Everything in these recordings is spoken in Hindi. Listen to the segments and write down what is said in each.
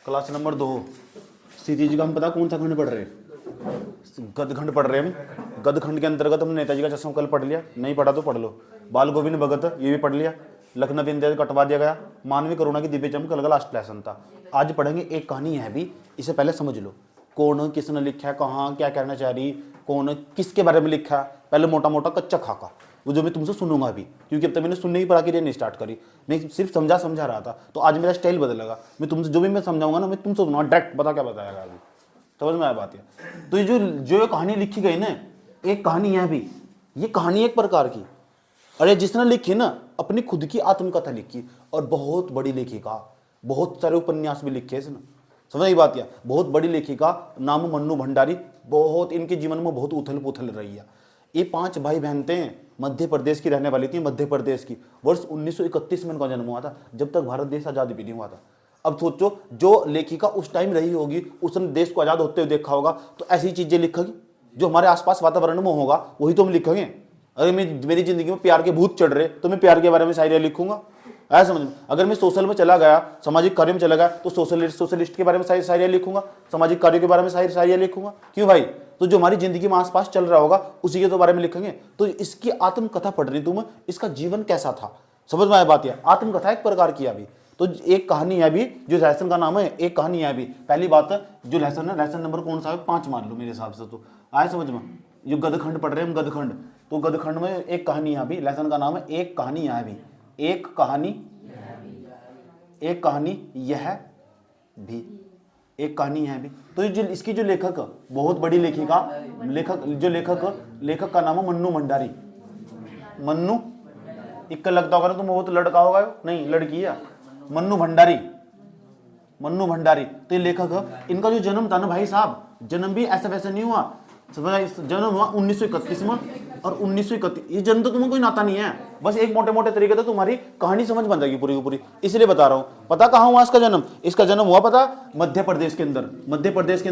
क्लास नंबर 2 सीधी जी का हम पता कौन सा खंड पढ़ रहे हैं? गदखंड पढ़ रहे हैं हम। गदखंड के अंतर्गत हमने नेताजी का चश्मा कल पढ़ लिया, नहीं पढ़ा तो पढ़ लो। बाल गोविंद भगत ये भी पढ़ लिया। लखनऊ इंदिरा कटवा दिया गया। मानवीय करुणा की दिव्य चमक कल का लास्ट लेसन था। आज पढ़ेंगे एक कहानी है भी, इसे पहले समझ लो। कौन किसने लिखा है, कहाँ क्या कहना चाह रही, कौन किसके बारे में लिखा है, पहले मोटा मोटा कच्चा खाका वो जो मैं तुमसे सुनूंगा अभी, क्योंकि अब तक मैंने सुनने की प्रक्रिया नहीं स्टार्ट करी, मैं सिर्फ समझा रहा था। तो आज मेरा स्टाइल बदलेगा, मैं तुमसे जो भी मैं समझाऊंगा ना, मैं तुमसे सुनूंगा डायरेक्ट, बता क्या बताएगा अभी, समझ में आया बात है। तो ये जो कहानी लिखी गई ना, एक कहानी है भी, ये कहानी एक प्रकार की, अरे जिसने लिखी ना अपनी खुद की आत्मकथा लिखी, और बहुत बड़ी लेखिका, बहुत सारे उपन्यास भी लिखे इसने, समझ ये बात है। बहुत बड़ी लेखिका, नाम मन्नू भंडारी, बहुत इनके जीवन में बहुत उथल पुथल रही है। ये 5 भाई बहन थे, मध्य प्रदेश की रहने वाली थी, मध्य प्रदेश की। वर्ष 1931 में इनका जन्म हुआ था, जब तक भारत देश आजाद भी नहीं हुआ था। अब सोचो, जो लेखिका उस टाइम रही होगी, उसने देश को आजाद होते हुए देखा होगा, तो ऐसी चीजें लिखेगी जो हमारे आसपास वातावरण में होगा, वही तो हम लिखेंगे। अगर मेरी जिंदगी में प्यार के भूत चढ़ रहे, तो मैं प्यार के बारे में शायरी लिखूंगा, ऐसा समझ में। अगर मैं सोशल में चला गया, सामाजिक कार्य में चला गया, तो सोशलिस्ट के बारे में शायरी लिखूंगा, सामाजिक कार्य के बारे में शायरी लिखूंगा। क्यों भाई? तो जो हमारी जिंदगी में आसपास चल रहा होगा, उसी के तो बारे में लिखेंगे। तो इसकी आत्मकथा पढ़ रही तुम, इसका जीवन कैसा था, समझ में आया बात है। आत्मकथा एक प्रकार की अभी तो एक कहानी है अभी, जो लेसन का नाम है एक कहानी है अभी। पहली बात, जो लेसन है, लेसन नंबर कौन सा है? 5 मान लो मेरे हिसाब से, तो आए समझ में। जो गदखंड पढ़ रहे हैं हम, गदखंड, तो गदखंड में एक कहानी है अभी, लेसन का नाम है एक कहानी है अभी। एक कहानी यह भी, एक कहानी है भी। तो ये जो इसकी जो लेखक, बहुत बड़ी लेखिका, लेखक का नाम है मन्नू भंडारी। मन्नू इक्का लगता होगा ना तुम, वो तो लड़का होगा, नहीं लड़की है, मन्नू भंडारी। तो ये लेखक, इनका जो जन्म था ना भाई साहब, जन्म भी ऐसा वैसा नहीं हुआ, जन्म हुआ 1931 में। और 1931 ये जन्म तो तुम्हें कोई नाता नहीं है, बस एक मोटे मोटे तरीके से तुम्हारी कहानी समझ बन जाएगी पूरी की पूरी, इसलिए बता रहा हूं। पता कहां हुआ इसका जन्म? इसका जन्म हुआ पता, मध्य प्रदेश के अंदर। मध्य प्रदेश के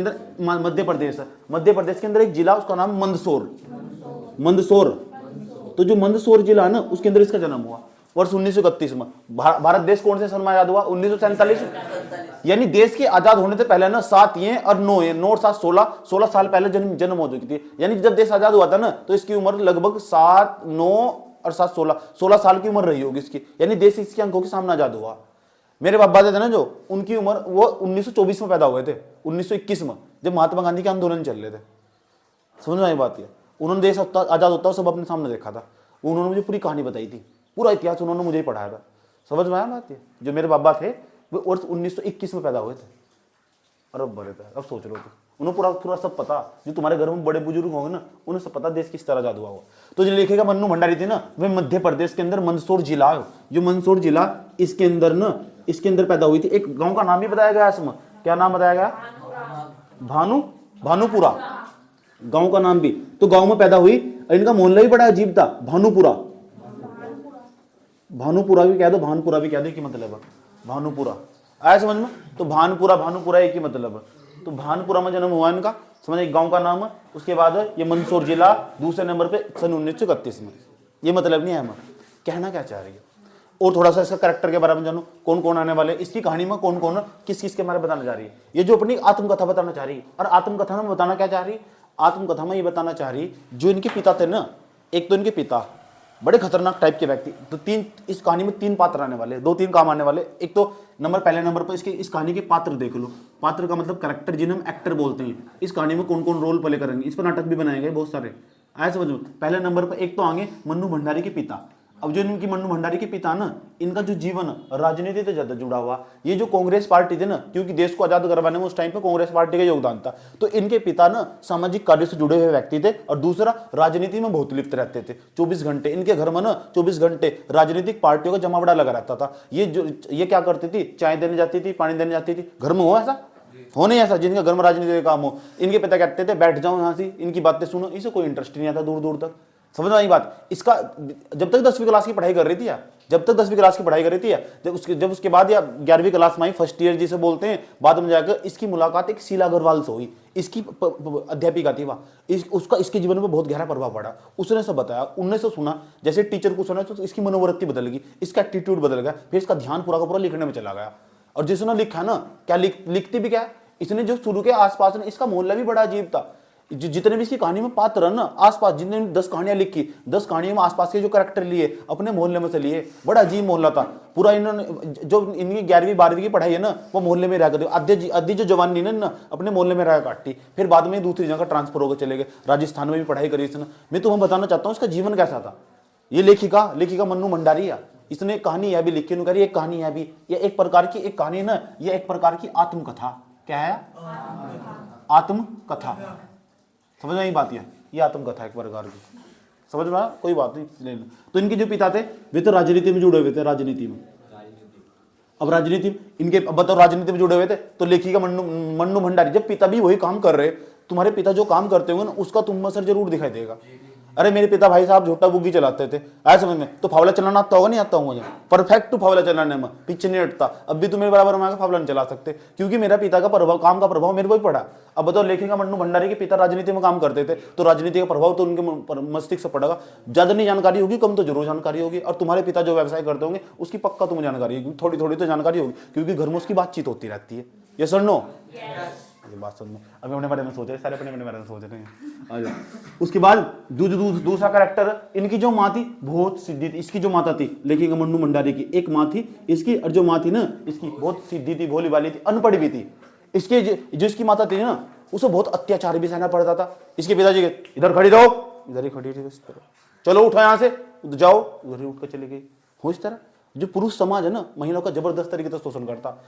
अंदर एक जिला, उसका नाम मंदसौर। तो जो मंदसौर जिला है ना, उसके अंदर इसका जन्म हुआ वर्ष 1931 में। भारत देश कौन से सन में आजाद हुआ? 1947। यानी देश के आजाद होने से पहले ना 7 ये और 9 ये 9 और 7 16 साल पहले जन्म हो चुकी थी। यानी जब देश आजाद हुआ था ना, तो इसकी उम्र लगभग 7 9 और 7 16 साल की उम्र रही होगी इसकी। यानी देश इसके अंकों के सामने आजाद हुआ। मेरे बाबा थे ना, जो उनकी उम्र वो 1924 में पैदा हुए थे, 1921 में, जब महात्मा गांधी के आंदोलन चल रहे थे, समझ में आई बात है। उन्होंने देश आजाद होता सब अपने सामने देखा था, उन्होंने मुझे पूरी कहानी बताई थी, पूरा इतिहास उन्होंने मुझे ही पढ़ाया था, समझ में आया बात है। जो मेरे बाबा थे वो वर्ष 1921 में पैदा हुए थे, और अब बड़े थे। अब सोच लो तो उन्हें पूरा सब पता, जो तुम्हारे घर में बड़े बुजुर्ग होंगे ना, उन्हें सब पता देश किस तरह आजाद हुआ होगा। तो जो लिखेगा मन्नू भंडारी थी ना, वे मध्य प्रदेश के अंदर मंदसौर जिला है, जो मंदसौर जिला इसके अंदर ना, इसके अंदर पैदा हुई थी। एक गांव का नाम भी बताया गया इसमें, क्या नाम बताया गया? भानुपुरा गांव का नाम भी। तो गांव में पैदा हुई, इनका मोहल्ला भी बड़ा अजीब था, भानुपुरा भी कह दो, भानपुरा भी कह दो, कि मतलब है भानुपुरा, आया समझ में। तो भानुपुरा एक ही मतलब है। तो भानपुरा में जन्म हुआ इनका, समझ, एक गांव का नाम है। उसके बाद ये मंदसौर जिला दूसरे नंबर पे सन 1931 में। ये मतलब नहीं है, हम कहना क्या चाह रही है। और थोड़ा सा इसका कैरेक्टर के बारे में जानो, कौन कौन आने वाले, इसकी कहानी में कौन कौन किस किस के बारे में बताना चाह रही है। ये जो अपनी आत्मकथा बताना चाह रही है, और आत्मकथा में बताना क्या चाह रही है? आत्मकथा में ये बताना चाह रही, जो इनके पिता थे ना, एक तो इनके पिता बड़े खतरनाक टाइप के व्यक्ति, तो 3 इस कहानी में 3 पात्र आने वाले, 2-3 काम आने वाले। एक तो पहले नंबर पर इस कहानी के पात्र देख लो। पात्र का मतलब कैरेक्टर, जिन्हें हम एक्टर बोलते हैं। इस कहानी में कौन कौन रोल प्ले करेंगे, इस पर नाटक भी बनाए गए बहुत सारे, आया समझ में। पहले नंबर पर एक तो आएंगे मन्नू भंडारी के पिता। अब जो इनकी मन्नू भंडारी के पिता ना, इनका जो जीवन राजनीति से ज्यादा जुड़ा हुआ, ये जो कांग्रेस पार्टी थी ना, क्योंकि देश को आजाद करवाने में उस टाइम पे कांग्रेस पार्टी का योगदान था, तो इनके पिता ना सामाजिक कार्य से जुड़े हुए व्यक्ति थे, और दूसरा राजनीति में बहुत लिप्त रहते थे। 24 घंटे इनके घर में ना 24 घंटे राजनीतिक पार्टियों का जमावड़ा लगा रहता था। ये क्या करती थी? चाय देने जाती थी, पानी देने जाती थी। घर में हो ऐसा? हो नहीं ऐसा जिनका घर में राजनीति का काम हो। इनके पिता कहते थे बैठ जाओ यहाँ से, इनकी बातें सुनो, इसे कोई इंटरेस्ट नहीं आता दूर दूर तक, समझ में आई बात। इसका जब तक 10वीं क्लास की पढ़ाई कर रही थी, जब उसके बाद या 11वीं क्लास में आई, फर्स्ट ईयर जिसे बोलते हैं, बाद में जाकर इसकी मुलाकात एक शीला अग्रवाल से हुई। इसकी अध्यापिका थी वह, उसका इसके जीवन में बहुत गहरा प्रभाव पड़ा। उसने सब बताया, उनने से सुना, जैसे टीचर को सुना तो इसकी मनोवृत्ति बदल गई, इसका एटीट्यूड बदल गया, फिर इसका ध्यान पूरा का पूरा लिखने में चला गया। और जिसने लिखा है ना, क्या लिखती भी क्या है, इसने जो शुरू के आसपास ना, इसका मोहल्ला भी बड़ा अजीब था। जितने भी इसकी कहानी में पात्र है ना, आसपास जितने 10 कहानियां लिखी, 10 कहानियों में आसपास के जो कैरेक्टर लिए अपने मोहल्ले में से लिए। बड़ा अजीब मोहल्ला था पूरा। इन्होंने जो इनकी 11वीं 12वीं की पढ़ाई है ना, वो मोहल्ले में रह कर आधी जो जवानी ने ना अपने मोहल्ले में रह काटी। फिर बाद में दूसरी जगह ट्रांसफर होकर चले गए, राजस्थान में भी पढ़ाई करी इसने। मैं तुम्हें बताना चाहता हूँ इसका जीवन कैसा था। ये लेखिका मन्नू भंडारिया, इसने कहानी यह भी लिखी, एक कहानी है भी, ये एक प्रकार की एक कहानी ना, ये एक प्रकार की आत्मकथा। क्या है? आत्मकथा। समझ में आई बात? ये आत्मकथा एक प्रकार की, समझ में? कोई बात नहीं, ले लो। तो इनके जो पिता थे वे तो राजनीति में जुड़े हुए थे, राजनीति में। अब राजनीति इनके बताओ, राजनीति में जुड़े हुए थे तो लेखिका मन्नू भंडारी, जब पिता भी वही काम कर रहे, तुम्हारे पिता जो काम करते होंगे ना, उसका तुम में असर जरूर दिखाई देगा। अरे मेरे पिता भाई साहब झोटा बुग्गी चलाते थे, आए समझ में, तो फावला चलाना आता होगा? नहीं आता हूँ मुझे, परफेक्ट टू फावला चलाने में, पीछे नहीं हटता। अब भी तुम मेरे बराबर में फावला नहीं चला सकते, क्योंकि मेरा पिता का प्रभाव, काम का प्रभाव मेरे को ही पड़ा। अब बताओ, लेखिका मन्नू भंडारी के पिता राजनीति में काम करते थे, तो राजनीति का प्रभाव तो उनके मस्तिष्क से पड़ेगा। ज्यादा नहीं जानकारी होगी, कम तो जरूर जानकारी होगी। और तुम्हारे पिता जो व्यवसाय करते होंगे उसकी पक्का तुम्हें जानकारी होगी, थोड़ी थोड़ी तो जानकारी होगी, क्योंकि घर में उसकी बातचीत होती रहती है। ये सर नो ये बात सुन, अभी अपने बारे में सोच रहे, सारे अपने बारे में सोच रहे हैं। उसके बाद दूसरा कैरेक्टर, इनकी जो माँ थी बहुत सीधी थी। इसकी जो माता थी लेखिका मन्नू भंडारी की, एक माँ थी इसकी, और जो माँ थी ना इसकी बहुत सीधी थी, भोली भाली थी, अनपढ़ भी थी। इसके जो इसकी माता थी ना, उसे बहुत अत्याचार भी सहना पड़ता था। इसके पिताजी के, इधर खड़ी रहो, इधर ही खड़ी रही, इस तरह चलो उठो यहाँ से, जाओ, उधर ही उठ कर चली गई। हो इस तरह जो पुरुष समाज है ना, महिलाओं का जबरदस्त तरीके से शोषण करता।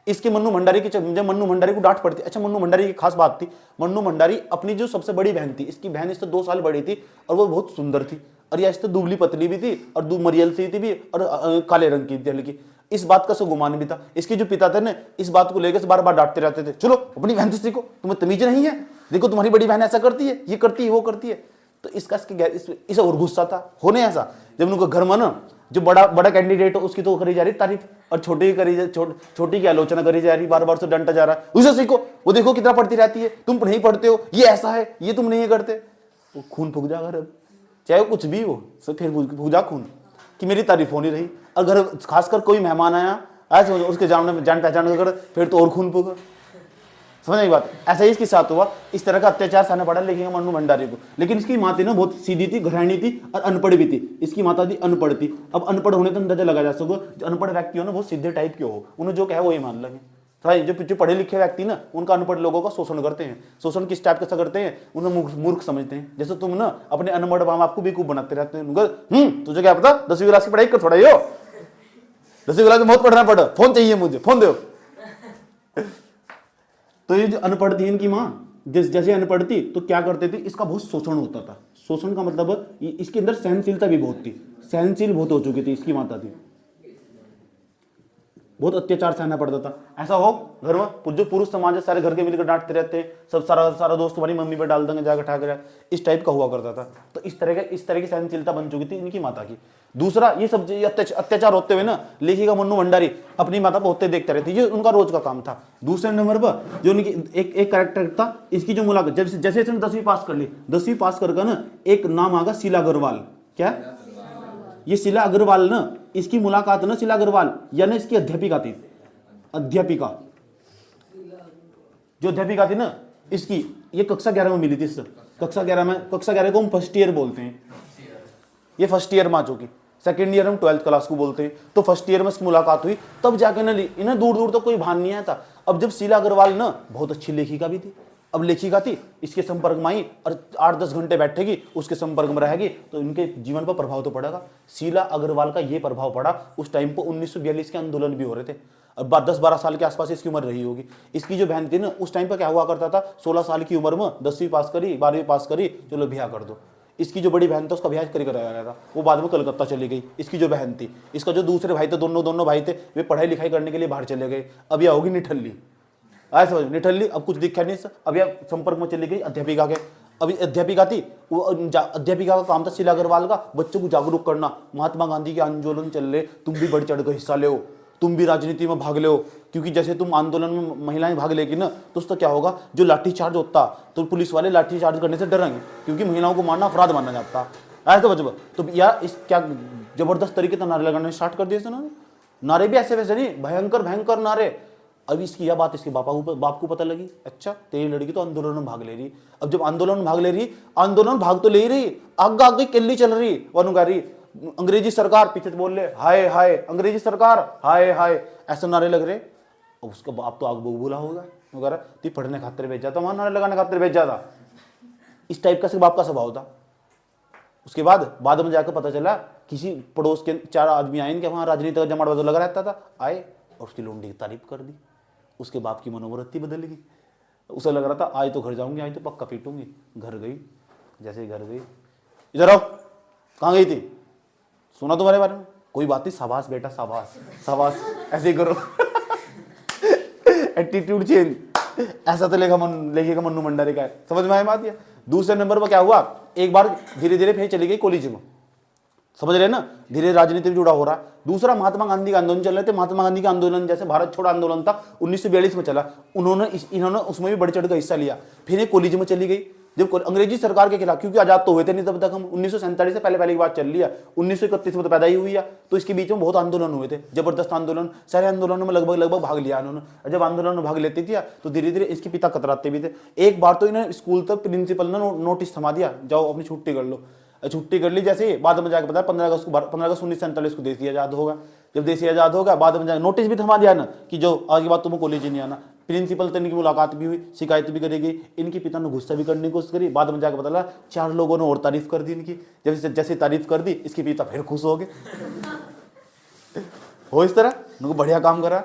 इसके मन्नू भंडारी की, जब मन्नू भंडारी को डांट पड़ती। अच्छा, मन्नू भंडारी की खास बात थी, मन्नू भंडारी अपनी जो सबसे बड़ी बहन थी, इसकी बहन इससे 2 साल बड़ी थी, और वो बहुत सुंदर थी, और यह इससे दुबली पतली भी थी, और मरियल सी थी भी, और काले रंग की थी हल्की। इस बात का गुमान भी था। इसके जो पिता थे ना, इस बात को लेकर बार बार डांटते रहते थे, चलो अपनी बहन से सीखो, तुम्हें तमीज नहीं है, देखो तुम्हारी बड़ी बहन ऐसा करती है, ये करती है, वो करती है। तो इसे और गुस्सा था होने ऐसा, जब उनको घर में ना जो बड़ा कैंडिडेट हो उसकी तो करी जा रही तारीफ, और छोटी की आलोचना करी जा रही, बार बार से डंटा जा रहा है, उसे सीखो, वो देखो कितना पढ़ती रहती है, तुम नहीं पढ़ते हो, ये ऐसा है, ये तुम नहीं करते। वो खून फूक जाएगा, अब चाहे वो कुछ भी हो, सब फिर फूक जा खून कि मेरी तारीफ होनी रही। अगर खासकर कोई मेहमान आया आज उसके जान पहचान कर, फिर तो और खून फूका। समझ आई बात? ऐसा ही इसके साथ हुआ, इस तरह का अत्याचार सहना पड़ा लेखिका मन्नू भंडारी को। लेकिन इसकी माँ थी ना बहुत सीधी थी, घरानी थी, और अनपढ़ भी थी। इसकी माता थी अनपढ़ थी। अब अनपढ़ होने तो अंदाजा लगा जा सको, जो अनपढ़ व्यक्ति हो ना बहुत सीधे टाइप के हो, उन्हें जो कहे वही मान लगे। जो पढ़े लिखे व्यक्ति ना, उनका अनपढ़ लोगों का शोषण करते हैं। शोषण किस टाइप का करते हैं? उन्हें मूर्ख समझते हैं। जैसे तुम ना अपने अनपढ़ माँ बाप को बेवकूफ बनाते रहते हैं, तुझे क्या पता, 10वीं क्लास की पढ़ाई कर, थोड़ा ही हो, 10वीं क्लास में बहुत पढ़ना पड़ा, फोन चाहिए मुझे, फोन दो। तो ये जो अनपढ़ थी इनकी माँ, जैसे अनपढ़ थी तो क्या करते थे, इसका बहुत शोषण होता था। शोषण का मतलब इसके अंदर सहनशीलता भी बहुत थी, सहनशील बहुत हो चुकी थी इसकी माता थी, बहुत अत्याचार सहना पड़ता था। ऐसा हो घर में जो पुरुष समाज है सारे घर के मिलकर डांटते रहते हैं, सब सारा दोस्त तुम्हारी मम्मी पे डाल देंगे जाकर ठाकर, इस टाइप का हुआ करता था। तो इस तरह की सहनशीलता बन चुकी थी इनकी माता की। दूसरा, ये सब अत्याचार होते हुए ना लेखिका मन्नू भंडारी अपनी माता को होते देखते रहती, ये उनका रोज का काम था। दूसरे नंबर पर जो उनकी एक कैरेक्टर था, इसकी जो मुलाकात, जैसे इसने 10वीं पास कर ली, 10वीं पास करके ना एक नाम आगा शीला अग्रवाल। क्या? ये शीला अग्रवाल ना, इसकी मुलाकात ना शीला अग्रवाल यानी इसकी अध्यापिका थी, अध्यापिका जो अध्यापिका थी ना इसकी, ये कक्षा 11 में मिली थी इससे। कक्षा 11 को हम फर्स्ट ईयर बोलते हैं, ये फर्स्ट ईयर में आ चुकी। सेकेंड ईयर हम 12th क्लास को बोलते हैं। तो फर्स्ट ईयर में इसकी मुलाकात हुई, तब जाके ना इन्हें दूर दूर तक कोई भान नहीं आया था। अब जब शीला अग्रवाल ना बहुत अच्छी लेखिका भी थी, अब लेखिका थी, इसके संपर्क में आई और 8-10 घंटे बैठेगी, उसके संपर्क में रहेगी, तो इनके जीवन पर प्रभाव तो पड़ेगा। शीला अग्रवाल का ये प्रभाव पड़ा, उस टाइम पर 1942 के आंदोलन भी हो रहे थे, अब 10-12 साल के आसपास इसकी उम्र रही होगी। इसकी जो बहन थी ना, उस टाइम पर क्या हुआ करता था, 16 साल की उम्र में 10वीं पास करी, 12वीं पास करी, चलो ब्याह कर दो। इसकी जो बड़ी बहन था उसका ब्याह कर कराया गया था, वो बाद में कलकत्ता चली गई। इसकी जो बहन थी, इसका जो दूसरे भाई थे, दोनों भाई थे, वे पढ़ाई लिखाई करने के लिए बाहर चले गए। अब यह होगी निठल्ली, आया समझ, निठल्ली, अब कुछ दिखा नहीं। अब यह संपर्क में चली गई अध्यापिका के। अभी अध्यापिका थी, वो अध्यापिका का काम था शीला अग्रवाल का बच्चों को जागरूक करना। महात्मा गांधी के आंदोलन चल रहे, तुम भी बढ़ चढ़ कर हिस्सा ले, तुम भी राजनीति में भाग लो, क्योंकि जैसे तुम आंदोलन में महिलाएं भाग लेगी ना, तो उसका क्या होगा, जो लाठीचार्ज होता, तो पुलिस वाले लाठीचार्ज करने से डरेंगे, क्योंकि महिलाओं को मारना अपराध माना जाता है। तो बचब तो यार इस क्या जबरदस्त तरीके से नारे लगाने स्टार्ट कर दिए उन्होंने। नारे भी ऐसे वैसे नहीं, भयंकर भयंकर नारे। अब इसकी यह बात इसके बाप को पता लगी, अच्छा तेरी लड़की तो आंदोलन में भाग ले रही। अब जब आंदोलन में भाग ले रही, आंदोलन भाग तो ले ही रही, आगे आगे किल्ली चल रही, वनु कह रही अंग्रेजी सरकार, पीछे बोल रहे हाय हाय अंग्रेजी सरकार हाय हाय, ऐसे नारे लग रहे। अब उसका बाप तो आग बोला होगा, वो कह रहा तू पढ़ने खातिर भेज जाता, वहां नारे लगाने खातिर भेज जाता। इस टाइप का बाप का स्वभाव था। उसके बाद में जाकर पता चला किसी पड़ोस के 4 आदमी आए इनके वहां राजनीति का जमाड़ लगा रहता था, आए और उसकी लौंडी की तारीफ कर दी। उसके बाप की मनोवृत्ति बदल गई, उसे लग रहा था आज तो घर जाऊंगी, आज तो पक्का पीटूंगी। घर गई, जैसे घर गई, इधर आओ, कहाँ गई थी, सुना तुम्हारे बारे में, कोई बात नहीं, शाबाश बेटा शाबाश शाबाश, ऐसे ही करो। एटीट्यूड चेंज, ऐसा तो लेखेगा मन्नू मंडारी का, समझ में आया बात। ये दूसरे नंबर पर क्या हुआ, एक बार धीरे धीरे फिर चली गई कॉलेज में, समझ रहे ना, धीरे राजनीति में जुड़ा हो रहा। दूसरा महात्मा गांधी का आंदोलन चल रहे थे। महात्मा गांधी का आंदोलन जैसे भारत छोड़ो आंदोलन था 1942 में चला, इन्होंने उसमें भी बढ़ चढ़ कर हिस्सा लिया। फिर ये कॉलेज में चली गई जब अंग्रेजी सरकार के खिलाफ, क्योंकि आजाद तो हुए थे नहीं तब तक, हम 1947 से पहले की बात चल रही है, 1931 में तो पैदा ही हुई है, तो इसके बीच में बहुत आंदोलन हुए थे, जबरदस्त आंदोलन, सारे आंदोलनों में लगभग भाग लिया इन्होंने। जब आंदोलन में भाग लेती थी तो धीरे धीरे इसके पिता कतराते भी थे। एक बार तो इन्हें स्कूल तक प्रिंसिपल ने नोटिस थमा दिया, जाओ अपनी छुट्टी कर लो। छुट्टी कर ली, जैसे बाद में जाकर बताया 15 अगस्त 1947 को देश आजाद होगा। जब देश आजाद होगा बाद में जाकर नोटिस भी थमा दिया ना कि जो आज के बाद तुम्हें कॉलेज नहीं आना। प्रिंसिपल से इनकी मुलाकात भी हुई, शिकायत भी करी गई, इनके पिता ने गुस्सा भी करने की कोशिश करी। बाद में जाकर पता लगा 4 लोगों ने और तारीफ कर दी इनकी, जैसे तारीफ कर दी इसके पिता फिर खुश हो गए। हो इस तरह उनको बढ़िया काम करा,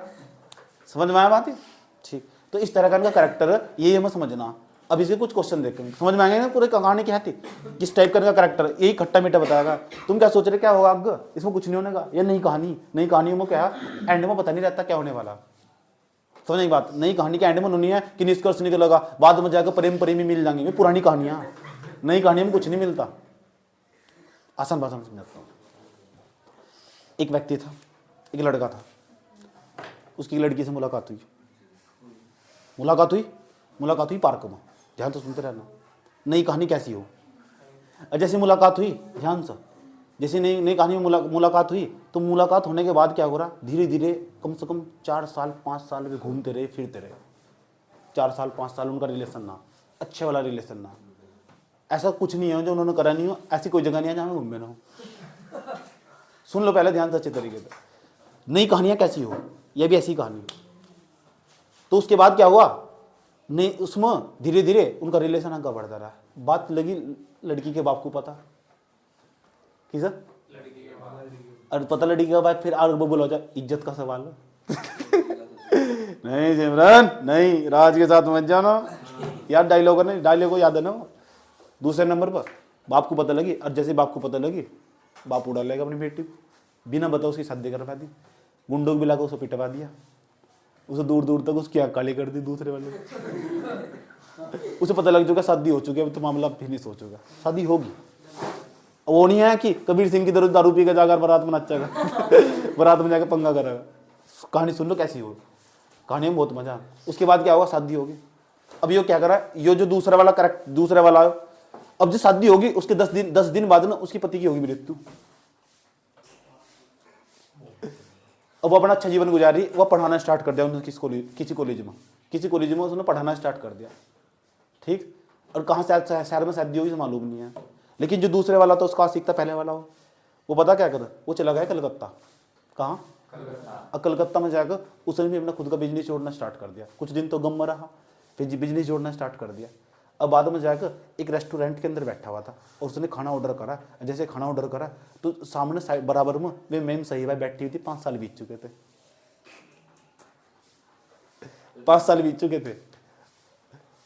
समझ में आया बात है, ठीक। तो इस तरह का इनका कैरेक्टर ये हमें समझना। अब इसके कुछ क्वेश्चन देखेंगे, समझ में आएंगे ना पूरे कहानी क्या थी, किस टाइप का कैरेक्टर, यही खट्टा मीठा बताएगा। तुम क्या सोच रहे क्या होगा आगे, इसमें कुछ नहीं होने का, ये नई कहानी में क्या एंड में पता नहीं रहता क्या होने वाला। समझ एक बात, नई कहानी के एंड में नहीं है कि निष्कर्ष निकलेगा बाद में जाकर प्रेम प्रेमी मिल जाएंगे, पुरानी कहानियां, नई कहानी में कुछ नहीं मिलता। आसान भाषा में समझाता हूँ। एक व्यक्ति था, एक लड़का था, उसकी लड़की से मुलाकात हुई पार्क में। ध्यान तो सुनते रहना, नई कहानी कैसी हो। जैसे मुलाकात हुई, ध्यान से, जैसे नई कहानी में मुलाकात हुई तो मुलाकात होने के बाद क्या हो रहा, धीरे धीरे कम से कम 4 साल 5 साल में घूमते रहे फिरते रहे। 4 साल 5 साल उनका रिलेशन ना, अच्छे वाला रिलेशन ना। ऐसा कुछ नहीं है जो उन्होंने करा नहीं हो, ऐसी कोई जगह नहीं है जहाँ मैं घूमे ना हो। सुन लो पहले ध्यान से अच्छे तरीके से, नई कहानियाँ कैसी हो, यह भी ऐसी कहानी है। तो उसके बाद क्या हुआ, नहीं उसमें धीरे धीरे उनका रिलेशन आगे बढ़ता रहा। बात लगी लड़की के बाप को पता, कि सर और पता लड़की के बाद फिर आगे बोला हो जाए इज्जत का सवाल है। नहीं सिमरन नहीं, राज के साथ मत जाना यार, डायलॉग को याद है ना। दूसरे नंबर पर बाप को पता लगी, और जैसे बाप को पता लगी बाप उड़ा लेगा अपनी बेटी को, बिना बताओ उसकी शादी करवा दी, गुंडों को मिला कर उसे पिटवा दिया, उसे दूर दूर तक उसकी आँख काली कर दी दूसरे वाले। उसे पता लग चुका शादी हो चुकी है, अब तो मामला फिनिश हो चुका, शादी होगी। वो नहीं है कि कबीर सिंह की तरह दारू पी के जाकर बारात में नाचेगा, बारात में जाकर पंगा करेगा। कहानी सुन लो कैसी होगी, कहानी में बहुत मजा। उसके बाद क्या होगा, शादी होगी। अब ये क्या करा, ये जो दूसरा वाला अब जो शादी होगी उसके 10 दिन बाद ना उसकी पति की होगी मृत्यु। अब वो अपना अच्छा जीवन गुजार रही, वो पढ़ाना स्टार्ट कर दिया उन्होंने किसी कॉलेज में उसने पढ़ाना स्टार्ट कर दिया, ठीक। और कहाँ से शहर में शादी होगी मालूम नहीं है। लेकिन जो दूसरे वाला तो उसका सीखता पहले वाला वो पता क्या कर, वो चला गया कलकत्ता। कहाँ, कलकत्ता में जाकर उसने भी अपना खुद का बिजनेस जोड़ना स्टार्ट कर दिया। कुछ दिन तो गम में रहा, फिर बिजनेस जोड़ना स्टार्ट कर दिया। अब बाद में जाकर एक रेस्टोरेंट के अंदर बैठा हुआ था और उसने खाना ऑर्डर करा। जैसे खाना ऑर्डर करा तो सामने साइड बराबर में वे मैम सही भाई बैठी हुई थी। 5 साल बीत चुके थे, 5 साल बीत चुके थे।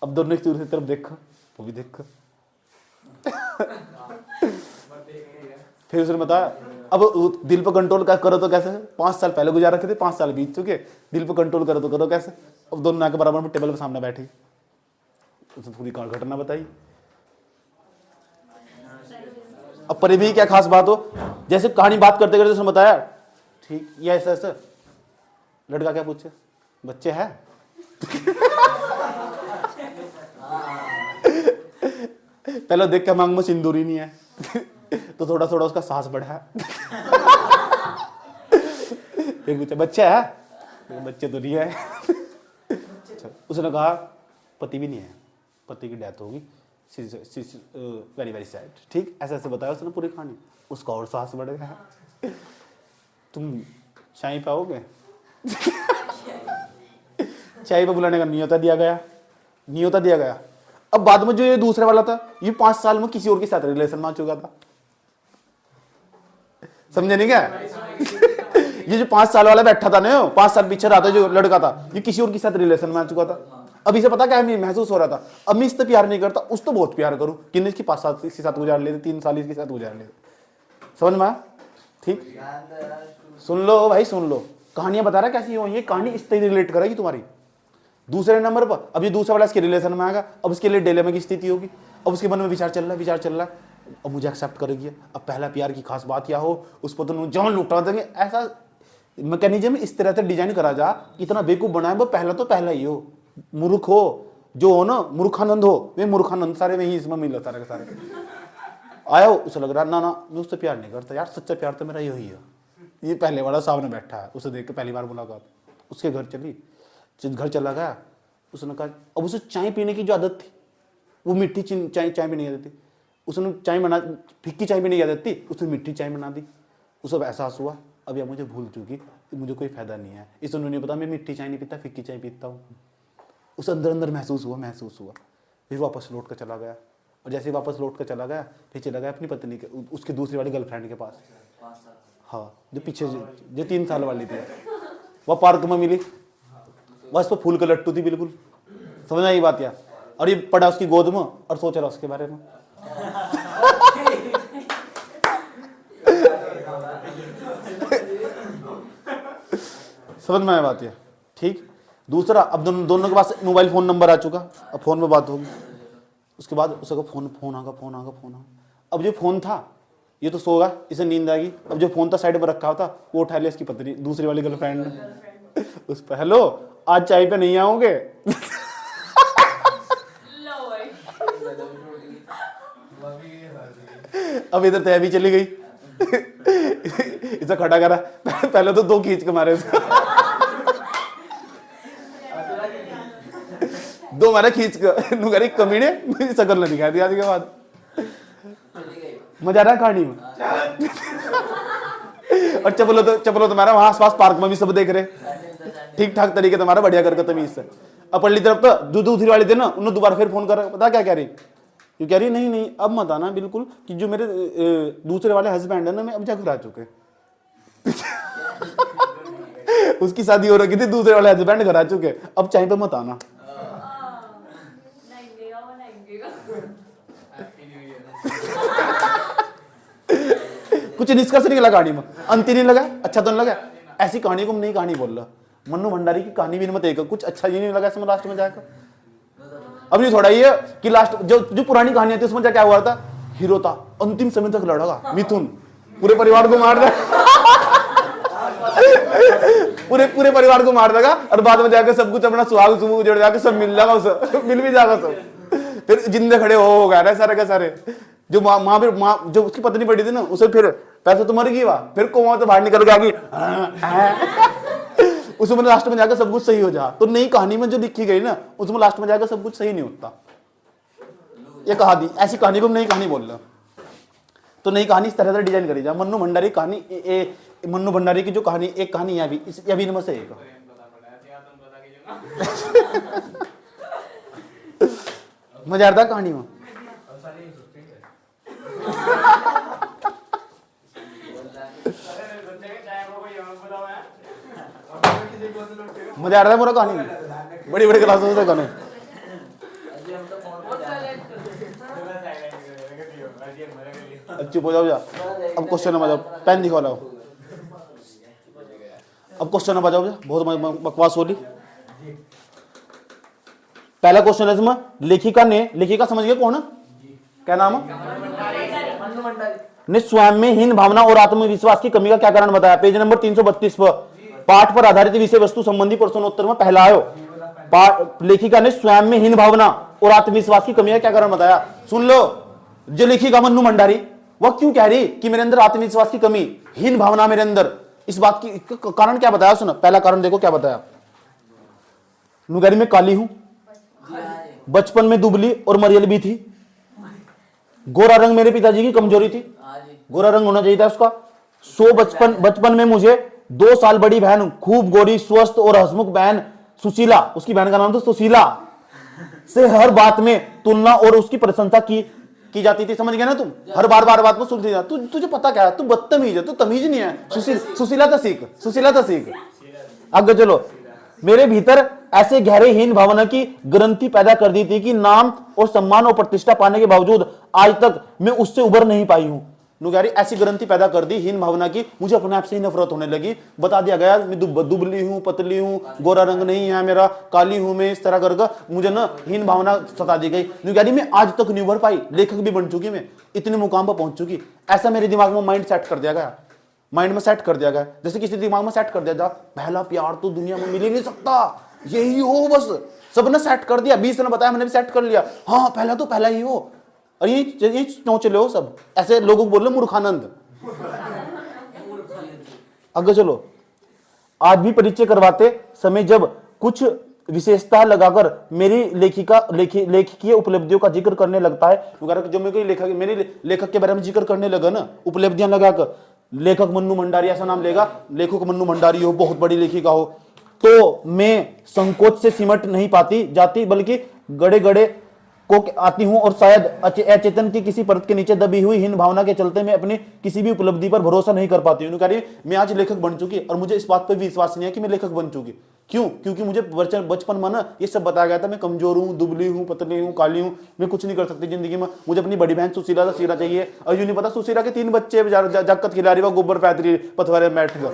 अब दोनों एक दूसरे की तरफ देखो, वो भी देखो। फिर उसने बताया अब दिल पर कंट्रोल करो तो कैसे, 5 साल पहले गुजार रखे थे, 5 साल बीत चुके, दिल पर कंट्रोल करो तो करो कैसे। अब दोनों आके बराबर में टेबल पे सामने बैठी, उसने पूरी घटना बताई। अब पर भी क्या खास बात हो, जैसे कहानी बात करते करते उसने बताया, ठीक ये ऐसा ऐसा। लड़का क्या पूछे, बच्चे है? पहले देख के मांग में सिंदूर ही नहीं है। तो थोड़ा थोड़ा उसका साहस बढ़ा। एक पूछा बच्चा है, बच्चे तो नहीं है। उसने कहा पति भी नहीं है, पति की डेथ होगी, वेरी वेरी सैड। ठीक, ऐसे ऐसे बताया उसने पूरी कहानी। उसका और साहस बढ़ गया, तुम चाय पाओगे? चाय पे बुलाने का न्योता दिया गया। अब बाद में जो ये दूसरे वाला था, ये 5 साल में किसी और के साथ रिलेशन में आ चुका था। समझे नहीं क्या? ये जो 5 साल वाला बैठा था ना, 5 साल पीछे रहा था जो लड़का था, ये किसी और के साथ रिलेशन में आ चुका था। अब इसे पता क्या है महसूस हो रहा था, अब मैं इससे प्यार नहीं करता, उस तो बहुत प्यार करूं, किन्ने इसकी 5 साल इसके साथ गुजार लेते, 3 साल इसके साथ गुजार लेते। समझ में आया? ठीक, सुन लो भाई, सुन लो, कहानियां बता रहा कैसी हो, ये कहानी इस तरह रिलेट करेगी तुम्हारी। दूसरे नंबर पर अब ये दूसरा वाला इसके रिलेशन में आएगा, अब उसके लिए डिलेमा की स्थिति होगी। अब उसके मन में विचार चल रहा है, अब मुझे एक्सेप्ट करेगी। अब पहला प्यार की खास बात क्या हो, उस पर तो जान लुटा देंगे। ऐसा मैकेनिज्म इस तरह से डिजाइन करा जा, इतना बेवकूफ बनाए वो पहला ही हो, मूर्ख हो, जो हो ना मूर्खानंद हो, वे मूर्खानंद सारे में ही इसमें मिल सारे के सारे आया हो। उसे लग रहा ना मैं उससे प्यार नहीं करता यार, सच्चा प्यार तो मेरा यही है। ये पहले वाला सामने बैठा है, उसे देख के पहली बार मुलाकात, उसके घर चली, घर चला गया। उसने कहा, अब उसे चाय पीने की जो आदत थी, वो मिट्टी चाय भी नहीं आदत थी, उसने चाय बना, फिक्की चाय भी नहीं आदत थी, उसने मिट्टी चाय बना दी। उसे एहसास हुआ अब यह मुझे भूल चुकी, मुझे कोई फायदा नहीं है, इसे नहीं पता मैं मिट्टी चाय नहीं पीता, फिक्की चाय पीता हूँ। उसे अंदर महसूस हुआ। फिर वापस लौट कर चला गया, और जैसे वापस लौट कर चला गया, फिर चला गया अपनी पत्नी के, उसकी दूसरी वाली गर्लफ्रेंड के पास। हाँ, जो पीछे जो 3 साल वाली थी, वह पार्क में मिली, बस तो फूल का लट्टू थी बिल्कुल। समझ आई बात यार? और ये पड़ा उसकी गोद में और सोच रहा उसके बारे में। समझ में आया बात यार? ठीक। दूसरा, अब दोनों के पास मोबाइल फोन नंबर आ चुका, अब फोन में बात होगी। उसके बाद उसका फोन आगा। अब जो फोन था, ये तो सोगा, इसे नींद आएगी। अब जो फोन था साइड पर रखा हुआ था, वो उठा लिया इसकी पत्नी, दूसरी वाली गर्लफ्रेंड ने। उस पर, हेलो आज चाय पे नहीं आओगे? अब इधर तय भी चली गई। इसे खड़ा करा, पहले तो 2 खींच के मारे, 2 मारे खींच के, कमीने सकल नहीं दिखा दिया। के बाद मजा आ रहा है कहानी में। और चपलो तुम्हारा वहां आसपास पार्क में भी सब देख रहे, ठीक ठाक तरीके तुम्हारा बढ़िया करके तमीज से। अब पल्ली तरफ तो दूसरी वाली थे ना, उन्होंने दोबारा फिर फोन कर, पता क्या कह रही? क्यों कह रही, नहीं अब मत आना बिल्कुल, कि जो मेरे दूसरे वाले हस्बैंड है ना, मैं अब जा घुरा चुके। उसकी शादी हो रखी थी, दूसरे वाले हस्बैंड घर आ चुके, अब चाय पे मत आना। कुछ निष्कर्ष निकला कहानी में, अंत नहीं लगा, अच्छा तो नहीं लगा। ऐसी कहानी को नई कहानी बोल रहा, मन्नू भंडारी की कहानी भी मत एक, कुछ अच्छा ही नहीं लगा इसमें लास्ट में जाकर। अब ये थोड़ा ये कि लास्ट जो पुरानी कहानी थी उसमें क्या हुआ था, हीरो था, अंतिम समय तक लड़ेगा, मिथुन पूरे परिवार को मार दे, पूरे परिवार को मार देगा, और बाद में जाकर सब कुछ अपना सुहाग सुबह उजड़ जाकर सब मिल जाएगा, उसे मिल भी जाएगा सब, फिर जिंदे खड़े हो गए सारे के सारे। जो माँ जो उसकी पत्नी पड़ी थी ना, उसे फिर पैसे तो मर गई, वहां फिर कोमा से बाहर निकल गई, उसमें लास्ट में जाकर सब कुछ सही हो जा। तो नई कहानी में जो लिखी गई ना, उसमें लास्ट में जाकर सब कुछ सही नहीं होता। ये कहानी, ऐसी कहानी को नई कहानी बोल रहा। तो नई कहानी इस तरह से डिजाइन करी जा। मन्नू भंडारी कहानी, मन्नू भंडारी की जो कहानी, एक कहानी है अभी इनमें से एक। मजा आता कहानी में। मजा आ रहा है पूरा कहानी में, बड़ी बड़ी क्लासों से गाने। चुप हो जाओ जा। अब क्वेश्चन नंबर, पेन दिखा लाओ। अब क्वेश्चन नंबर जाओ, बहुत बकवास हो रही। पहला क्वेश्चन है इसमें, लेखिका समझ गए कौन है, क्या नाम है? ने स्वयं में हीन भावना और आत्मविश्वास की कमी का क्या कारण बताया? पेज नंबर 332 पर, पाठ पर आधारित विषय वस्तु संबंधी प्रश्नोत्तर में पहला आयो। लेखिका ने स्वयं में हीन भावना और आत्मविश्वास की कमी का क्या कारण बताया? सुन लो, जो लेखिका मन्नू भंडारी, वह क्यों कह रही कि मेरे अंदर आत्मविश्वास की कमी, हीन भावना मेरे अंदर, इस बात की कारण क्या बताया उसने? पहला कारण देखो क्या बताया, नुगैरी में काली हूं, बचपन में दुबली और मरियल भी थी, गोरा रंग मेरे पिताजी की कमजोरी थी, गोरा रंग होना चाहिए था उसका। बचपन में मुझे 2 साल बड़ी बहन, खूब गोरी, स्वस्थ और हंसमुख बहन सुशीला, उसकी बहन का नाम था सुशीला, से हर बात में तुलना और उसकी प्रशंसा की जाती थी। समझ गए ना तुम? हर बार बात में सुनती जा, तुझे पता क्या है, तू बदतमीज है, तू तमीज नहीं है। सुशीला तो सीख, सुशीला तो सीख। आगे चलो, मेरे भीतर ऐसे गहरे हीन भावना की ग्रंथि पैदा कर दी थी कि नाम और सम्मान और प्रतिष्ठा पाने के बावजूद आज तक मैं उससे उबर नहीं पाई हूं। नुगैरी ऐसी ग्रंथि पैदा कर दी हीन भावना की, मुझे अपने आप से ही नफरत होने लगी। बता दिया गया मैं दुबली हूं, पतली हूं, गोरा रंग नहीं है मेरा, काली हूं मैं, इस तरह करके मुझे ना हीन भावना सता दी गई। नुगैरी मैं आज तक नहीं उभर पाई, लेखक भी बन चुकी, मैं इतने मुकाम पर पहुंच चुकी। ऐसा मेरे दिमाग में माइंड सेट कर दिया गया, माइंड में सेट कर दिया गया। जैसे किसी दिमाग में सेट कर दिया जा, पहला प्यार तो दुनिया में मिल ही नहीं सकता, यही हो बस। सबने सेट कर दिया, 20 ने बताया, मैंने भी सेट कर लिया, हाँ पहला तो पहला ही हो। और ये चले हो सब, ऐसे लोगों को बोल रहे मूर्खानंद। आगे चलो, आज भी परिचय करवाते समय जब कुछ विशेषता लगाकर मेरी लेखकीय उपलब्धियों का जिक्र करने लगता है, जो मेरे लेखक के बारे में जिक्र करने लगा ना, उपलब्धियां लगाकर, लेखक मन्नू भंडारी ऐसा नाम लेगा, लेखक मन्नू भंडारी हो, बहुत बड़ी लेखिका हो, तो मैं संकोच से सिमट नहीं पाती जाती, बल्कि गड़े गड़े को आती हूं और शायद अचेतन की किसी परत के नीचे दबी हुई हीन भावना के चलते मैं अपनी किसी भी उपलब्धि पर भरोसा नहीं कर पाती हूं। मैं आज लेखक बन चुकी और मुझे इस बात पर भी विश्वास नहीं है कि मैं लेखक बन चुकी। क्यों? क्योंकि मुझे बचपन में ना ये सब बताया गया था, मैं कमजोर हूं, दुबली हूं, पतली हूं, काली हूं, मैं कुछ नहीं कर सकती जिंदगी में, मुझे अपनी बड़ी बहन सुशीला का सीरा चाहिए। और यूं नहीं पता सुशीला के 3 बच्चे जाकत खिला रही, गोबर पैतरी पथवारे बैठ कर।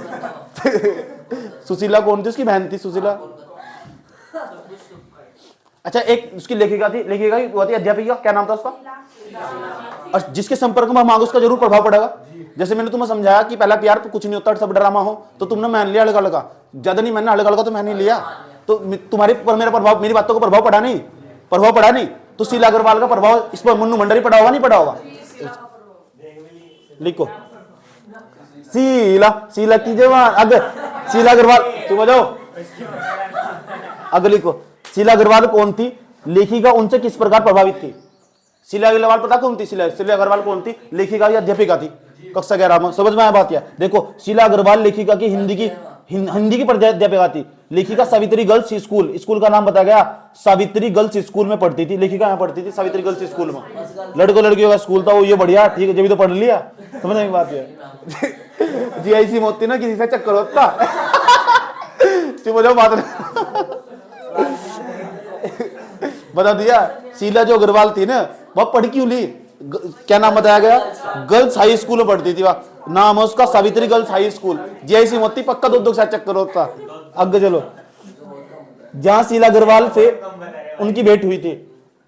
सुशीला कौन थी? उसकी बहन थी सुशीला। अच्छा, एक उसकी लेखिका थी, लेखिका की थी अध्यापिका, क्या नाम था उसका? और जिसके संपर्क में हम आगे उसका जरूर प्रभाव पड़ेगा। जैसे मैंने तुम्हें समझाया कि पहला प्यार तो कुछ नहीं होता, सब ड्रामा हो, तो तुमने मान लिया हल्का हल्का, ज्यादा नहीं मैंने हल्का हल्का, तो मैंने लिया, तो तुम्हारे पर मेरा प्रभाव, मेरी बातों का प्रभाव पड़ा नहीं, तो शीला अग्रवाल का प्रभाव इस पर मन्नू भंडारी पड़ा होगा, नहीं पड़ा होगा? लिखो, शीला की जवान, अगर शीला अग्रवाल, तुम जाओ, अगर लिखो, शीला अग्रवाल कौन थी? लेखिका उनसे किस प्रकार प्रभावित थी? शीला अग्रवाल पता कौन थी? शीला अग्रवाल कौन थी? लेखिका या अध्यापिका थी, कक्षा 11 में। समझ में आया बात? क्या देखो, शीला अग्रवाल लेखिका की हिंदी की अध्यापिका थी। लेखिका सावित्री गर्ल्स स्कूल का नाम बताया गया, सावित्री गर्ल्स स्कूल में पढ़ती थी। लेखिका यहाँ पढ़ती थी सावित्री गर्ल्स स्कूल में, लड़कों लड़कियों का स्कूल था वो, ये बढ़िया, ठीक है, जब भी तो पढ़ लिया। समझ में बात है? जी ऐसी मोती ना किसी से चक्कर होता। चुप हो जाओ, बात बता दिया। शीला जो अग्रवाल थी ना, वह पढ़ क्यों ली? क्या नाम बताया गया? गर्ल्स हाई स्कूल में पढ़ती थी, वह नाम है उसका सावित्री गर्ल्स हाई स्कूल। जैसी मोती पक्का 2 साल चक्कर होता। आगे चलो, जहां शीला अग्रवाल से उनकी भेंट हुई थी,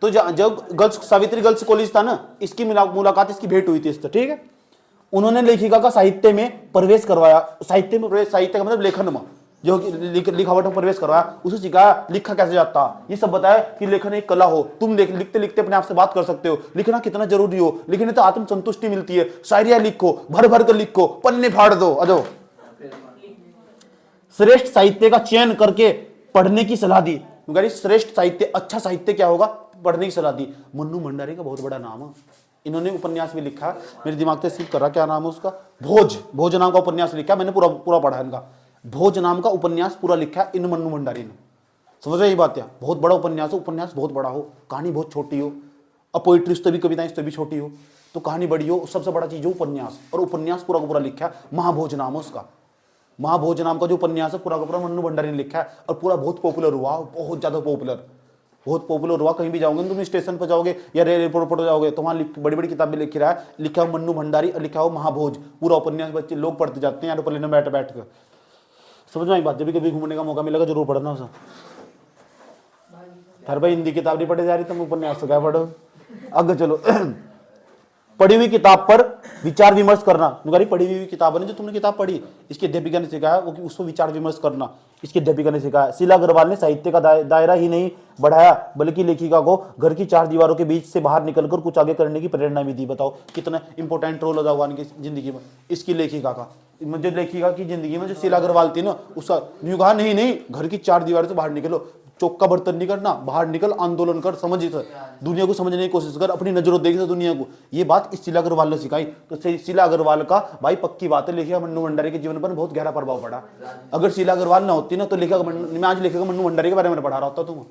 तो जब गर्ल्स सावित्री गर्ल्स कॉलेज था ना, इसकी मुलाकात, इसकी भेंट हुई थी इससे, ठीक है। उन्होंने लेखिका का साहित्य में प्रवेश करवाया, साहित्य का मतलब लेखन में, जो लिखावट में प्रवेश करवाया, उसे सिखाया लिखा कैसे जाता, ये सब बताया कि लेखन एक कला हो, तुम लिखते लिखते अपने आप से बात कर सकते हो, लिखना कितना जरूरी हो, लिखने तो आत्म संतुष्टि मिलती है, शायरिया लिखो, भर भर कर लिखो, पन्ने फाड़ दो। अदो श्रेष्ठ साहित्य का चयन करके पढ़ने की सलाह दी। श्रेष्ठ साहित्य, अच्छा साहित्य क्या होगा, पढ़ने की सलाह दी। मन्नू भंडारी का बहुत बड़ा नाम है, इन्होंने उपन्यास भी लिखा, मेरे दिमाग से स्किप कर रहा, क्या नाम है उसका? भोज नाम का उपन्यास लिखा, मैंने पूरा पढ़ा इनका। भोज नाम का उपन्यास पूरा लिखा इन मन्नू भंडारी ने। समझ रहे ये बात? क्या बहुत बड़ा उपन्यास हो, उपन्यास बहुत बड़ा हो, कहानी बहुत छोटी हो, और पोइट्री तो भी, कविताएं तो भी छोटी हो, तो कहानी बड़ी हो, सबसे बड़ा चीज हो उपन्यास, और उपन्यास पूरा का पूरा लिखा है। महाभोज नाम है उसका, महाभोज नाम का जो उपन्यास है पूरा का पूरा मन्नू भंडारी ने लिखा है, और पूरा बहुत पॉपुलर हुआ, बहुत ज्यादा बहुत पॉपुलर हुआ। कहीं भी जाओगे तुम, स्टेशन पर जाओगे या एयरपोर्ट पर जाओगे, तो वहाँ बड़ी बड़ी किताबें लिख रहा है, लिखा हो मन्नू भंडारी और लिखा हो महाभोज, पूरा उपन्यास बच्चे लोग पढ़ते जाते हैं एरोप्लेन में बैठ कर। समझ में आई बात? जब भी कभी घूमने का मौका मिलेगा जरूर पढ़ना उसे। हर भाई हिंदी किताब नहीं पढ़ी जा रही, तुम उपन्यास तो क्या पढ़ो। आगे चलो, पढ़ी हुई किताब पर विचार विमर्श करना। नुगारी पढ़ी हुई किताब है जो तुमने किताब पढ़ी, इसकी अध्यापिका ने सिखाया वो कि उसको विचार विमर्श करना, इसकी अध्यापिका ने सिखाया। शीला अग्रवाल ने साहित्य का दायरा ही नहीं बढ़ाया बल्कि लेखिका को घर की चार दीवारों के बीच से बाहर निकलकर कुछ आगे करने की प्रेरणा भी दी। बताओ कितना इंपॉर्टेंट रोल अदा हुआ इनकी जिंदगी में, इसकी लेखिका का। जो लेखिका की जिंदगी में जो शीला अग्रवाल थी ना, उसका न्यू कहा नहीं घर की चार दीवारों से बाहर निकलो, चौक का बर्तन नहीं करना, बाहर निकल, आंदोलन कर, समझ दुनिया को समझने की कोशिश कर, अपनी नजरों देख दुनिया को। ये बात इस शीला अग्रवाल ने सिखाई। तो शीला अग्रवाल का भाई पक्की बात है लेखिका मन्नू भंडारी के जीवन पर बहुत गहरा प्रभाव पड़ा। अगर शीला अग्रवाल ना होती ना तो मैं आज लेखिका मन्नू भंडारी के बारे में पढ़ा रहा होता तुम,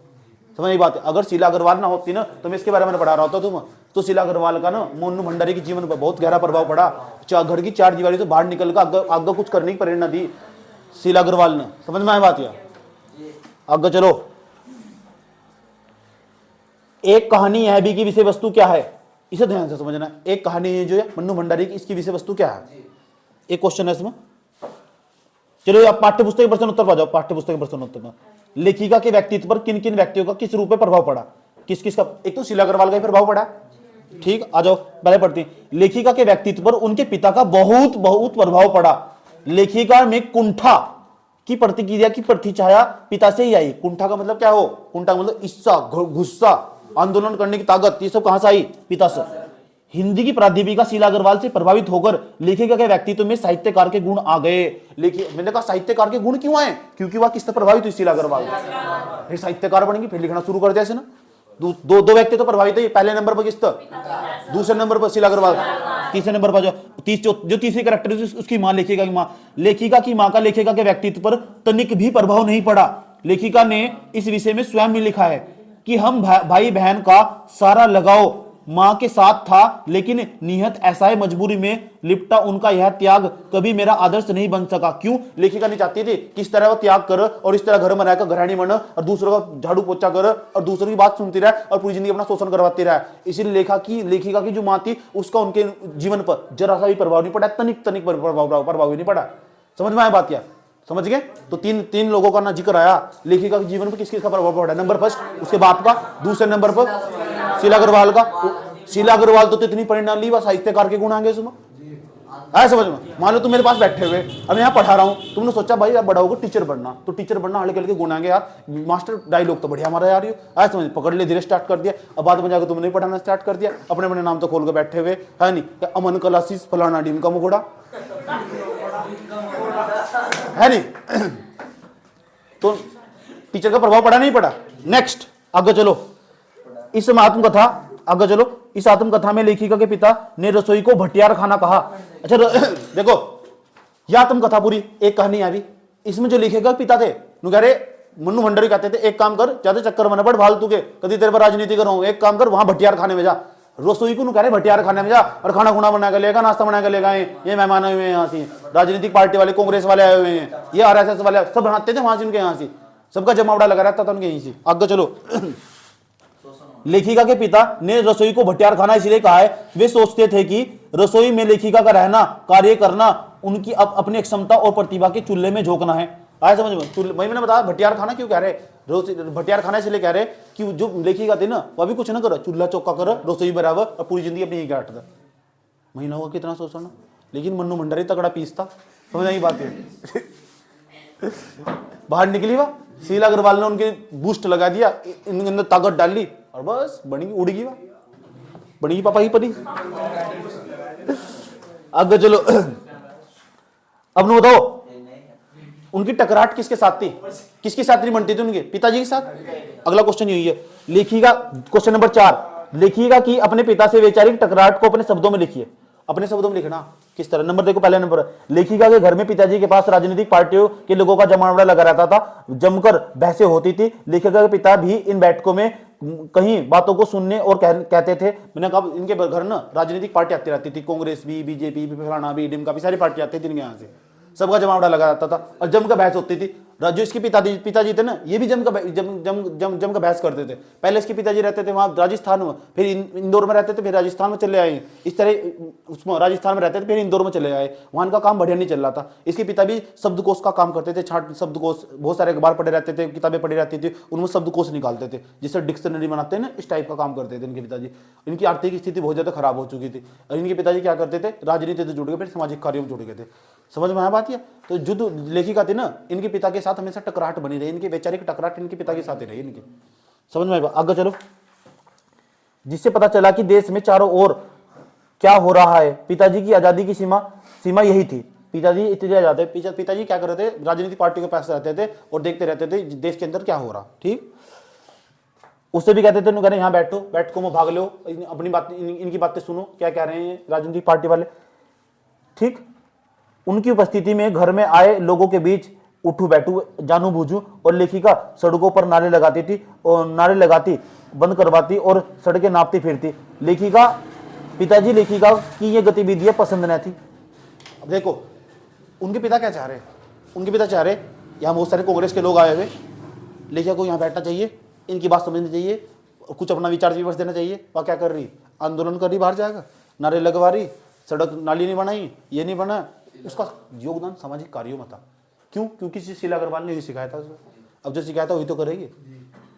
समझ ये बात है। अगर शीला अग्रवाल ना होती ना तो मैं इसके बारे में पढ़ा रहा होता तुम। तो शीला अग्रवाल का ना मन्नू भंडारी के जीवन पर बहुत गहरा प्रभाव पड़ा। घर की चार दीवारी से बाहर निकल कर आगे कुछ करने की प्रेरणा दी शीला अग्रवाल ने, समझ में आए बात। या आगे चलो, एक कहानी यह भी की विषय वस्तु क्या है, इसे ध्यान से समझना। एक कहानी जो है मन्नू भंडारी की, इसकी विषय वस्तु क्या है, एक क्वेश्चन है इसमें। चलो आप पाठ्य पुस्तक के प्रश्न उत्तर पा जाओ। पाठ्य पुस्तक के प्रश्न उत्तर में लेखिका के व्यक्तित्व पर किन किन व्यक्तियों का किस रूप में प्रभाव पड़ा, किस किस का। एक तो शीला अग्रवाल का ही प्रभाव पड़ा, ठीक, आ जाओ पहले पढ़ते हैं। लेखिका के व्यक्तित्व पर उनके पिता का बहुत बहुत प्रभाव पड़ा। लेखिका में कुंठा की प्रतिक्रिया की प्रतिछाया पिता से ही आई। कुंठा का मतलब क्या हो, कुंठा का मतलब इच्छा, गुस्सा, आंदोलन करने की ताकत, ये सब कहां से आई, पिता से। हिंदी की प्राध्यापिका शीला अग्रवाल से प्रभावित होकर लेखिका के व्यक्तित्व में साहित्यकार के गुण आ गए। मैंने कहा साहित्यकार के गुण क्यों आए, क्योंकि वह किससे प्रभावित हुई, शीला अग्रवाल। फिर साहित्यकार बनेंगी, फिर लिखना शुरू कर दिया ना। दो व्यक्ति तो प्रभावित है, पहले नंबर पर किस, दूसरे नंबर पर शीला अग्रवाल, तीसरे नंबर पर जो तीसरी कैरेक्टर उसकी मां, लेखिका की मां। लेखिका की मां का लेखिका के व्यक्तित्व पर तनिक भी प्रभाव नहीं पड़ा। लेखिका ने इस विषय में स्वयं भी लिखा है कि हम भाई बहन का सारा लगाव मां के साथ था, लेकिन निहत ऐसा मजबूरी में लिपटा उनका यह त्याग कभी मेरा आदर्श नहीं बन सका। क्यों, लेखिका नहीं चाहती थी किस तरह वो त्याग कर और इस तरह घर बनाकर घरानी बन और दूसरों का झाड़ू पोछा कर और दूसरों की बात सुनती रहे और पूरी जिंदगी अपना शोषण करवाती रहे। इसीलिए लेखिका की जो मां थी उसका उनके जीवन पर जरा सा भी प्रभाव नहीं पड़ा, तनिक प्रभाव ही नहीं पड़ा। समझ में आया बात, क्या समझ गए। तो तीन लोगों का ना जिक्र आया लेखिका के जीवन पर, किस किस का प्रभाव पड़ा। नंबर फर्स्ट उसके बाप का, दूसरे नंबर पर शीला अग्रवाल का। शीला अग्रवाल तो इतनी परिणाम ली, बस साहित्यकार के गुण आगे उसमें आया समझ में। मान लो तुम मेरे पास बैठे हुए, अब यहाँ पढ़ा रहा हूँ, तुमने सोचा भाई अब बड़ा होगा टीचर बनना, तो टीचर बनना हल्के हल्के गुण आएंगे यार, मास्टर डायलॉग तो बढ़िया हमारा यार, आया समझ, पकड़ ले, धीरे स्टार्ट कर दिया। अब बाद में जाकर तुमने पढ़ाना स्टार्ट कर दिया, अपने अपने नाम तो खोल के बैठे हुए है नहीं, अमन क्लासेस फलाना डीम का मुखोड़ा है नहीं। तो टीचर का प्रभाव पड़ा नहीं पड़ा। नेक्स्ट आगे चलो, इस आत्मकथा आगे चलो। इस आत्मकथा में लेखिका के पिता ने रसोई को भटियार खाना कहा। अच्छा देखो, यह आत्मकथा पूरी एक कहानी आ गई। इसमें जो लेखिका के पिता थे नुगारे मन्नू भंडारी कहते थे एक काम कर, ज्यादा चक्कर में न पड़ फालतू के, कभी तेरे पर राजनीति करूं, एक काम कर वहां भटियार खाने में जा, रसोई को नुकारे भटियार खाने में जा और खाना खुना बना कर लेगा, नाश्ता बना कर लेगा। ये मेहमान आए हुए हैं यहाँ से, राजनीतिक पार्टी वाले, कांग्रेस वाले आए हुए हैं, ये आरएसएस वाले सब बनाते थे वहां से, उनके यहाँ से सबका जमावड़ा लगा रहता था उनके यहीं से। आगे चलो, लेखिका के पिता ने रसोई को भटियार खाना इसलिए कहा है, वे सोचते थे कि रसोई में लेखिका का रहना, कार्य करना उनकी अपनी क्षमता और प्रतिभा के चूल्हे में झोंकना है। आया समझ में। वही मैंने बताया भटियार खाना क्यों कह रहे, भटियार खाना इसलिए कह रहे कि जो लेखिका थी ना वह भी कुछ ना कर, चूल्हा चौका कर, रसोई बराबर, और पूरी जिंदगी अपनी यही काटता। महीना हुआ कितना सोचना, लेकिन मन्नू भंडारी तगड़ा पीस था, समझ नहीं बात है। बाहर निकली वह, शीला अग्रवाल ने उनके बूस्ट लगा दिया, इनके अंदर ताकत डाली और बस बनेगी, उड़गी वह, बनेगी पापा ही परी। आगे चलो, अब न बताओ उनकी टकराहट किसके साथ थी, किसके साथ नहीं बनती थी, उनके पिताजी के साथ। अगला क्वेश्चन यही है, लेखिका क्वेश्चन नंबर 4, लेखिका की अपने पिता से वैचारिक टकराहट को अपने शब्दों में लिखिए। अपने शब्दों में लिखना किस तरह। नंबर देखो, पहला नंबर, लेखिका के घर में पिताजी के पास राजनीतिक पार्टियों के लोगों का जमावड़ा लगा रहता था, जमकर बहसें होती थी। लेखिका के पिता भी इन बैठकों में कहीं बातों को सुनने और कहते थे। मैंने कहा इनके घर ना राजनीतिक पार्टी आती रहती थी, कांग्रेस भी, बीजेपी भी, फलाना भी, डिमका भी, सारी पार्टी आती थी इनके यहाँ से, सबका जमावड़ा लगा रहता था और जमकर बहस होती थी। जो इसके पिताजी थे ना, ये भी जम का बहस करते थे। पहले इसके पिताजी रहते थे वहाँ राजस्थान में, फिर इंदौर में रहते थे, फिर राजस्थान में चले आए। इस तरह उसमें राजस्थान में रहते थे, फिर इंदौर में चले आए। वहाँ इनका काम बढ़िया नहीं चल रहा था। इसके पिता भी शब्दकोश का काम करते थे, छाट शब्दकोश, बहुत सारे अखबार पढ़े रहते थे, किताबें पढ़ी रहती थी, उनमें शब्दकोश निकालते थे, जिससे डिक्शनरी बनाते हैं ना, इस टाइप का काम करते थे इनके पिताजी। इनकी आर्थिक स्थिति बहुत ज़्यादा खराब हो चुकी थी। और इनके पिताजी क्या करते थे, राजनीति से जुड़ गए, फिर सामाजिक कार्यों में जुड़ गए थे। समझ में आया बात ये? तो जो लेखिका थी ना, इनके पिता के साथ हमेशा टकराहट बनी रही, इनकी वैचारिक टकराहट इनके पिता के साथ ही रही इनकी। समझ में आया? आगे चलो। जिससे पता चला कि देश में चारों ओर क्या हो रहा है। पिताजी की आजादी की सीमा यही थी। पिताजी इतने आजाद है, पिताजी क्या कर रहे थे, राजनीतिक पार्टी के पास रहते थे और देखते रहते थे देश के अंदर क्या हो रहा। ठीक, उससे भी कहते थे कहते यहाँ बैठो में भाग लो, अपनी बात, इनकी बातें सुनो, क्या कह रहे हैं राजनीतिक पार्टी वाले। ठीक, उनकी उपस्थिति में घर में आए लोगों के बीच उठू बैठू, जानू बूझू, और लेखिका सड़कों पर नारे लगाती थी और नारे लगाती, बंद करवाती और सड़कें नापती फिरती। पिताजी लेखिका की ये गतिविधियां पसंद न थी। अब देखो उनके पिता क्या चाह रहे हैं, उनके पिता चाह रहे यहाँ बहुत सारे कांग्रेस के लोग आए हुए, लेखिका को यहाँ बैठना चाहिए, इनकी बात समझनी चाहिए, कुछ अपना विचार विमर्श देना चाहिए। वह क्या कर रही, आंदोलन कर रही, बाहर जाएगा, नारे लगवा रही, सड़क नाली नहीं बनाई, ये नहीं बना। उसका योगदान सामाजिक कार्यों में था। क्यों? क्योंकि शीला अग्रवाल ने यही सिखाया था उसको। अब जो सिखाया था वही तो करेगी,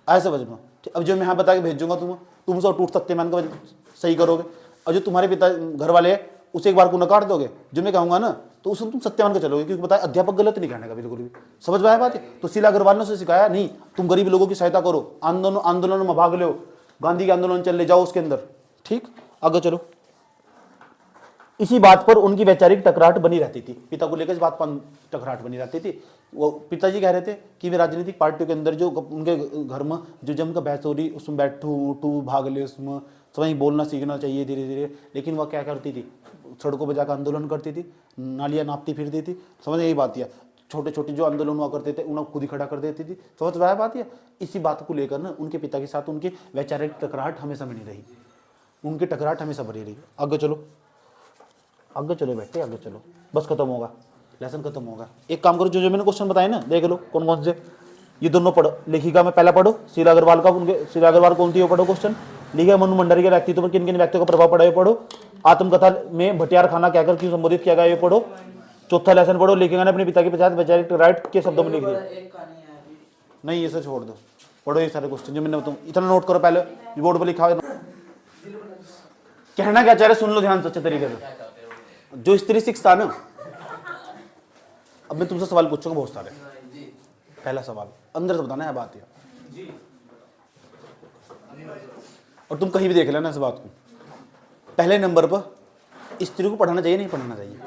ऐसे समझ में। अब जो मैं यहाँ बता के भेजूंगा तुम सब टूट सकते, मैंने कहा सही करोगे। और जो तुम्हारे पिता घर वाले हैं उसे एक बार को नकार दोगे, जो मैं कहूँगा ना तो उसमें तुम सत्य मान के चलोगे, क्योंकि बताया अध्यापक गलत नहीं कहने का बिल्कुल भी। समझ में आया बात है? तो शीला अग्रवाल ने उसे सिखाया, नहीं तुम गरीब लोगों की सहायता करो, आंदोलन में भाग लो, गांधी के आंदोलन चल ले जाओ उसके अंदर। ठीक, आगे चलो। इसी बात पर उनकी वैचारिक टकराहट बनी रहती थी, पिता को लेकर इस बात पर टकराहट बनी रहती थी। वो पिताजी कह रहे थे कि वे राजनीतिक पार्टियों के अंदर जो उनके घर में जो जम का बहस हो रही, उसमें बैठू उठू भाग ले, उसमें वहीं बोलना सीखना चाहिए धीरे धीरे। लेकिन वह क्या करती थी, सड़कों पर जाकर आंदोलन करती थी, नालियाँ नापती फिरती थी। समझ यही बात है, छोटे छोटे जो आंदोलन हुआ करते थे उन्हें खुद ही खड़ा कर देती थी। समझ वह बात है? इसी बात को लेकर ना उनके पिता के साथ उनकी वैचारिक टकराहट हमेशा बनी रही, उनकी टकराहट हमेशा बनी रही। आगे चलो, आगे चलो बेटे, आगे चलो, बस खत्म होगा, लेसन खत्म होगा। एक काम करो, जो मैंने क्वेश्चन बताए ना देख लो कौन कौन से, ये दोनों पढ़ो। लेखिका में पहला पढ़ो शीला अग्रवाल का, उनके शीला अग्रवाल कौन थी वो पढ़ो क्वेश्चन। लिखा मनु मंडरी के व्यक्तित्व पर किन किन व्यक्तियों का प्रभाव पड़ा है पढ़ो। आत्मकथा में भटियार खाना कहकर क्यों संबोधित किया गया ये पढ़ो। चौथा लेसन पढ़ो, लेखिका ने अपने पिता के पश्चात वैचारिक राइट के शब्दों में लिख दिया। नहीं ये सब छोड़ दो, पढ़ो ये सारे क्वेश्चन जो मैंने बताऊँ, इतना नोट करो पहले, बोर्ड पर लिखा है। कहना क्या चाह रहे सुन लो ध्यान से अच्छे तरीके से। जो स्त्री शिक्षा ना, अब मैं तुमसे सवाल पूछूंगा बहुत सारे। पहला सवाल अंदर से बताना है बात है, और तुम कहीं भी देख लेना इस बात को। पहले नंबर पर स्त्री को पढ़ाना चाहिए नहीं पढ़ाना चाहिए?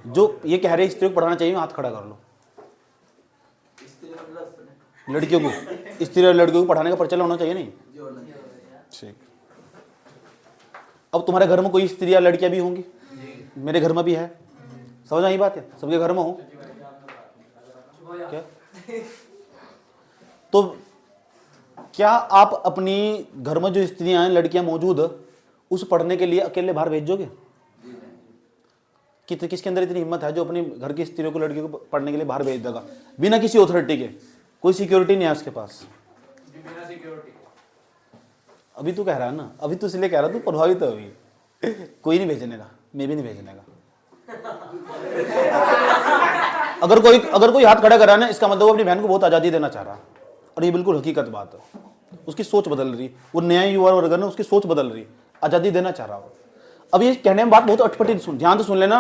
जो ये कह रहे स्त्री को पढ़ाना चाहिए हाथ खड़ा कर लो। लड़कियों को, स्त्री और लड़कियों को पढ़ाने का प्रचलन होना चाहिए नहीं? ठीक। अब तुम्हारे घर में कोई स्त्री या लड़कियां भी होंगी, मेरे घर में भी है। समझ आई बात है? सबके घर में हो क्या? तो क्या आप अपनी घर में जो स्त्रियां हैं, लड़कियां मौजूद, उस पढ़ने के लिए अकेले बाहर भेजोगे? किसके अंदर इतनी हिम्मत है जो अपने घर की स्त्रियों को, लड़कियों को पढ़ने के लिए बाहर भेज देगा बिना किसी अथॉरिटी के? कोई सिक्योरिटी नहीं है उसके पास। अभी तू कह रहा है ना, अभी तू इसलिए कह रहा, तू प्रभावित है अभी। कोई नहीं भेजने का, मैं भी नहीं भेजने का। अगर कोई हाथ खड़ा करा ना, इसका मतलब वो अपनी बहन को बहुत आजादी देना चाह रहा, और ये बिल्कुल हकीकत बात है। उसकी सोच बदल रही, वो नया युवा वर्ग है, उसकी सोच बदल रही, आजादी देना चाह रहा हो। अब ये कहने में बात बहुत अटपटी, ध्यान से सुन लेना,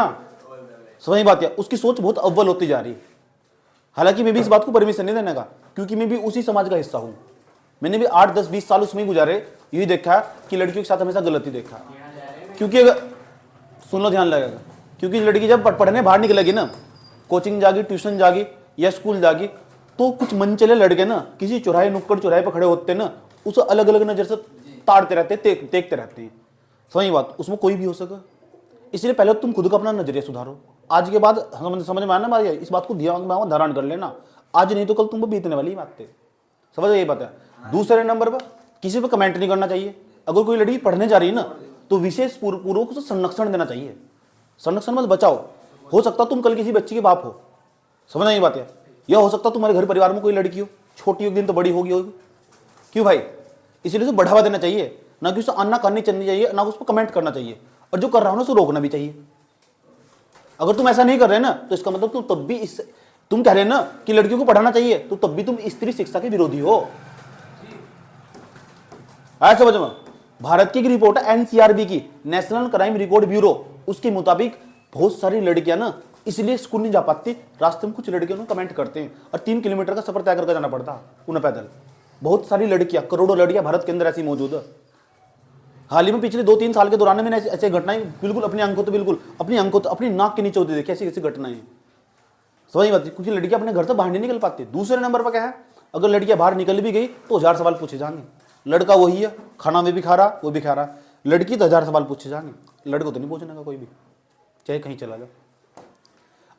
समझ बात है। उसकी सोच बहुत अव्वल होती जा रही। हालांकि मैं भी इस बात को परमिशन नहीं देने का, क्योंकि मैं भी उसी समाज का हिस्सा हूं। मैंने भी 8, 10, 20 साल उसमें गुजारे, यही देखा कि लड़कियों के साथ हमेशा गलती देखा। क्योंकि अगर सुन लो ध्यान लगेगा, क्योंकि लड़की जब पढ़ने बाहर निकलेगी ना, कोचिंग जागी, ट्यूशन जागी या स्कूल जागी, तो कुछ मनचले लड़के ना किसी चौराहे, नुक्कड़ चौराहे पर खड़े होते ना, उसे अलग अलग नजर से ताड़ते रहते, देखते रहते हैं। समझ बात? उसमें कोई भी हो सके। इसलिए पहले तुम खुद का अपना नजरिया सुधारो। आज के बाद समझ में आना बात, इस बात को दिमाग में धारण कर लेना, आज नहीं तो कल तुम पर बीतने वाली बात है। समझ यही बात है। दूसरे नंबर पर किसी पर कमेंट नहीं करना चाहिए। अगर कोई लड़की पढ़ने जा रही है ना, तो विशेष पूर्वक उसे संरक्षण देना चाहिए। संरक्षण मत बचाओ, हो सकता तुम कल किसी बच्ची के बाप हो। समझ नहीं बात है? यह हो सकता है तुम्हारे घर परिवार में कोई लड़की हो, छोटी होगी तो बड़ी होगी। क्यों भाई? इसलिए उसे बढ़ावा देना चाहिए, ना कि उसे अन्ना करनी चाहिए, ना उस पर कमेंट करना चाहिए, और जो कर रहा हो ना उसे रोकना भी चाहिए। अगर तुम ऐसा नहीं कर रहे ना तो इसका मतलब तुम तब भी तुम कह रहे ना कि लड़कियों को पढ़ाना चाहिए, तो तब भी तुम स्त्री शिक्षा के विरोधी हो। आया समझ में? भारत की एक रिपोर्ट है एनसीआरबी की, नेशनल क्राइम रिकॉर्ड ब्यूरो, उसके मुताबिक बहुत सारी लड़कियां ना इसलिए स्कूल नहीं जा पाती, रास्ते में कुछ लड़कियों ने कमेंट करते हैं और 3 किलोमीटर का सफर तय करके जाना पड़ता उन्हें पैदल। बहुत सारी लड़कियां, करोड़ों लड़कियां भारत के अंदर ऐसी मौजूद है। हाल ही में पिछले 2-3 साल के दौरान मैंने ऐसे घटनाएं बिल्कुल अपनी आंखों तो अपनी नाक के नीचे होती देखी, ऐसी ऐसी घटनाएं। समझ बात, क्योंकि लड़कियां अपने घर से बाहर नहीं निकल पाती। दूसरे नंबर पर क्या है, अगर लड़कियां बाहर निकल भी गई तो 1000 सवाल पूछे जाएंगे। लड़का वही है, खाना में भी खा रहा, वो भी खा रहा। लड़की तो 1000 सवाल पूछे जाएंगे, लड़को तो नहीं पूछने का कोई भी, चाहे कहीं चला जाए।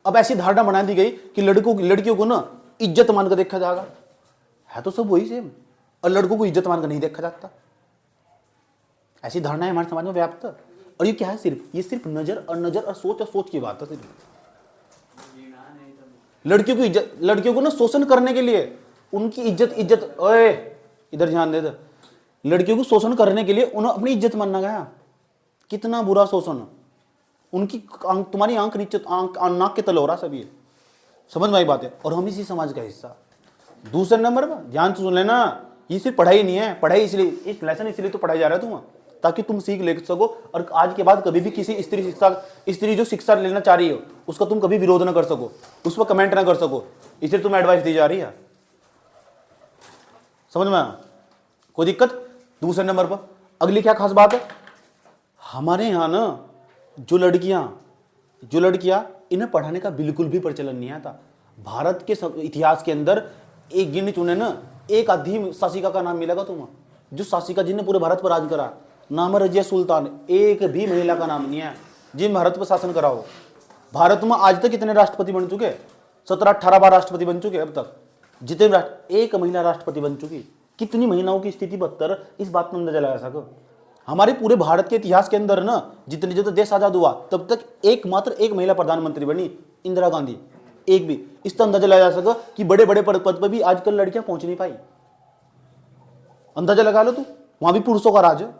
अब ऐसी धारणा बना दी गई कि लड़कियों को ना इज्जत मानकर देखा जाएगा, है तो सब वही सेम, और लड़कों को इज्जत मानकर नहीं देखा जाता। ऐसी धारणाएं हमारे समाज में व्याप्त है। और ये क्या है, ये सिर्फ नजर और सोच की बात है। सिर्फ लड़कियों को ना शोषण करने के लिए, उनकी इज्जत ओए इधर ध्यान दे, लड़कियों को शोषण करने के लिए उन्हें अपनी इज्जत मानना गया। कितना बुरा शोषण, उनकी तुम्हारी आंख नीचे, नाक के तले हो रहा सब ये। समझ में आई बात है, और हम इसी समाज का हिस्सा। दूसरे नंबर पर ध्यान से सुन लेना, ये सिर्फ पढ़ाई नहीं है, पढ़ाई इसलिए, इस लेसन इसलिए तो पढ़ाई जा रहा है तुम, ताकि तुम सीख ले सको, और आज के बाद कभी भी किसी स्त्री जो शिक्षा लेना चाह रही हो उसका तुम कभी विरोध ना कर सको, उस पर कमेंट ना कर सको, इसलिए तुम्हें एडवाइस दी जा रही है। समझ में आया? कोई दिक्कत? दूसरे नंबर पर अगली क्या खास बात है, हमारे यहाँ ना जो लड़कियां इन्हें पढ़ाने का बिल्कुल भी प्रचलन नहीं आता। भारत के इतिहास के अंदर एक गिने चुने ना एक आधी शासिका का नाम मिलेगा तुम्हें, जो शासिका जिन्हें पूरे भारत पर राज करा। नाम रजिया सुल्तान, एक भी महिला का नाम नहीं है जिन भारत पर शासन करा हो। भारत में आज तक कितने राष्ट्रपति बन चुके? 17-18 बार राष्ट्रपति बन चुके। अब तक जितने एक महिला राष्ट्रपति बन चुकी। कितनी महिलाओं की स्थिति बदतर, इस बात में अंदाजा लगा सको। हमारे पूरे भारत के इतिहास के अंदर ना जितने देश आजाद हुआ तब तक एकमात्र एक महिला प्रधानमंत्री बनी, इंदिरा गांधी। एक भी, इसका अंदाजा लगाया जा सका कि बड़े बड़े पद पर भी आजकल लड़कियां पहुंच नहीं पाई। अंदाजा लगा लो तू, वहां भी पुरुषों का राज है।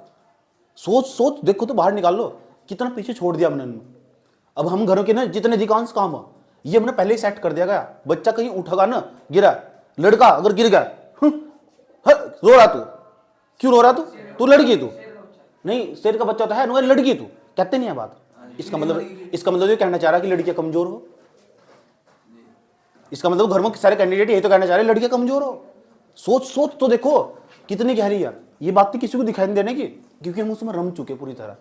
सोच देखो तो बाहर निकाल लो कितना पीछे छोड़ दिया हमने। अब हम घरों के ना जितने अधिकांश काम है ये हमने पहले ही सेट कर दिया गया। बच्चा कहीं उठेगा ना, गिरा, लड़का अगर गिर गया रो रहा, तू क्यों रो रहा? तू लड़की, तू नहीं, शेर का बच्चा तो है, लड़की तू, कहते नहीं है बात। इसका मतलब ये कहना चाह रहा है कि लड़कियां कमजोर हो। इसका मतलब घर में सारे कैंडिडेट यही तो कहना चाह रहे लड़कियां कमजोर हो। सोच तो देखो कितनी गहरी है ये बात। तो किसी को दिखाई नहीं देने की, क्योंकि हम उसमें रम चुके पूरी तरह।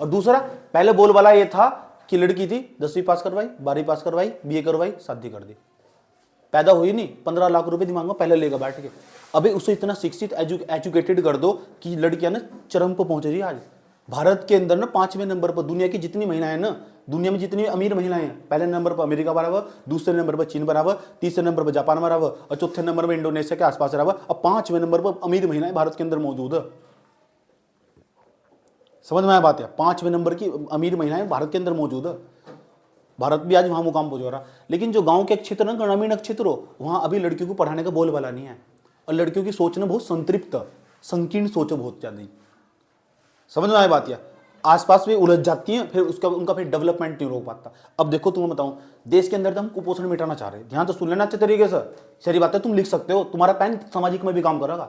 और दूसरा, पहले बोलबाला ये था कि लड़की थी, 10वीं पास करवाई, 12वीं पास करवाई, बीए करवाई, शादी कर दी। पैदा हुई नहीं, 15 लाख रुपए दिमाग में पहले लेगा बैठ के। अभी उसे इतना शिक्षित एजुकेटेड कर दो कि लड़कियां ना चरम पर पहुंच रही है। आज भारत के अंदर ना 5वें नंबर पर दुनिया की जितनी महिलाएं ना, दुनिया में जितनी अमीर महिलाएं हैं, पहले नंबर पर अमेरिका बना हुआ, दूसरे नंबर पर चीन बना हुआ, तीसरे नंबर पर जापान बना हुआ, और चौथे नंबर पर इंडोनेशिया के आसपास रहा हुआ। अब 5वें नंबर पर अमीर महिलाएं भारत के अंदर मौजूद है। समझ में आया बात है? 5वें नंबर की अमीर महिलाएं भारत के अंदर मौजूद है। भारत भी आज वहां मुकाम पहुंच रहा। लेकिन जो गांव के क्षेत्र ना, ग्रामीण क्षेत्र हो, वहां अभी लड़कियों को पढ़ाने का बोलबाला नहीं है। और लड़कियों की सोच ना बहुत संतृप्त, संकीर्ण सोच बहुत ज्यादा। समझ में आया बात? या आसपास भी उलझ जाती हैं, फिर उनका फिर डेवलपमेंट नहीं रोक पाता। अब देखो तुम्हें बताऊं, देश के अंदर तो हम कुपोषण मिटाना चाह रहे हैं। ध्यान तो सुन लेना अच्छे तरीके से, सारी बातें तुम लिख सकते हो, तुम्हारा पेन सामाजिक में भी काम करेगा।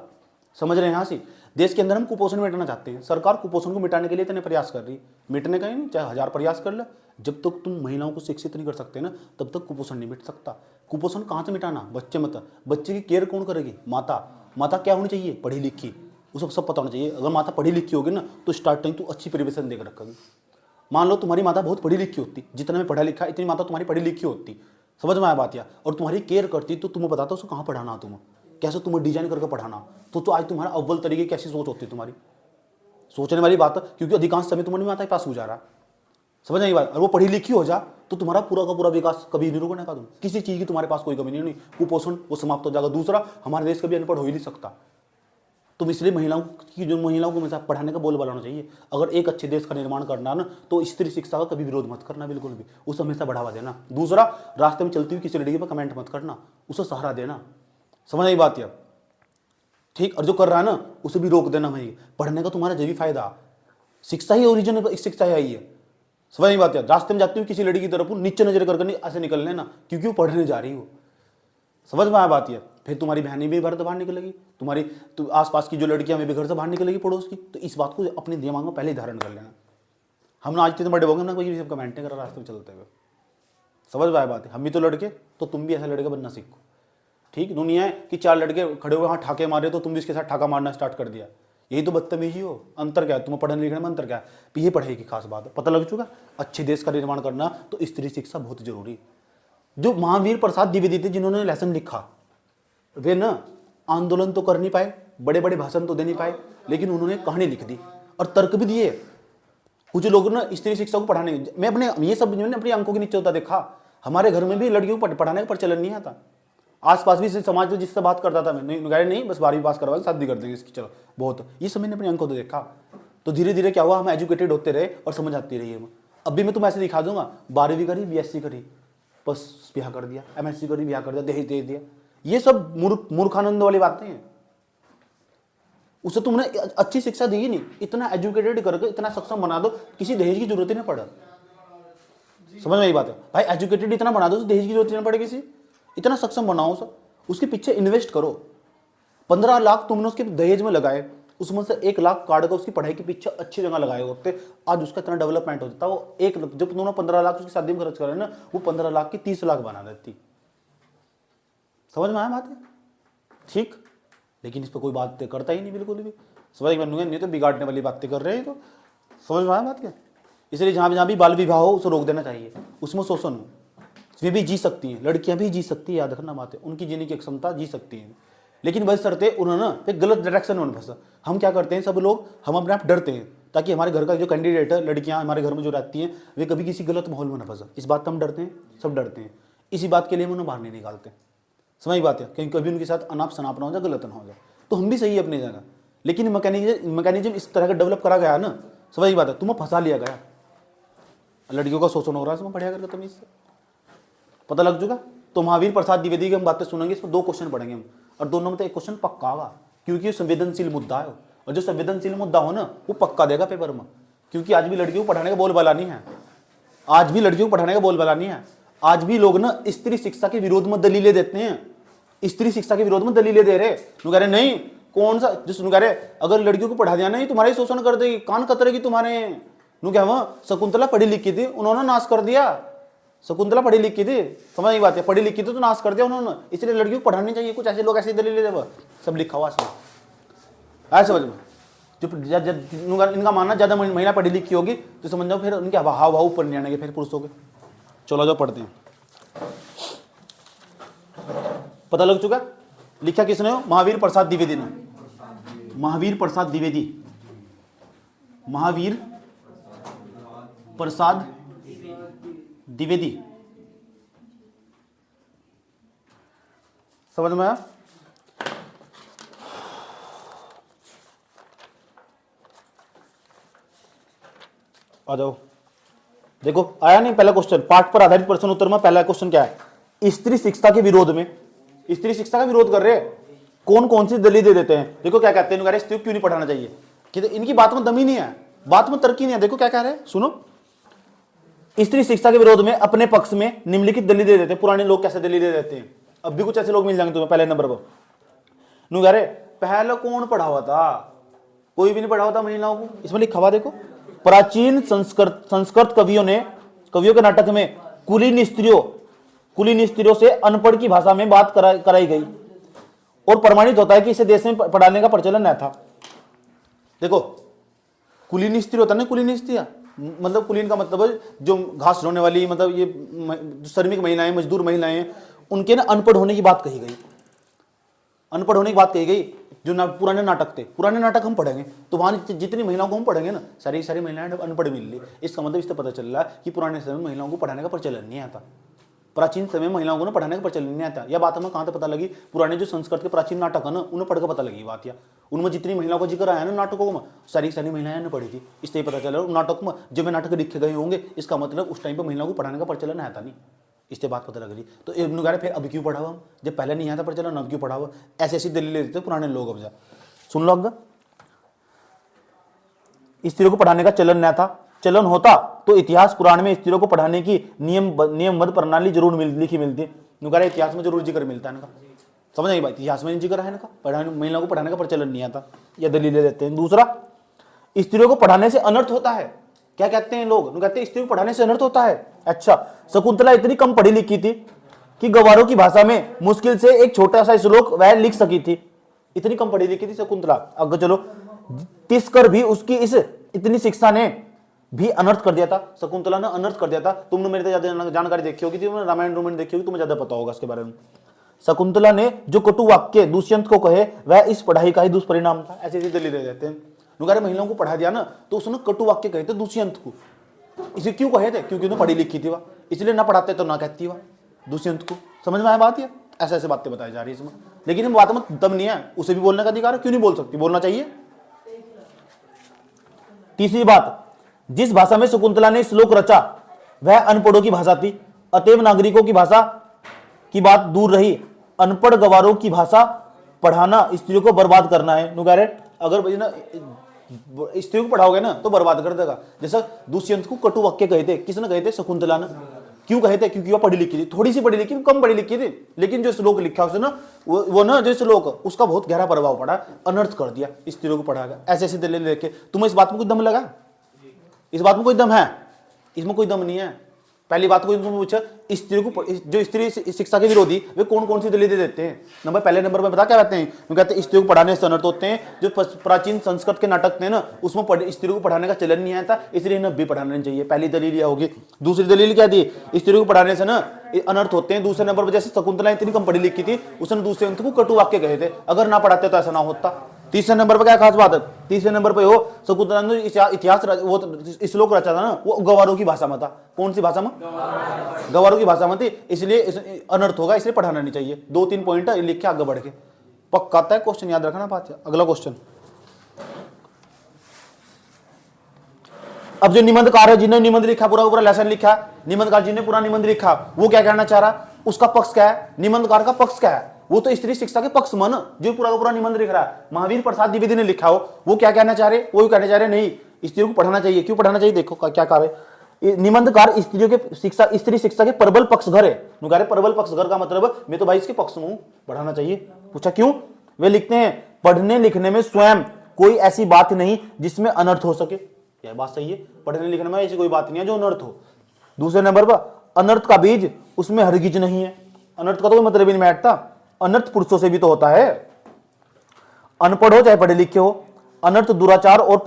समझ रहे हैं? यहाँ से देश के अंदर हम कुपोषण मिटाना चाहते हैं। सरकार कुपोषण को मिटाने के लिए इतने प्रयास कर रही है, मिटने का ही नहीं, चाहे 1000 प्रयास कर ले, जब तक तुम महिलाओं को शिक्षित नहीं कर सकते ना तब तक कुपोषण नहीं मिट सकता। कुपोषण कहाँ से मिटाना? बच्चे मत, बच्चे की केयर कौन करेगी? माता क्या होनी चाहिए? पढ़ी लिखी, उसे सब पता होना चाहिए। अगर माता पढ़ी लिखी होगी ना तो स्टार्टिंग तो अच्छी प्रिपरेशन देकर रखोगी। मान लो तुम्हारी माता बहुत पढ़ी लिखी होती, जितना मैं पढ़ा लिखा इतनी माता तुम्हारी पढ़ी लिखी होती, समझ में आया बात? या और तुम्हारी केयर करती तो तुम्हें बताता उसको कहाँ पढ़ाना, तुम्हें कैसे तुम्हें डिजाइन करके पढ़ाना, तो आज तुम्हारा अव्वल तरीके कैसी सोच होती है तुम्हारी। सोचने वाली बात है, क्योंकि अधिकांश समय तुम्हारी माता के पास हो जा रहा। समझ नहीं बात? और वो पढ़ी लिखी हो जा तो तुम्हारा पूरा का पूरा विकास कभी नहीं रुकने का। तुम किसी चीज की तुम्हारे पास कोई कमी नहीं, कुपोषण वो समाप्त हो जाएगा। दूसरा, हमारे देश कभी अनपढ़ हो ही नहीं सकता। तुम इसलिए महिलाओं की जो महिलाओं को हमेशा पढ़ाने का बोलबाला होना चाहिए। अगर एक अच्छे देश का निर्माण करना ना तो स्त्री शिक्षा का कभी विरोध मत करना, बिल्कुल भी उसे हमेशा बढ़ावा देना। दूसरा, रास्ते में चलती हुई किसी लड़की पर कमेंट मत करना, उसे सहारा देना। समझ आई बात है? ठीक। और जो कर रहा है ना उसे भी रोक देना। भाई पढ़ने का तुम्हारा जब भी फायदा, शिक्षा ही ओरिजिन शिक्षा आई है। समझ आई बात है? रास्ते में जाती हुई किसी लड़की की तरफ नीचे नजर करके ऐसे निकल लेना, क्योंकि वो पढ़ने जा रही हो। समझ में आया बात है? फिर तुम्हारी बहनें भी घर से बाहर निकलेगी, तुम्हारी आसपास की जो लड़कियां भी घर से बाहर निकलेगी पड़ोस की। तो इस बात को अपने दिमाग में पहले ही धारण कर लेना। हम ना आज इतने बड़े हो गए ना कोई सब कमेंट नहीं कर रहा रास्ते में चलते हुए। समझ में आया बात है? हम भी तो लड़के, तो तुम भी ऐसा लड़के बनना सीखो। ठीक। दुनिया है कि 4 लड़के खड़े हुए वहाँ ठाके मारे तो तुम भी इसके साथ ठाका मारना स्टार्ट कर दिया। यही तो बदतमीजी हो। अंतर क्या है? तुम्हें पढ़ने लिखने में अंतर क्या है? ये पढ़ाई की खास बात है। पता लग चुका? अच्छे देश का निर्माण करना तो स्त्री शिक्षा बहुत जरूरी। जो महावीर प्रसाद द्विवेदी थे जिन्होंने लेसन लिखा, वे ना आंदोलन तो कर नहीं पाए, बड़े बड़े भाषण तो दे नहीं पाए, लेकिन उन्होंने कहानी लिख दी और तर्क भी दिए। कुछ लोग ना स्त्री शिक्षा को पढ़ाने, मैं अपने ये सब मैंने अपनी आंखों के नीचे होता देखा। हमारे घर में भी लड़कियों को पढ़ाने का प्रचलन नहीं आता। आसपास भी समाज में जिससे बात करता था मैं, नहीं बस 12वीं पास करवा शादी कर देंगे इसकी, चलो बहुत। ये सब मैंने अपनी आंखों से देखा। तो धीरे धीरे क्या हुआ, हम एजुकेटेड होते रहे और समझ आती रही है। अभी मैं तुम्हें ऐसे दिखा दूंगा, 12वीं करी, BSc करी, बस ब्याह कर दिया, MSc करी, ब्याह कर दिया, दहेज दे दिया। ये सब मूर्खानंद वाली बातें हैं। उसे तुमने अच्छी शिक्षा दी ही नहीं, इतना एजुकेटेड करके इतना सक्षम बना दो, किसी दहेज की जरूरत ही नहीं पड़ा। समझ में आई बात है भाई? एजुकेटेड इतना बना दो, दहेज की जरूरत नहीं पड़े किसी, इतना सक्षम बनाओ सर। उसके पीछे इन्वेस्ट करो। 15 लाख तुमने उसके दहेज में लगाए, उसमें से 1 लाख काट कर उसकी पढ़ाई के पीछे अच्छी जगह लगाए होते, आज उसका इतना डेवलपमेंट हो जाता। वो एक जब तुमने 15 लाख उसकी शादी में खर्च करे ना, वो 15 लाख की 30 लाख बना देती। समझ में आया बात है? ठीक। लेकिन इस पर कोई बात करता ही नहीं, बिल्कुल भी। समझ में नहीं तो बिगाड़ने वाली बातें कर रहे हैं। तो समझ में आया बात क्या? इसलिए जहाँ भी बाल विवाह हो उसे रोक देना चाहिए। उसमें शोषण हो, वे भी जी सकती हैं, लड़कियां भी जी सकती है, याद रखना बात है। उनकी जीने की क्षमता, जी सकती हैं, लेकिन वही शर्तें उन्होंने एक गलत डायरेक्शन में फंसा। हम क्या करते हैं सब लोग, हम अपने आप डरते हैं ताकि हमारे घर का जो कैंडिडेट है, लड़कियां हमारे घर में जो रहती हैं, वे कभी किसी गलत माहौल में न फंसा। इस बात का हम डरते हैं, सब डरते हैं। इसी बात के लिए हम उन्हें बाहर नहीं निकालते। समझ बात है? कहीं कभी उनके साथ अनाप शनाप ना हो जाए, गलत ना हो जाए। तो हम भी सही है अपनी जगह, लेकिन मैकेनिज्म इस तरह का डेवलप करा गया ना। समझ बात है? तुम्हें फंसा लिया गया। लड़कियों का शोषण हो रहा है, इसमें पढ़िया करके तमीज से। पता लग चुका? तो महावीर प्रसाद द्विवेदी की हम बातें सुनेंगे, इसमें 2 क्वेश्चन पढ़ेंगे हम, और दोनों में तो एक क्वेश्चन पक्का होगा, क्योंकि ये संवेदनशील मुद्दा है। और जो संवेदनशील मुद्दा हो ना, वो पक्का देगा पेपर में। क्योंकि आज भी लड़कियों को पढ़ाने का बोलबाला नहीं है। आज भी लड़कियों को पढ़ाने का बोलबाला नहीं है। आज भी लोग ना स्त्री शिक्षा के विरोध में दलीलें देते हैं। स्त्री शिक्षा के विरोध में दलीलें दे रहे, कह रहे नहीं कौन सा, जिस कह रहे अगर लड़कियों को पढ़ा दिया नहीं तुम्हारा ही शोषण कर देगी, कान कतरेगी तुम्हारे। क्या वह शकुंतला पढ़ी लिखी थी, उन्होंने नाश कर दिया। शकुंतला पढ़ी लिखी थी, समझ नहीं बात है? पढ़ी लिखी थी तो नाश कर दिया उन्होंने, इसलिए लड़कियों को पढ़ानी चाहिए। कुछ ऐसे लोग ऐसे दलील दे, सब लिखा हुआ है समझ में। जो इनका मानना ज्यादा महिला पढ़ी लिखी होगी तो समझ जाओ फिर उनके हाव भाव ऊपर नहीं आएंगे, फिर पुरुषों के। चलो जो पढ़ते हैं। पता लग चुका? लिखा किसने हो? महावीर प्रसाद द्विवेदी ने। महावीर प्रसाद द्विवेदी, महावीर प्रसाद द्विवेदी। समझ में आया? आ जाओ, देखो आया नहीं पहला क्वेश्चन। पाठ पर आधारित प्रश्न उत्तर में पहला क्वेश्चन क्या है? स्त्री शिक्षा के विरोध में, स्त्री शिक्षा का विरोध कर रहे हैं, कौन कौन सी दलील दे देते हैं। देखो क्या कहते हैं, स्त्री को क्यों नहीं पढ़ाना चाहिए, कि इनकी बात में दम ही नहीं है, बात में तर्क ही नहीं है। देखो क्या कह रहे हैं, सुनो। स्त्री शिक्षा के विरोध में अपने पक्ष में निम्नलिखित दलील दे देते हैं। पुराने लोग कैसे दलील दे देते हैं, अब भी कुछ ऐसे लोग मिल जाएंगे तुम्हें। पहले नंबर पर कह रहे पहले कौन पढ़ा हुआ था, कोई भी नहीं पढ़ा हुआ था महिलाओं को। इसमें लिखा हुआ देखो, प्राचीन संस्कृत कवियों के नाटक में कुलीन स्त्रियों से अनपढ़ की भाषा में बात कराई गई और प्रमाणित होता है कि इसे देश में पढ़ाने का प्रचलन न था। देखो कुलीन स्त्री होता है ना, कुलीन स्त्रियां मतलब कुलीन का मतलब है जो घास ढोने वाली, मतलब ये श्रमिक महिलाएं, मजदूर महिलाएं, उनके ना अनपढ़ होने की बात कही गई। अनपढ़ होने की बात कही गई। जो पुराने नाटक थे, पुराने नाटक हम पढ़ेंगे तो वहां जितनी महिलाओं को हम पढ़ेंगे ना, सारी महिलाएं अनपढ़ मिल रही। इसका मतलब इससे पता चल रहा है कि पुराने समय में महिलाओं को पढ़ाने का प्रचलन नहीं आता। प्राचीन समय में महिलाओं को ना पढ़ाने का प्रचलन नहीं आता। यह बात हमें कहाँ से पता लगी? पुराने जो संस्कृत के प्राचीन नाटक है ना, उन्हें पढ़कर पता लगी बात। या उनमें जितनी महिलाओं का जिक्र आया ना नाटकों में, सारी सारी महिलाएं ने पढ़ी थी। इससे पता चला नाटक में जब वे नाटक लिखे गए होंगे, इसका मतलब उस टाइम पर महिलाओं को पढ़ाने का प्रचलन आता नहीं। इससे बात पता लग रही। तो इन्होंने फिर अब क्यों पढ़ा हुआ हम, जब पहले नहीं आया था प्रचलन, अब क्यों पढ़ा हुआ? ऐसी ऐसी दलील देते पुराने लोग। अब जा सुन लो, अब स्त्रियों को पढ़ाने का चलन न था। चलन होता तो इतिहास पुराण में स्त्रियों को पढ़ाने की नियमबद्ध प्रणाली जरूर लिखी मिलती। इतिहास में जरूर जिक्र मिलता है इनका। समझ आई बात? इतिहास में जिक्र है इनका, पढ़ाने महिलाओं को पढ़ाने का प्रचलन नहीं आता। यह दलीलें देते हैं। दूसरा, स्त्रियों को पढ़ाने से अनर्थ होता है। क्या कहते हैं लोग? कहते हैं स्त्रियों को पढ़ाने से अनर्थ होता है। अच्छा, शकुंतला इतनी कम पढ़ी लिखी थी कि गवारों की भाषा में मुश्किल से एक छोटा सा श्लोक वह लिख सकी थी। इतनी कम पढ़ी लिखी थी शकुंतला। अगर चलो तिस कर भी उसकी इस इतनी शिक्षा ने भी अनर्थ कर दिया था। शकुंतला ने अनर्थ कर दिया था। तुमने मेरे से ज्यादा जानकारी देखी होगी, रामायण रोमायण देखी होगी, तुम्हें ज्यादा पता होगा इसके बारे में। शकुंतला ने जो कटु वाक्य दुष्यंत को कहे वह इस पढ़ाई का ही दुष्परिणाम था। ऐसे ऐसे दलीलें देते हैं। महिलाओं को पढ़ा दिया ना तो उसने कटु वाक्य कहे थे दुष्यंत को। इसे क्यों कहे थे? क्योंकि उन्होंने पढ़ी लिखी थी वह, इसलिए ना पढ़ाते तो ना कहती वह दुष्यंत को। समझ में आया बात? है ऐसे ऐसे बातें बताई जा रही है इसमें, लेकिन इन बातों में दम नहीं है। उसे भी बोलने का अधिकार है, क्यों नहीं बोल सकती? बोलना चाहिए। तीसरी बात, जिस भाषा में शकुंतला ने श्लोक रचा वह अनपढ़ों की भाषा थी। अतएव नागरिकों की भाषा की बात दूर रही, अनपढ़ गवारों की भाषा पढ़ाना स्त्रियों को बर्बाद करना है। अगर भाई ना स्त्रियों को पढ़ाओगे ना तो बर्बाद कर देगा। जैसा दुष्यंत को कटु वाक्य कहे थे, किसने कहे थे? शकुंतला ने। क्यों कहे थे? क्योंकि वह पढ़ी लिखी थी, थोड़ी सी पढ़ी लिखी, कम पढ़ी लिखी थी, लेकिन जो श्लोक लिखा उसने ना वो ना जो श्लोक उसका बहुत गहरा प्रभाव पड़ा, अनर्थ कर दिया स्त्रियों को पढ़ाकर। ऐसे ऐसे दलील लेके तुम्हें इस बात में कोई दम लगा? इस बात में कोई दम है? इसमें कोई दम नहीं है। पहली बात को पूछा, स्त्री को जो स्त्री शिक्षा के विरोधी वे कौन कौन सी दलीलें देते हैं? पहले नंबर पर बता क्या कहते हैं? वो कहते हैं स्त्रियों को पढ़ाने से अनर्थ होते हैं। जो प्राचीन संस्कृत के नाटक थे ना उसमें स्त्रियों को पढ़ाने का चलन नहीं आया था, इसलिए इन्हें भी पढ़ाना चाहिए। पहली दलील यह होगी। दूसरी दलील क्या थी? स्त्रियों को पढ़ाने से ना अनर्थ होते हैं। दूसरे नंबर पर जैसे शकुंतला इतनी कम पढ़ी लिखी थी, उसने दूसरे अंत को कटु वाक्य कहे थे, अगर ना पढ़ाते तो ऐसा ना होता। तीसरे नंबर पर क्या खास बात है? तीसरे नंबर पर हो शकुंतला ने इतिहास वो श्लोक रचा था ना, वो गवारों की भाषा में था। कौन सी भाषा में? गवारों की भाषा में थी, इसलिए अनर्थ होगा, इसलिए पढ़ाना नहीं चाहिए। 2-3 पॉइंट लिख के आगे बढ़ के पक्का आता है क्वेश्चन, याद रखना बात। अगला क्वेश्चन, अब जो निबंधकार है जिन्होंने निबंध लिखा, पूरा लेसन लिखा, निबंधकार जिन्होंने पूरा निबंध लिखा, वो क्या कहना चाह रहा? उसका पक्ष क्या है? निबंधकार का पक्ष क्या है? वो तो स्त्री शिक्षा के पक्ष में ना, जो पूरा का पूरा निबंध लिख रहा है। महावीर प्रसाद द्विवेदी ने लिखा हो, वो क्या कहना चाह रहे? वो कहना चाह रहे नहीं स्त्रियों को पढ़ाना चाहिए। क्यों पढ़ाना चाहिए? देखो क्या कह रहे। निबंधकार स्त्रियों के शिक्षा, स्त्री शिक्षा के प्रबल पक्षधर है। प्रबल पक्षधर का मतलब मैं तो भाई इसके पक्ष में हूं, पढ़ाना चाहिए। पूछा क्यों? वे लिखते हैं पढ़ने लिखने में स्वयं कोई ऐसी बात नहीं जिसमें अनर्थ हो सके। यह बात सही है, पढ़ने लिखने में ऐसी कोई बात नहीं है जो अनर्थ हो। दूसरे नंबर पर अनर्थ का बीज उसमें हरगिज नहीं है। अनर्थ का तो मतलब ही नहीं बैठता। अनर्थ पुरुषों से भी तो होता है, अनपढ़ हो चाहे पढ़े लिखे हो। अनर्थ दुराचार और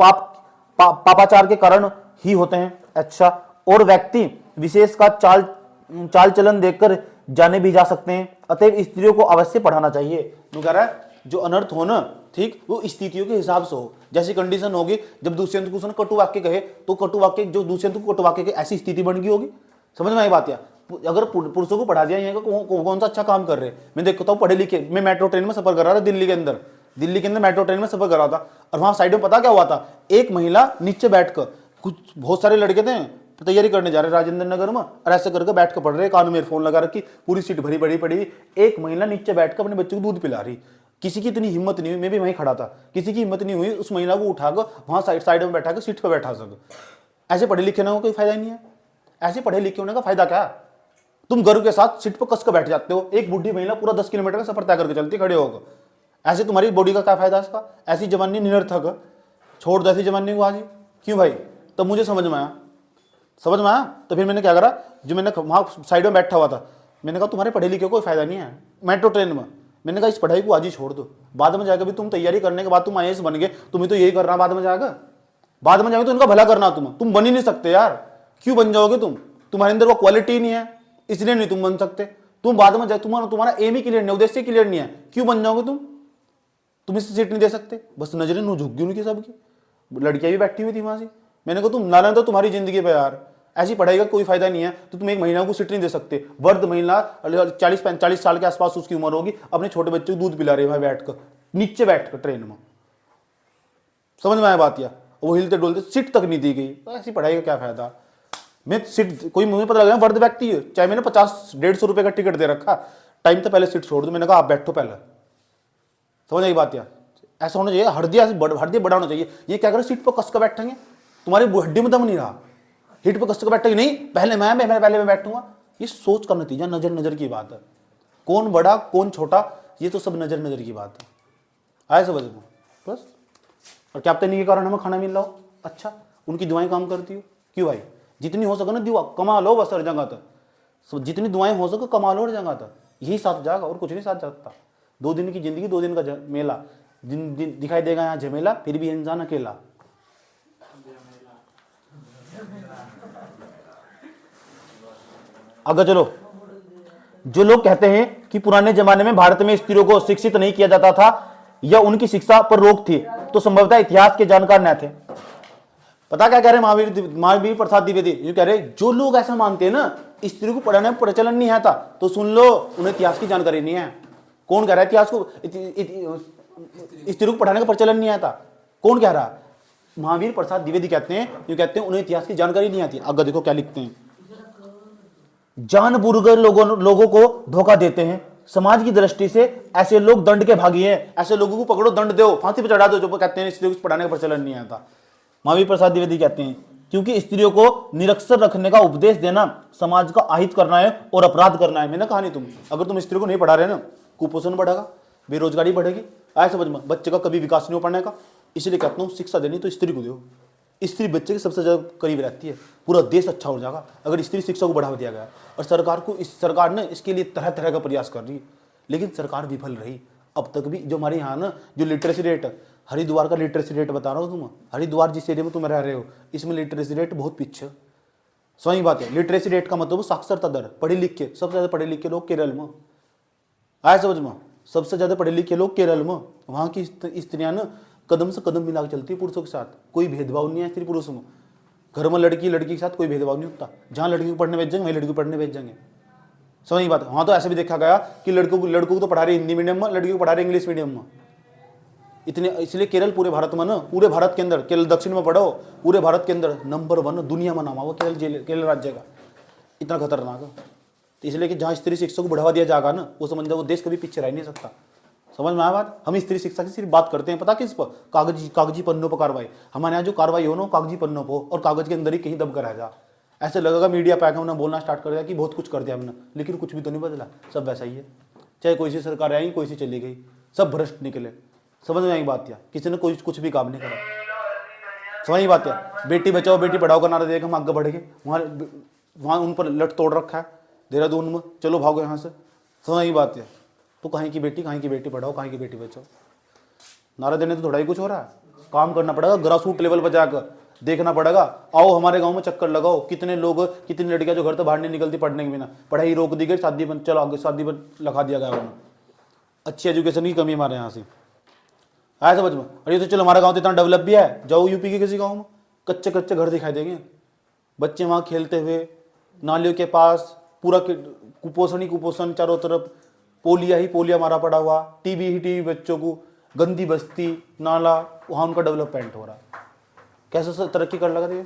पापाचार के कारण ही होते हैं। अच्छा, और व्यक्ति विशेष का चाल चलन देखकर जाने भी जा सकते हैं। अतएव स्त्रियों को अवश्य पढ़ाना चाहिए। तो कह रहा है जो अनर्थ हो ना, ठीक, वो स्थितियों के हिसाब से हो। जैसी कंडीशन होगी, जब दुष्यंत को कटु वाक्य कहे तो कटु वाक्य, जो दुष्यंत को कटु वाक्य की ऐसी स्थिति बन गई होगी। समझ में आई बात? या अगर पुरुषों को पढ़ा दिया, यहाँ कौन सा अच्छा काम कर रहे हैं? मैं देखता हूँ पढ़े लिखे, मैं मेट्रो ट्रेन में सफर कर रहा था दिल्ली के अंदर मेट्रो ट्रेन में सफर कर रहा था, और वहां साइड में पता क्या हुआ था? एक महिला नीचे बैठकर, कुछ बहुत सारे लड़के थे तैयारी करने जा रहे राजेंद्र नगर में, और ऐसे करके बैठ कर पढ़ रहे, कान में ईयरफोन लगा रखी, पूरी सीट भरी भरी पड़ी। एक महिला नीचे बैठकर अपने बच्चे को दूध पिला रही। किसी की इतनी हिम्मत नहीं हुई, मैं भी वहीं खड़ा था, किसी की हिम्मत नहीं हुई उस महिला को उठाकर वहां साइड में बैठा कर सीट पर बैठा सके। ऐसे पढ़े लिखे होने का कोई फायदा नहीं है। ऐसे पढ़े लिखे होने का फायदा क्या? तुम गर्व के साथ सीट पर कस कर बैठ जाते हो। एक बूढ़ी महिला पूरा 10 किलोमीटर का सफर तय करके चलती खड़े होकर। ऐसे तुम्हारी बॉडी का क्या फायदा इसका? ऐसी जवानी निरर्थक, छोड़ दो ऐसी जवानी को आज। क्यों भाई? तब मुझे समझ में आया। तो फिर मैंने क्या करा, जो मैंने वहां साइड में बैठा हुआ था, मैंने कहा तुम्हारे पढ़े लिखे कोई फायदा नहीं है मेट्रो ट्रेन में। मैंने कहा इस पढ़ाई को आज ही छोड़ दो, बाद में जाकर भी तुम तैयारी करने के बाद तुम IAS बन गए, तुम्हें तो यही करना बाद में जाकर तो उनका भला करना। तुम बन ही नहीं सकते यार। क्यों बन जाओगे तुम? तुम्हारे अंदर वो क्वालिटी नहीं है, इसलिए नहीं तुम बन सकते। तुम बाद में तुम्हारा एम ही क्लियर नहीं, उद्देश्य क्लियर नहीं है, क्यों बन जाओगे तुम इससे सीट नहीं दे सकते। बस नजरें नू झुक गई उनकी सबकी। लड़कियां भी बैठी हुई थी वहां से। मैंने कहा तुम नालन तो तुम्हारी जिंदगी पे यार, ऐसी पढ़ाई का कोई फायदा नहीं है तो तुम एक महिला को सीट नहीं दे सकते। वर्ध महिला 40-45 साल के आसपास उसकी उम्र होगी, अपने छोटे बच्चे को दूध पिला रहे भाई बैठ कर, नीचे बैठ कर ट्रेन में। समझ में आया बात? या वो हिलते डोलते सीट तक नहीं दी गई, तो ऐसी पढ़ाई का क्या फायदा? मैं सीट कोई मुझे पता लगा वर्ध व्यक्ति है, चाहे मैंने 50-150 रुपए का टिकट दे रखा, टाइम तो पहले सीट छोड़ दो, मैंने कहा आप बैठो पहले। समझ आई बात? या ऐसा होना चाहिए, हड्डी बड़ा होना चाहिए। ये क्या करें, सीट पर कस कर बैठेंगे, तुम्हारी हड्डी में दम नहीं रहा, सीट पर कस कर बैठेंगे, नहीं पहले मैं बैठूंगा। ये सोच का नतीजा, नजर की बात है। कौन बड़ा कौन छोटा, ये तो सब नजर की बात है। आए समझ में? बस। और क्या पता नहीं के कारण हमें खाना मिल रहा हो, अच्छा उनकी दुआएं काम करती हो। क्यों भाई? जितनी हो सके ना दुआ कमा लो बस, हर जगह तक जितनी दुआएं हो सके कमा लो हर जगह तक, यही साथ जाएगा और कुछ नहीं साथ जाता। 2 दिन की जिंदगी, 2 दिन का मेला, दिन दिखाई देगा यहाँ झमेला, फिर भी इंसान अकेला। अगर चलो, जो लोग कहते हैं कि पुराने जमाने में भारत में स्त्रियों को शिक्षित नहीं किया जाता था या उनकी शिक्षा पर रोक थी, तो संभवतः इतिहास के जानकार न थे। पता क्या कह रहे महावीर प्रसाद द्विवेदी? ये कह रहे जो लोग ऐसा मानते हैं ना स्त्री को पढ़ाने में प्रचलन नहीं आता, तो सुन लो उन्हें इतिहास की जानकारी नहीं है। कौन कह रहा है इतिहास को, स्त्री को पढ़ाने का प्रचलन नहीं आता? कौन कह रहा? महावीर प्रसाद द्विवेदी कहते हैं, ये कहते हैं उन्हें इतिहास की जानकारी नहीं आती। अगर देखो क्या लिखते हैं, जानबूझकर लोगों को धोखा देते हैं। समाज की दृष्टि से ऐसे लोग दंड के भागी हैं। ऐसे लोगों को पकड़ो, दंड दो, फांसी पर चढ़ा दो, जो कहते हैं स्त्रियों को पढ़ाने का प्रचलन नहीं आता। महावीर प्रसाद द्विवेदी कहते हैं क्योंकि स्त्रियों को निरक्षर रखने का उपदेश देना समाज का अहित करना है और अपराध करना है। मैंने कहा नहीं, तुम अगर तुम स्त्री को नहीं पढ़ा रहे ना, कुपोषण बढ़ेगा, बेरोजगारी बढ़ेगी, आए समझ में, बच्चे का कभी विकास नहीं हो पाने का। इसलिए कहता हूँ शिक्षा देनी तो स्त्री को दो। स्त्री बच्चे के सबसे ज्यादा करीब रहती है, पूरा देश अच्छा हो जाएगा अगर स्त्री शिक्षा को बढ़ावा दिया गया। और सरकार ने इसके लिए तरह तरह का प्रयास कर रही है, लेकिन सरकार विफल रही अब तक भी। जो हमारे यहाँ ना जो लिटरेसी रेट, हरिद्वार का लिटरेसी रेट बता रहा हूँ तुम, हरिद्वार जिस एरिया में तुम रह रहे हो, इसमें लिटरेसी रेट बहुत पीछे। सही बात है, लिटरेसी रेट का मतलब साक्षरता दर, पढ़े लिखे, सबसे ज्यादा पढ़े लिखे लोग केरल में, आए समझ में, सबसे ज्यादा पढ़े लिखे लोग केरल में। वहां की स्त्रियां ना कदम से कदम मिला के चलती है पुरुषों के साथ, कोई भेदभाव नहीं है स्त्री पुरुष में। घर में लड़की के साथ कोई भेदभाव नहीं होता, जहां लड़की को पढ़ने भेज जाएंगे वहीं लड़की को पढ़ने भेज जाएंगे। समझ बात? वहां तो ऐसे भी देखा गया कि लड़कों को तो पढ़ा रहे हिंदी मीडियम में, लड़कियों को पढ़ा रहे इंग्लिश मीडियम में। इतने इसलिए केरल पूरे भारत में ना, पूरे भारत के अंदर, केरल दक्षिण में पढ़ो, पूरे भारत के अंदर नंबर 1 दुनिया में नाम हुआ केरल राज्य का, इतना खतरनाक है। तो इसलिए कि जहाँ स्त्री शिक्षा को बढ़ावा दिया जाएगा ना, वो समझ जाओ वो देश कभी पीछे रह नहीं सकता। समझ में आया बात? हम स्त्री शिक्षा की सिर्फ बात करते हैं, पता किस पर? कागजी पन्नों पर कार्रवाई। हमारे यहाँ जो कार्रवाई हो ना कागजी पन्नों पर, और कागज के अंदर ही कहीं दब कर रह जा। ऐसे लगेगा मीडिया पैक हमने बोलना स्टार्ट कर दिया कि बहुत कुछ कर दिया हमने, लेकिन कुछ भी तो नहीं बदला, सब वैसा ही है। चाहे कोई सी सरकार आई, कोई सी चली गई, सब भ्रष्ट निकले। समझ में आई बात? या किसी ने कोई कुछ भी काम नहीं करा। समझ बात है? बेटी बचाओ बेटी पढ़ाओ का नारा देकर हम आगे बढ़ गए, वहाँ उन पर लट तोड़ रखा है देहरादून में, चलो भागो यहाँ से। समझ ही बात है? तो कहीं की बेटी पढ़ाओ, कहीं की बेटी बचाओ, नारा देने तो थोड़ा ही कुछ हो रहा है। काम करना पड़ेगा, ग्रास रूट लेवल पर जाकर देखना पड़ेगा। आओ हमारे गांव में चक्कर लगाओ, कितने लोग, कितनी लड़कियां जो घर से बाहर नहीं निकलती पढ़ने के बिना, पढ़ाई रोक दी गई, शादी बन, चलो आगे शादी पर लगा दिया गया उन्हें। अच्छी एजुकेशन की कमी हमारे यहाँ से आया समझ में। और ये तो चलो हमारा गांव तो इतना डेवलप भी है, जाओ यूपी के किसी गांव में कच्चे कच्चे घर दिखाई देंगे, बच्चे वहाँ खेलते हुए, नालियों के पास पूरा कुपोषण ही कुपोषण, चारों तरफ पोलिया ही पोलिया मारा पड़ा हुआ, टीबी ही टीबी बच्चों को, गंदी बस्ती नाला, वहाँ उनका डेवलपमेंट हो रहा है। कैसे तरक्की कर लगा दें?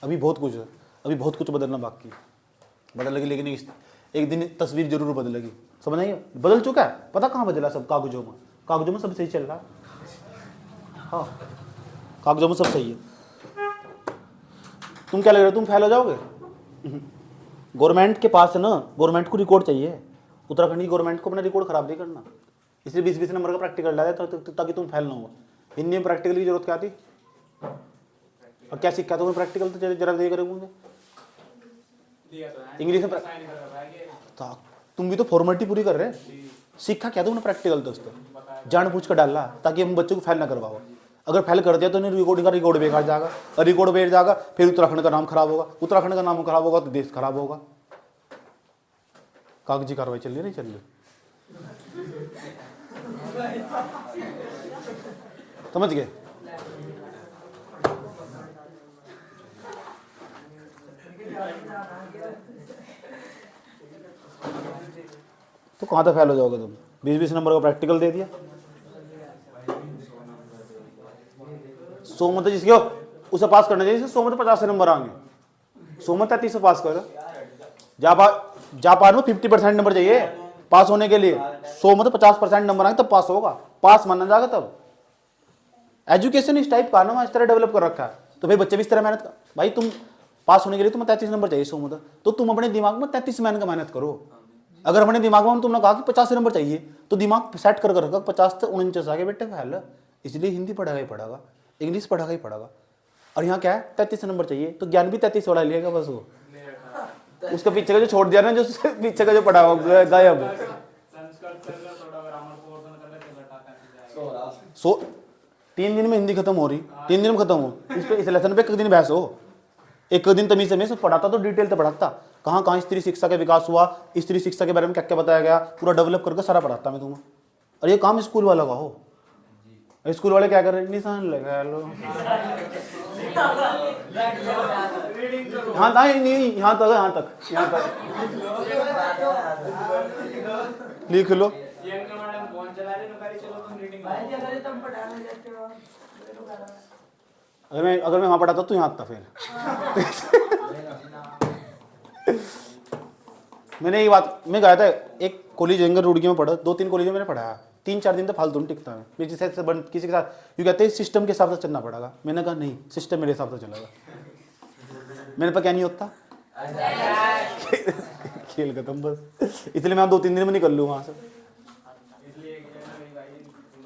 अभी बहुत कुछ है, अभी बहुत कुछ बदलना बाकी है, बदलेगी, लेकिन एक दिन तस्वीर जरूर बदलेगी। समझ नहीं? बदल चुका है, पता कहाँ बदला? सब कागजों में सब सही चल रहा है। हाँ, कागजों में सब सही है। तुम क्या लग रहा है, तुम फेल हो जाओगे? गवर्नमेंट के पास है ना, गवर्नमेंट को रिकॉर्ड चाहिए। उत्तराखंड की गवर्नमेंट को अपना रिकॉर्ड खराब नहीं करना, इसलिए 20-20 नंबर का प्रैक्टिकल डाला ताकि तुम फेल ना हो। हिंदी में प्रैक्टिकल की जरूरत क्या थी? और क्या सीखा तुम्हें प्रैक्टिकल? तो जरा दे करे मुझे इंग्लिश में। तुम भी तो फॉर्मेलिटी पूरी कर रहे, सीखा क्या तुमने प्रैक्टिकल? दोस्तों जानबूझ कर डाला ताकि हम बच्चों को फेल ना करवाओ। अगर फेल कर दिया तो इन्हें रिकॉर्ड बेकार जाएगा, और रिकॉर्ड बेकार जाएगा फिर उत्तराखंड का नाम खराब होगा, उत्तराखंड का नाम खराब होगा तो देश खराब होगा। कागजी कार्रवाई चल रही नहीं चल रही? समझ गए? तो कहाँ तक फेल हो जाओगे तुम? 20-20 नंबर का प्रैक्टिकल दे दिया। 100 में तो जिसके हो उसे पास करना चाहिए। 100 में तो 50 नंबर आएंगे, 100 में 33 से पास करो। जापान में 50% नंबर चाहिए पास होने के लिए, 100 में तो 50% नंबर आएंगे तब पास होगा, पास माना जाएगा तब। एजुकेशन इस टाइप का ना इस तरह डेवलप कर रखा है, तो भाई बच्चे भी इस तरह मेहनत कर। भाई तुम पास होने के लिए तुम्हें 33 नंबर चाहिए 100 में, तो तुम अपने दिमाग में 33 का मेहनत करो। अगर अपने दिमाग में तुमने कहा कि 50 नंबर चाहिए तो दिमाग सेट कर रखा 50 से 49 आगे बेटे फैल, इसलिए हिंदी पढ़ेगा ही पढ़ेगा, इंग्लिश पढ़ेगा ही पढ़ेगा। और यहाँ क्या है 33 नंबर चाहिए तो ज्ञान भी 33 वाला लिएगा बस। वो उसके पीछे का जो छोड़ दिया ना, जो पीछे का जो पढ़ा हुआ गायब। सो 3 दिन में हिंदी खत्म हो रही, 3 दिन में खत्म हो। इस लेसन पे एक दिन बहस हो, एक दिन तमीज से मैं पढ़ाता तो डिटेल से पढ़ाता, कहाँ कहाँ स्त्री शिक्षा का विकास हुआ, स्त्री शिक्षा के बारे में क्या क्या बताया गया, पूरा डेवलप करके सारा पढ़ाता मैं तुम्हें। और ये काम स्कूल वाला का हो। स्कूल वाले क्या कर रहे हैं, निशान लगा लो यहाँ नहीं, यहाँ तक लिख लो। अगर मैं वहां पढ़ाता तो यहाँ आता फिर मैंने ये बात मैं गया था एक कॉलेज एंगर रुड़की में पढ़ा, 2-3 कॉलेजों में मैंने पढ़ाया, 3-4 दिन तो फालतू नहीं टिकता है। किसी के साथ यूँ कहते हैं सिस्टम के हिसाब से चलना पड़ेगा। मैंने कहा नहीं, सिस्टम मेरे हिसाब से चलेगा। मेरे पर क्या नहीं होता खेल खत्म बस। इसलिए मैं 2-3 दिन में निकल लूँ वहाँ से।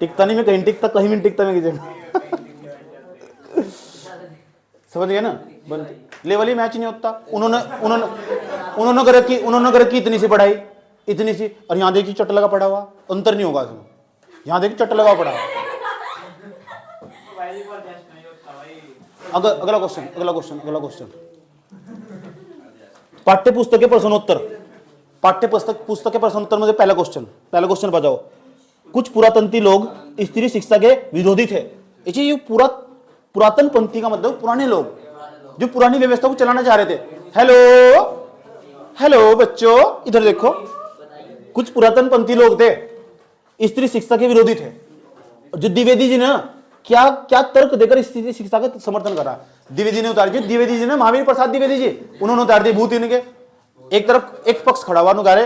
टिकता नहीं मैं कहीं, टिकता कहीं भी नहीं टिकता मैं किसी। समझ गए ना, लेवल ही मैच नहीं होता। उन्होंने कर की इतनी सी पढ़ाई, इतनी सी, और यहाँ देखिए चट लगा पड़ा हुआ, अंतर नहीं होगा इसमें। यहाँ देखिए चट लगा पड़ा। अगला क्वेश्चन पाठ्य पुस्तक के प्रश्नोत्तर। पाठ्य पुस्तक के प्रश्नोत्तर में पहला क्वेश्चन बताओ। कुछ पुरातनपंथी लोग स्त्री शिक्षा के विरोधी थे। ये पुरातन पंथी का मतलब पुराने लोग जो पुरानी व्यवस्था को चलाना चाह रहे थे। हेलो बच्चों, इधर देखो। कुछ पुरातन पंथी लोग थे, स्त्री शिक्षा के विरोधी थे। जो द्विवेदी जी ने क्या क्या तर्क देकर स्त्री शिक्षा का समर्थन करा, द्विवेदी ने उतार दिया। द्विवेदी जी ने, महावीर प्रसाद द्विवेदी जी, उन्होंने उतार दिए भूत इनके। एक तरफ एक पक्ष खड़ा हुआ, नुकारे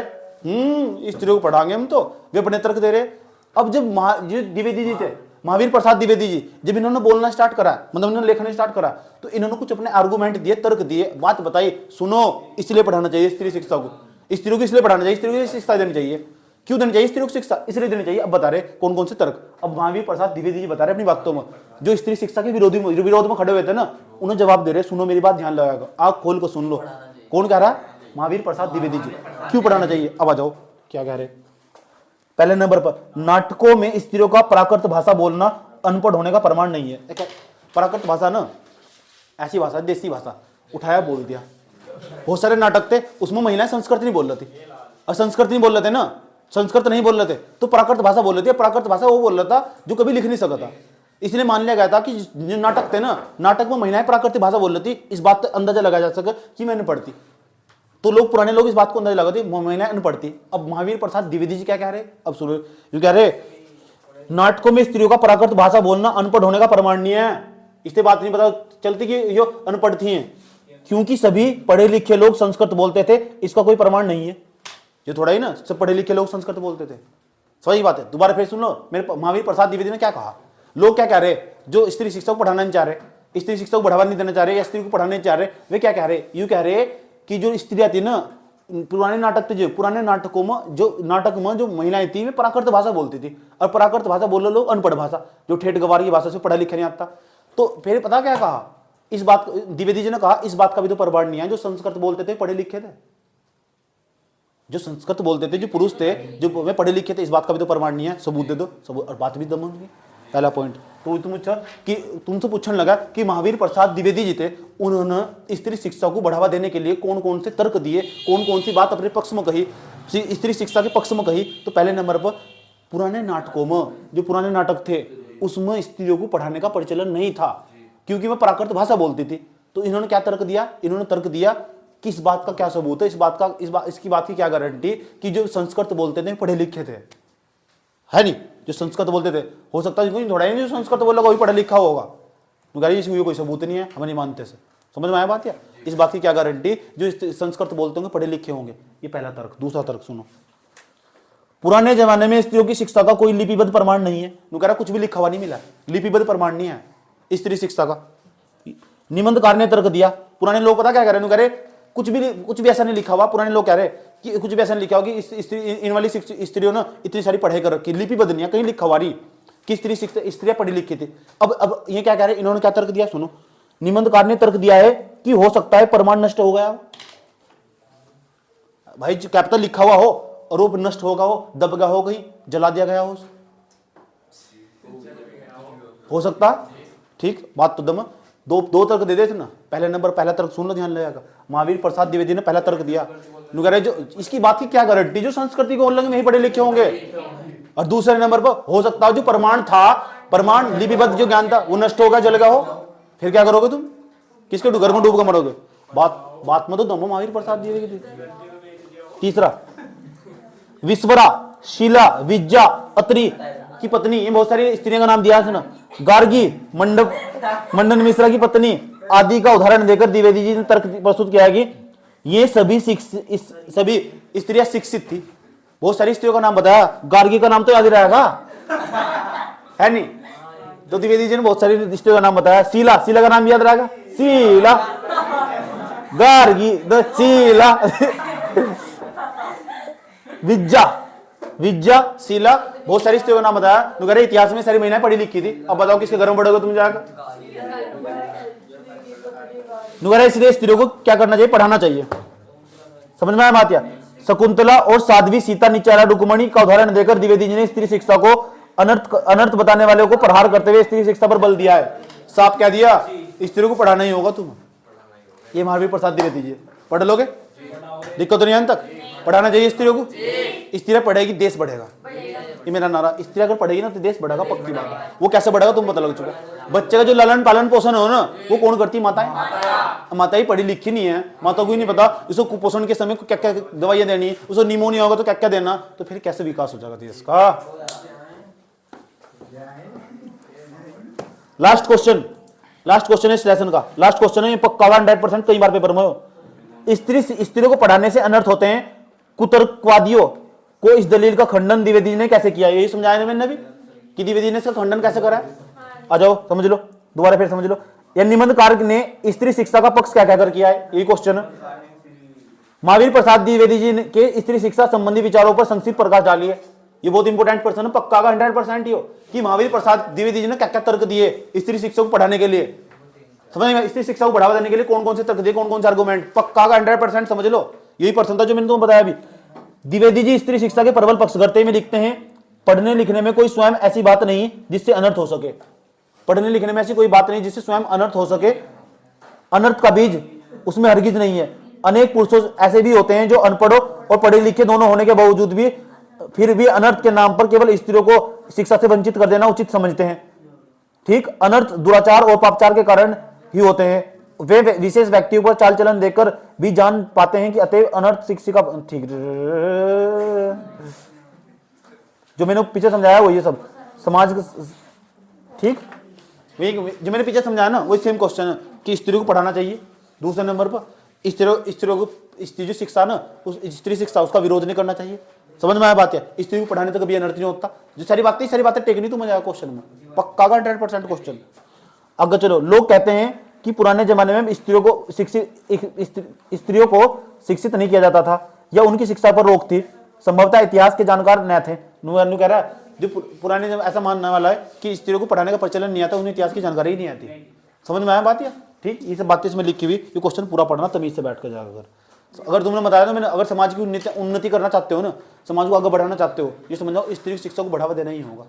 स्त्रियों को पढ़ाएंगे हम, तो वे अपने तर्क दे रहे। अब जब द्विवेदी जी थे, महावीर प्रसाद द्विवेदी जी, जब इन्होंने बोलना स्टार्ट करा, मतलब इन्होंने लिखना स्टार्ट करा, तो इन्होंने कुछ अपने आर्गुमेंट दिए, तर्क दिए, बात बताई। सुनो, इसलिए पढ़ाना चाहिए स्त्री शिक्षा को, स्त्रियों को इसलिए पढ़ाना चाहिए, स्त्रियों को शिक्षा देनी चाहिए। क्यों देनी चाहिए स्त्रियों को शिक्षा? इसलिए देनी चाहिए। अब बता रहे कौन कौन से तर्क। अब महावीर प्रसाद द्विवेदी जी बता रहे अपनी बातों में, जो स्त्री शिक्षा के विरोध में खड़े हुए थे ना, उन्हें जवाब दे रहे। सुनो मेरी बात ध्यान लगाएगा, आँख खोल को सुन लो। कौन कह रहा है? महावीर प्रसाद द्विवेदी जी। क्यों पढ़ाना चाहिए? अब आ जाओ क्या कह रहे। पहले नंबर पर, नाटकों में स्त्रियों का प्राकृत भाषा बोलना अनपढ़ होने का प्रमाण नहीं है। प्राकृत भाषा ना ऐसी भाषा, देसी भाषा, उठाया बोल दिया। बहुत सारे नाटक थे उसमें महिलाएं संस्कृत नहीं बोल रही थी, और संस्कृत नहीं बोल रहे थे ना, संस्कृत नहीं बोल रहे थे तो प्राकृत भाषा बोल रहे थे। प्राकृत भाषा वो बोल रहा था जो कभी लिख नहीं सका था। इसलिए मान लिया गया था कि जो नाटक थे ना, नाटक में महिलाएं प्राकृतिक भाषा बोल रही थी। इस बात का अंदाजा लगाया जा सके कि मैं अनपढ़ थी, तो लोग पुराने लोग इस बात को अंदाजा लगाते महिलाएं अनपढ़ थी। अब महावीर प्रसाद द्विवेदी जी क्या कह रहे? अब सुनो, जो कह रहे नाटकों में स्त्रियों का प्राकृत भाषा बोलना अनपढ़ होने का प्रमाण नहीं है। इससे बात नहीं पता चलती कि ये अनपढ़ थी हैं, क्योंकि सभी पढ़े लिखे लोग संस्कृत बोलते थे, इसका कोई प्रमाण नहीं है। ये थोड़ा ही ना, सब पढ़े लिखे लोग संस्कृत बोलते थे, सही बात है। दोबारा फिर सुन लो, मेरे महावीर प्रसाद द्विवेदी ने क्या कहा। लोग क्या कह रहे, जो स्त्री शिक्षा को पढ़ाना नहीं चाह रहे, स्त्री शिक्षा को बढ़ावा नहीं देना चाह रहे, या स्त्री को पढ़ाना नहीं चाह रहे, वे क्या कह रहे? यूं कह रहे कि जो स्त्रियां थी ना, पुराने नाटक थे, जो पुराने नाटकों में जो महिलाएं थी वे प्राकृत भाषा बोलती थी, और प्राकृत भाषा बोल लोग अनपढ़ भाषा, जो ठेठ गवार की भाषा से पढ़ा लिखा नहीं आता। तो फिर पता क्या कहा, इस बात द्विवेदी जी ने कहा, इस बात का भी तो प्रमाण नहीं है। जो संस्कृत बोलते थे पढ़े लिखे थे, जो संस्कृत बोलते थे, जो पुरुष थे, जो वे पढ़े लिखे थे, इस बात का भी तो प्रमाण नहीं है। सबूत दे दो, सबूत, और बात भी दम होगी। पहला पॉइंट तो तुमसे पूछने लगा कि महावीर प्रसाद द्विवेदी जी थे, उन्होंने स्त्री शिक्षा को बढ़ावा देने के लिए कौन कौन से तर्क दिए, कौन कौन सी बात अपने पक्ष में कही, स्त्री शिक्षा के पक्ष में कही। तो पहले नंबर पर, पुराने नाटकों में, जो पुराने नाटक थे उसमें स्त्रियों को पढ़ाने का प्रचलन नहीं था, क्योंकि वह प्राकृत भाषा बोलती थी। तो इन्होंने क्या तर्क दिया? इन्होंने तर्क दिया कि इस बात का क्या सबूत है, इसकी बात की क्या गारंटी कि जो संस्कृत बोलते थे पढ़े लिखे थे, है नहीं? जो संस्कृत बोलते थे, हो सकता है थोड़ा ही जो संस्कृत बोला वही पढ़ा लिखा होगा, तो कह रही कोई सबूत नहीं है, हम नहीं मानते से। समझ में आया बात? या इस बात की क्या गारंटी जो संस्कृत बोलते होंगे पढ़े लिखे होंगे? ये पहला तर्क। दूसरा तर्क सुनो, पुराने जमाने में स्त्रियों की शिक्षा का कोई लिपिबद्ध प्रमाण नहीं है। कह रहा कुछ भी लिखा हुआ नहीं मिला, लिपिबद्ध प्रमाण नहीं है स्त्री शिक्षा का। निबंधकार ने तर्क दिया, पुराने लोग पता क्या कह रहे हैं, कुछ भी ऐसा नहीं लिखा हुआ। पुराने लोग कह रहे कि कुछ भी ऐसा नहीं लिखा होगा कि इन वाली स्त्रियों ने इतनी सारी पढ़ाई कर रखी, लिपिबद्ध नहीं है, कहीं लिखा हुआ नहीं कि स्त्रियां पढ़ी लिखी थी। अब ये क्या कह रहे हैं, इन्होंने क्या तर्क दिया सुनो, निबंधकार ने तर्क दिया है कि हो सकता है प्रमाण नष्ट हो गया हो। भाई कैपिटल लिखा हुआ हो और वो नष्ट होगा, हो दब गया हो, कहीं जला दिया गया हो सकता। ठीक बात तो दम दो तर्क दे देते ना। पहले नंबर पहला तर्क सुन लो, ध्यान लगेगा। महावीर प्रसाद द्विवेदी ने पहला तर्क दिया, कह रहे जो इसकी बात की क्या गारंटी जो संस्कृति को उल्लंघन नहीं पढ़े लिखे होंगे। और दूसरे नंबर पर हो सकता है जो प्रमाण था, प्रमाण लिपिबद्ध जो ज्ञान था वो नष्ट होगा, जल गया हो, फिर क्या करोगे तुम? किसके घर में डूब कर मरोगे? बात में तो दमो महावीर प्रसाद द्विवेदी। तीसरा, विश्वरा, शीला, विज्जा, अत्रि की पत्नी, ये बहुत सारी स्त्रियों का नाम दिया है ना। गार्गी, मंडन मिश्रा की पत्नी आदि का उदाहरण देकर द्विवेदी जी ने तर्क प्रस्तुत किया कि ये सभी स्त्रियां शिक्षित थी। बहुत सारी स्त्रियों का नाम बताया, गार्गी का नाम तो याद ही रहेगा, है नहीं? तो द्विवेदी जी ने बहुत सारी स्त्रियों का नाम बताया। शीला का नाम याद रहेगा, शीला, गार्गी, शीला, विज्जा, शीला, बहुत सारी स्त्रियों का नाम बताया। तो इतिहास में सारी महिलाएं पढ़ी लिखी थी। अब बताओ किसके घर में पढ़ोगे तुम जाकर? इसलिए स्त्रियों को क्या करना चाहिए? पढ़ाना चाहिए। समझ में आया बात? या शकुंतला और साध्वी सीता निचारा रुक्मणी का उदाहरण देकर द्विवेदी जी ने स्त्री शिक्षा को अनर्थ बताने वाले को प्रहार करते हुए स्त्री शिक्षा पर बल दिया है। साफ कह दिया स्त्रियों को पढ़ाना ही होगा तुम। ये महावीर प्रसाद द्विवेदी जी, पढ़ लोगे, दिक्कत नहीं तक। पढ़ाना चाहिए स्त्रियों को, स्त्रियां पढ़ेगी देश बढ़ेगा, ये मेरा नारा। स्त्री अगर पढ़ेगी ना तो देश बढ़ेगा, पक्की बात है। वो कैसे बढ़ेगा तुम पता लग चुका। बच्चे का जो लालन पालन पोषण हो ना, वो कौन करती? माताएं। माता ही पढ़ी लिखी नहीं है, माता को ही नहीं पता इसको कुपोषण के समय को क्या क्या दवाइयां देनी, उसको निमोनिया होगा तो क्या क्या देना, तो फिर कैसे विकास हो जाएगा देश का? लास्ट क्वेश्चन है इस लेसन का, लास्ट क्वेश्चन है, ये पक्का 100% कई बार पेपर में हो। स्त्रियों को पढ़ाने से अनर्थ होते हैं, कुतर्कवादियों को इस दलील का खंडन द्विवेदी ने कैसे किया? यही समझाया मैंने अभी कि द्विवेदी ने इसका खंडन कैसे करा। आ जाओ समझ लो, दोबारा फिर समझ लो। यह निबंधकार ने स्त्री शिक्षा का पक्ष क्या कहकर किया है, यही क्वेश्चन है। महावीर प्रसाद द्विवेदी जी के स्त्री शिक्षा संबंधी विचारों पर संक्षिप्त प्रकाश डालिए। ये बहुत इंपॉर्टेंट प्रश्न है, पक्का का 100% ही हो कि महावीर प्रसाद द्विवेदी जी ने क्या क्या तर्क दिए स्त्री शिक्षा को पढ़ाने के लिए। समझ में? स्त्री शिक्षा को बढ़ावा देने के लिए कौन कौन से तर्क दिए, कौन कौन से आर्गुमेंट, पक्का का 100% समझ लो। यही प्रश्न था जो मैंने तुमको बताया अभी। द्विवेदी जी स्त्री शिक्षा के प्रबल पक्ष करते में लिखते हैं, पढ़ने लिखने में कोई स्वयं ऐसी बात नहीं जिससे अनर्थ हो सके। पढ़ने लिखने में ऐसी कोई बात नहीं जिससे स्वयं अनर्थ हो सके। अनर्थ का बीज उसमें हरगिज नहीं है। अनेक पुरुषों ऐसे भी होते हैं जो अनपढ़ों और पढ़े लिखे दोनों होने के बावजूद भी फिर भी अनर्थ के नाम पर केवल स्त्रियों को शिक्षा से वंचित कर देना उचित समझते हैं। ठीक, अनर्थ दुराचार और पापचार के कारण ही होते हैं। वे विशेष व्यक्तियों पर चाल चलन देखकर भी जान पाते हैं कि अतएव अनर्थ शिक्षा। ठीक, जो मैंने पीछे समझाया वो ये सब समाज का। ठीक, जो मैंने पीछे समझाया ना वो सेम क्वेश्चन है कि स्त्रियों को पढ़ाना चाहिए। दूसरे नंबर पर स्त्रियों को स्त्री जो शिक्षा ना, उस स्त्री शिक्षा उसका विरोध नहीं करना चाहिए। समझ में आया बात है? स्त्री को पढ़ाने तो कभी अनर्थ नहीं होता। जो सारी बातें टेकनी तो मजा आया क्वेश्चन में, पक्का का 100% क्वेश्चन। अगर चलो, लोग कहते हैं कि पुराने जमाने में स्त्रियों को शिक्षित नहीं किया जाता था या उनकी शिक्षा पर रोक थी। संभवतः इतिहास के जानकार न थे। नु कह रहा है जो पुराने ऐसा मानने वाला है कि स्त्रियों को पढ़ाने का प्रचलन नहीं आता, उन्हें इतिहास की जानकारी ही नहीं आती। समझ में आया बात? या ठीक, ये सब बातें इसमें लिखी हुई, ये क्वेश्चन पूरा पढ़ना तमीज से बैठ कर जाकर। अगर तुमने बताया ना मैंने, अगर समाज की उन्नति करना चाहते हो ना, समाज को आगे बढ़ाना चाहते हो, ये समझ जाओ स्त्री शिक्षा को बढ़ावा देना ही होगा।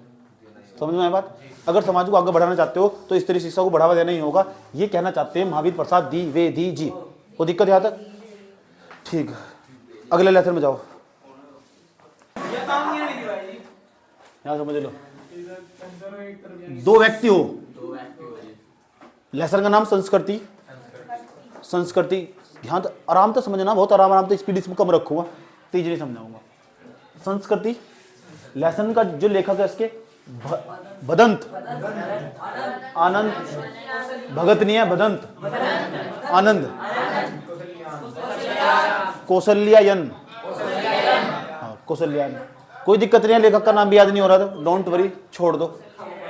समझ में आया बात? अगर समाज को आगे बढ़ाना चाहते हो तो स्त्री शिक्षा को बढ़ावा देना ही होगा। ये कहना चाहते हैं महावीर प्रसाद द्विवेदी जी। कोई दिक्कत यहाँ तक? ठीक, अगले लेसन में जाओ। यहाँ समझ लो, दो व्यक्ति हो, लेसन का नाम संस्कृति ध्यान आराम तो समझना, बहुत आराम आराम तो स्पीड इसमें कम रखूंगा, तेज नहीं समझाऊंगा। संस्कृति लेसन का जो लेखक है इसके भदंत आनंद, भगत नहीं है भदंत आनंद, कौशल्यायन, कौशल्यायन। कोई दिक्कत नहीं है, लेखक का नाम भी याद नहीं हो रहा था, डोंट वरी, छोड़ दो।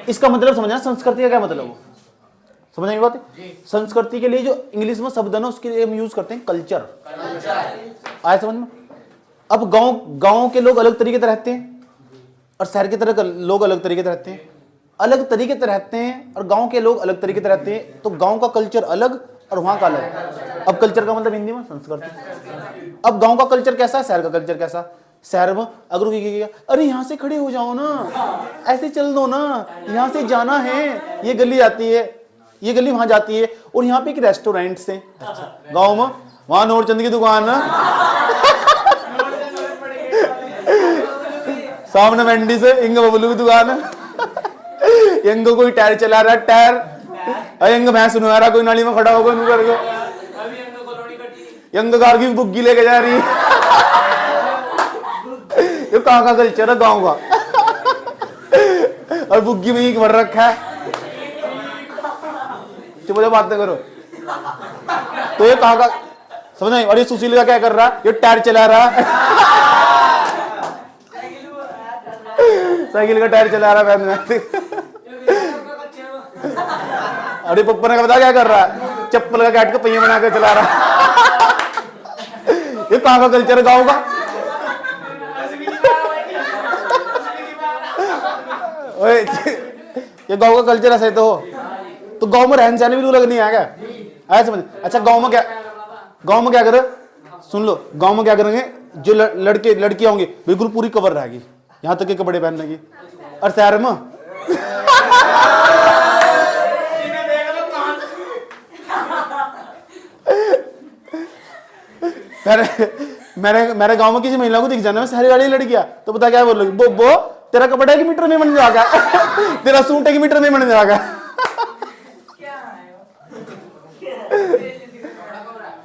इसका मतलब समझना संस्कृति का क्या मतलब हो, समझ आई बात। संस्कृति के लिए जो इंग्लिश में शब्द है ना उसके लिए हम यूज करते हैं कल्चर। आया समझ में। अब गांव के लोग अलग तरीके से रहते हैं और शहर की तरह लोग अलग तरीके से रहते हैं, अलग तरीके से रहते हैं और गांव के लोग अलग तरीके से रहते हैं, तो गांव का कल्चर अलग और वहां का अलग। अब कल्चर का मतलब हिंदी में संस्कृति। अब गांव का कल्चर कैसा है, शहर का कल्चर कैसा। शहर में अगर अरे यहाँ से खड़े हो जाओ ना, ऐसे चल दो ना, यहाँ से जाना है, ये गली आती है, ये गली वहां जाती है और यहाँ पे एक रेस्टोरेंट है। गांव में वहां नोरचंद की दुकान है, सामने मंडी से इंग बबलू की दुकान है, यंग कोई टायर चला रहा है, टायर यंग भैंस सुनवा रहा, कोई नाली में खड़ा होगा यंग कार की बुग्गी लेके जा रही है। ये कहाँ का कल्चर है गांव का, और बुग्गी में ही भर रखा है। चुप हो जाओ, बातें करो। तो ये कहाँ का समझ नहीं। और ये सुशील का क्या कर रहा है, ये टायर चला रहा है, साइकिल का टायर चला रहा है। अरे पप्पा ने बता क्या कर रहा है, चप्पल का काट के पहिया बना के चला रहा है। ये कहाँ का कल्चर है गाँव का। ये गाँव का कल्चर ऐसे तो गाँव में रहन सहन भी अलग नहीं आएगा, ऐसा समझ। अच्छा गाँव में क्या करे, सुन लो, गाँव में क्या करेंगे, जो लड़के लड़कियां होंगी बिल्कुल पूरी कवर रहेगी, यहाँ तक के कपड़े पहनने की। और शहर में मेरे गांव में किसी महिला को दिख जाना शहरी वाली लड़कियां तो पता क्या बोलोगी, वो तेरा कपड़ा की मीटर में बन जाएगा, तेरा सूट की मीटर में बन जाएगा।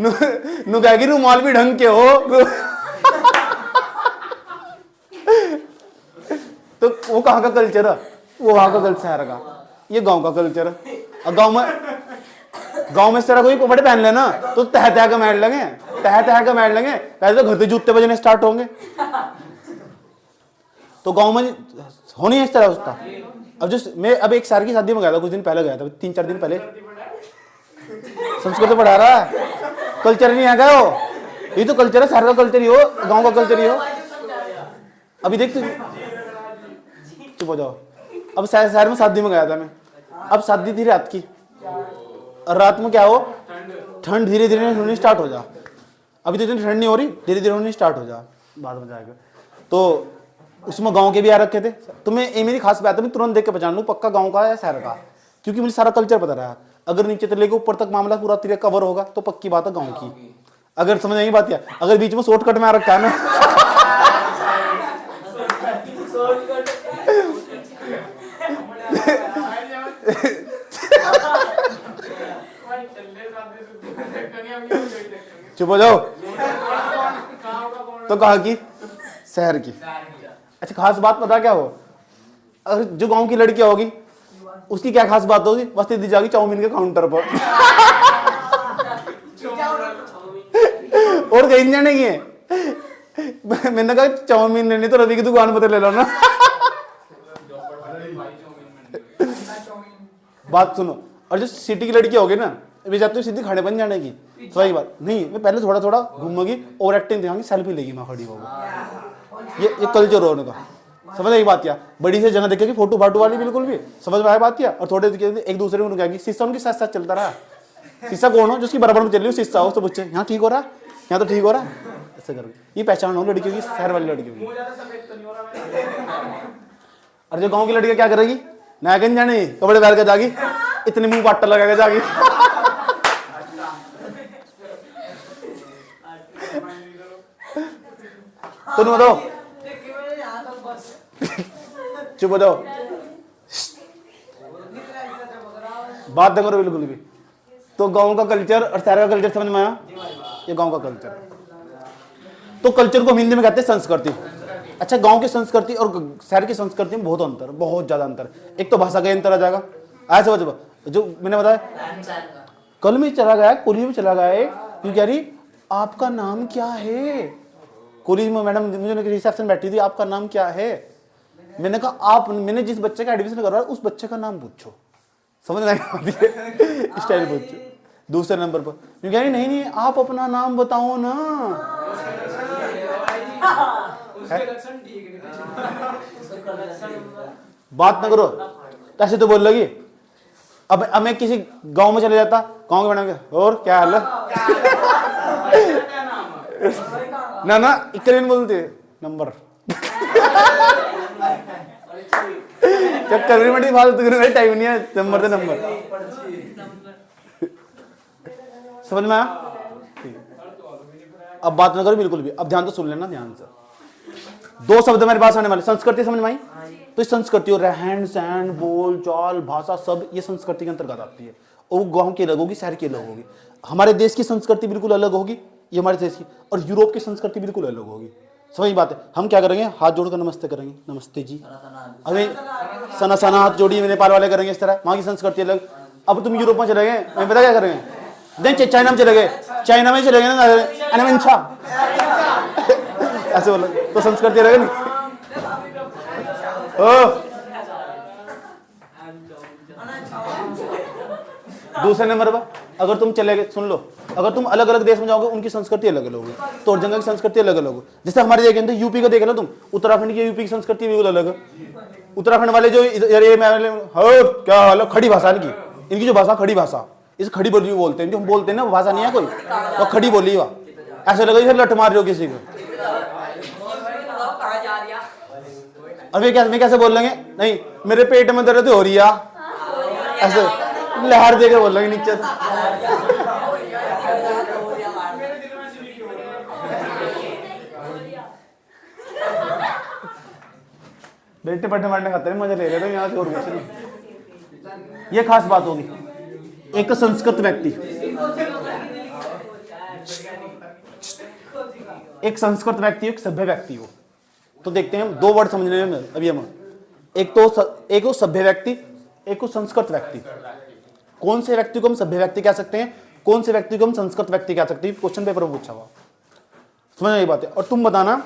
नु कहेगी रुमाल भी ढंग के हो। तो वो कहाँ का कल्चर है, वो वहां का कल्चर शहर का, ये गांव का कल्चर है। और गांव में इस तरह कोई कपड़े पहन लेना तो तह तह का मैल लगे, तह तह का मैल लगे, कहते तो घर से जूते बजने स्टार्ट होंगे। तो गांव में होनी है इस तरह उसका। मैं अब एक शहर की शादी में गया था, कुछ दिन पहले गया था, 3-4 दिन पहले। संस्कृत तो पढ़ा रहा है, कल्चर नहीं आ गया वो, ये तो कल्चर है, शहर का कल्चर ही हो, गांव का कल्चर ही हो। अभी देख, चुप हो जाओ। अब शहर में शादी में गया था मैं, अब शादी थी रात की, और रात में क्या हो, ठंड धीरे धीरे होनी स्टार्ट हो जा। अभी तो इतनी ठंड नहीं हो रही, धीरे धीरे होनी स्टार्ट हो जा, बाद में जाएगा। तो उसमें गांव के भी आ रखे थे। तो ये मेरी खास बात है, मैं तुरंत देख के पहचान लूं पक्का गांव का है शहर का, क्योंकि मुझे सारा कल्चर पता रहा। अगर नीचे से लेकर ऊपर तक मामला पूरा तेरे कवर होगा तो पक्की बात है गांव की। अगर समझ नहीं बात, अगर बीच में शॉर्टकट में आ रखा है ना, चुप हो जाओ। तो कहाँ की, शहर की। अच्छा खास बात पता क्या हो, अगर जो गांव की लड़कियां होगी उसकी क्या खास बात होगी, बस दी जाएगी चाउमीन के काउंटर पर। और कहीं जाने की है। मैंने कहा चाउमीन नहीं तो रवि की दुकान पर ले लो ना। बात सुनो। और जो सिटी की लड़की होगी ना, वे जाती सीधी खड़े बन जाने की, सही बात नहीं। मैं पहले थोड़ा थोड़ा घूमूंगी और एक्टिंग दिखाऊंगी, सेल्फी लेगी मैं खड़ी होगी। ये कल्चर हो उनका, समझ आई बात। क्या बड़ी से जगह देखेगी फोटो फाटो वाली, बिल्कुल भी समझ में आया बात। क्या और थोड़े एक दूसरे को कहेगी, शीशा उनके साथ साथ चलता रहा। शीशा कौन हो, जिसकी बराबर में चल रही हो शीशा हो, तो पूछे यहाँ ठीक हो रहा, यहाँ तो ठीक हो रहा, ऐसे करके। ये पहचान हो लड़कियों की, शहर वाली लड़कियों की। और जो गाँव की लड़कियां क्या करेगी, ना कहीं जाने कपड़े पहन के जागी, इतने मुंह पाटा लगा के जागी। तुम बताओ, चुप हो जाओ, बात करो बिल्कुल भी। तो गांव का कल्चर और शहर का कल्चर समझ में आया। ये गांव का कल्चर है। तो कल्चर को हम हिंदी में कहते हैं संस्कृति। अच्छा, गांव की संस्कृति और शहर की संस्कृति में बहुत अंतर, बहुत ज्यादा अंतर। एक तो भाषा का अंतर आ जाएगा। ऐसे जो मैंने बताया, कल में चला गया, कोली में चला गया, क्यों कह रही आपका नाम क्या है? कोली में मैडम मुझे रिसेप्शन बैठी थी, आपका नाम क्या है? मैंने कहा मैंने जिस बच्चे का एडमिशन करवाया उस बच्चे का नाम पूछो, समझ में आती है स्टाइल पूछो। दूसरे नंबर पर क्यों कह रही नहीं आप अपना नाम बताओ ना। बात ना करो, ऐसे तो बोल लगी। अब मैं किसी गांव में चले जाता, गांव के मैडम और क्या हाल है ना इक्के बोलते नंबर टाइम नहीं है, नंबर से नंबर। समझ में आया? अब बात ना करो बिल्कुल भी, अब ध्यान तो सुन लेना ध्यान से। दो शब्द मेरे पास आने वाले, संस्कृति समझ में आई? तो इस संस्कृति और रहन सहन बोल चाल भाषा सब ये संस्कृति के अंतर्गत आती है। और गांव की अलग होगी, शहर की अलग होगी। हमारे देश की संस्कृति बिल्कुल अलग होगी, ये हमारे देश की, और यूरोप की संस्कृति बिल्कुल अलग होगी। समझ बात है? हम क्या करेंगे, हाथ जोड़कर नमस्ते करेंगे, नमस्ते जी। अभी सना सना हाथ जोड़िए नेपाल वाले करेंगे इस तरह, वहां की संस्कृति अलग। अब तुम यूरोप में चले गए, मैं पता क्या करेंगे, नहीं चाइना में चले गए, चाइना में चले गए ना ऐसे बोलो तो संस्कृति अलग नहीं। दूसरे नंबर पर अगर तुम चले गए, सुन लो, अगर तुम अलग अलग देश में जाओगे उनकी संस्कृति अलग अलग होगी, तो और जगह की संस्कृति अलग अलग होगी। जैसे हमारे देखें तो यूपी का देख लो तुम, उत्तराखंड की यूपी की संस्कृति बिल्कुल अलग है। उत्तराखंड वाले जो क्या हाल है, खड़ी भाषा इनकी जो भाषा खड़ी भाषा, इस खड़ी बोली बोलते हैं, जो हम बोलते हैं ना भाषा नहीं है कोई, वो खड़ी बोली हुआ ऐसा लगा लट मार रहे हो किसी को। अभी कैसे बोल लेंगे, नहीं मेरे पेट में दर्द हो रही है, ऐसे लहर देकर बोल लेंगे नीचे। बेटे पट्टे मारने खाते हैं, मजे ले रहे थे यहाँ से और कुछ नहीं। ये खास बात होगी। एक संस्कृत व्यक्ति, एक संस्कृत व्यक्ति, एक सभ्य व्यक्ति हो, तो देखते हैं हम दो वर्ड समझने में अभी हम, एक तो सभ्य व्यक्ति, एक को संस्कृत व्यक्ति। कौन से व्यक्ति को हम सभ्य व्यक्ति कह सकते हैं, कौन से व्यक्ति को हम संस्कृत व्यक्ति कह सकते हैं, क्वेश्चन पेपर में पूछा हुआ, समझ ये बात है। और तुम बताना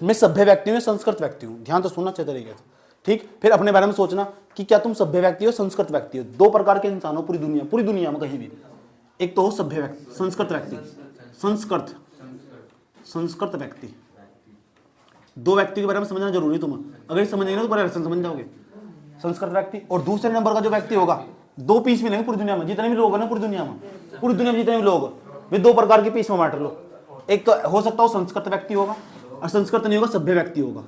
मैं सभ्य व्यक्ति हूँ संस्कृत व्यक्ति हूँ, ध्यान तो सुनना चाहिए तरीके से, ठीक। फिर अपने बारे में सोचना कि क्या तुम सभ्य व्यक्ति हो संस्कृत व्यक्ति हो। दो प्रकार के इंसान हो पूरी दुनिया में कहीं भी, एक तो हो सभ्य व्यक्ति, संस्कृत व्यक्ति, संस्कृत व्यक्ति। दो व्यक्ति के बारे में समझना जरूरी तुम, अगर समझेंगे ना तो बड़े समझ जाओगे। संस्कृत व्यक्ति और दूसरे नंबर का जो व्यक्ति होगा, दो पीस मिलेंगे पूरी दुनिया में, जितने भी लोग हैं ना पूरी दुनिया में जितने भी लोग, वे दो प्रकार के पीस में बांट लो। एक तो हो सकता हो संस्कृत व्यक्ति होगा, और संस्कृत नहीं होगा सभ्य व्यक्ति होगा।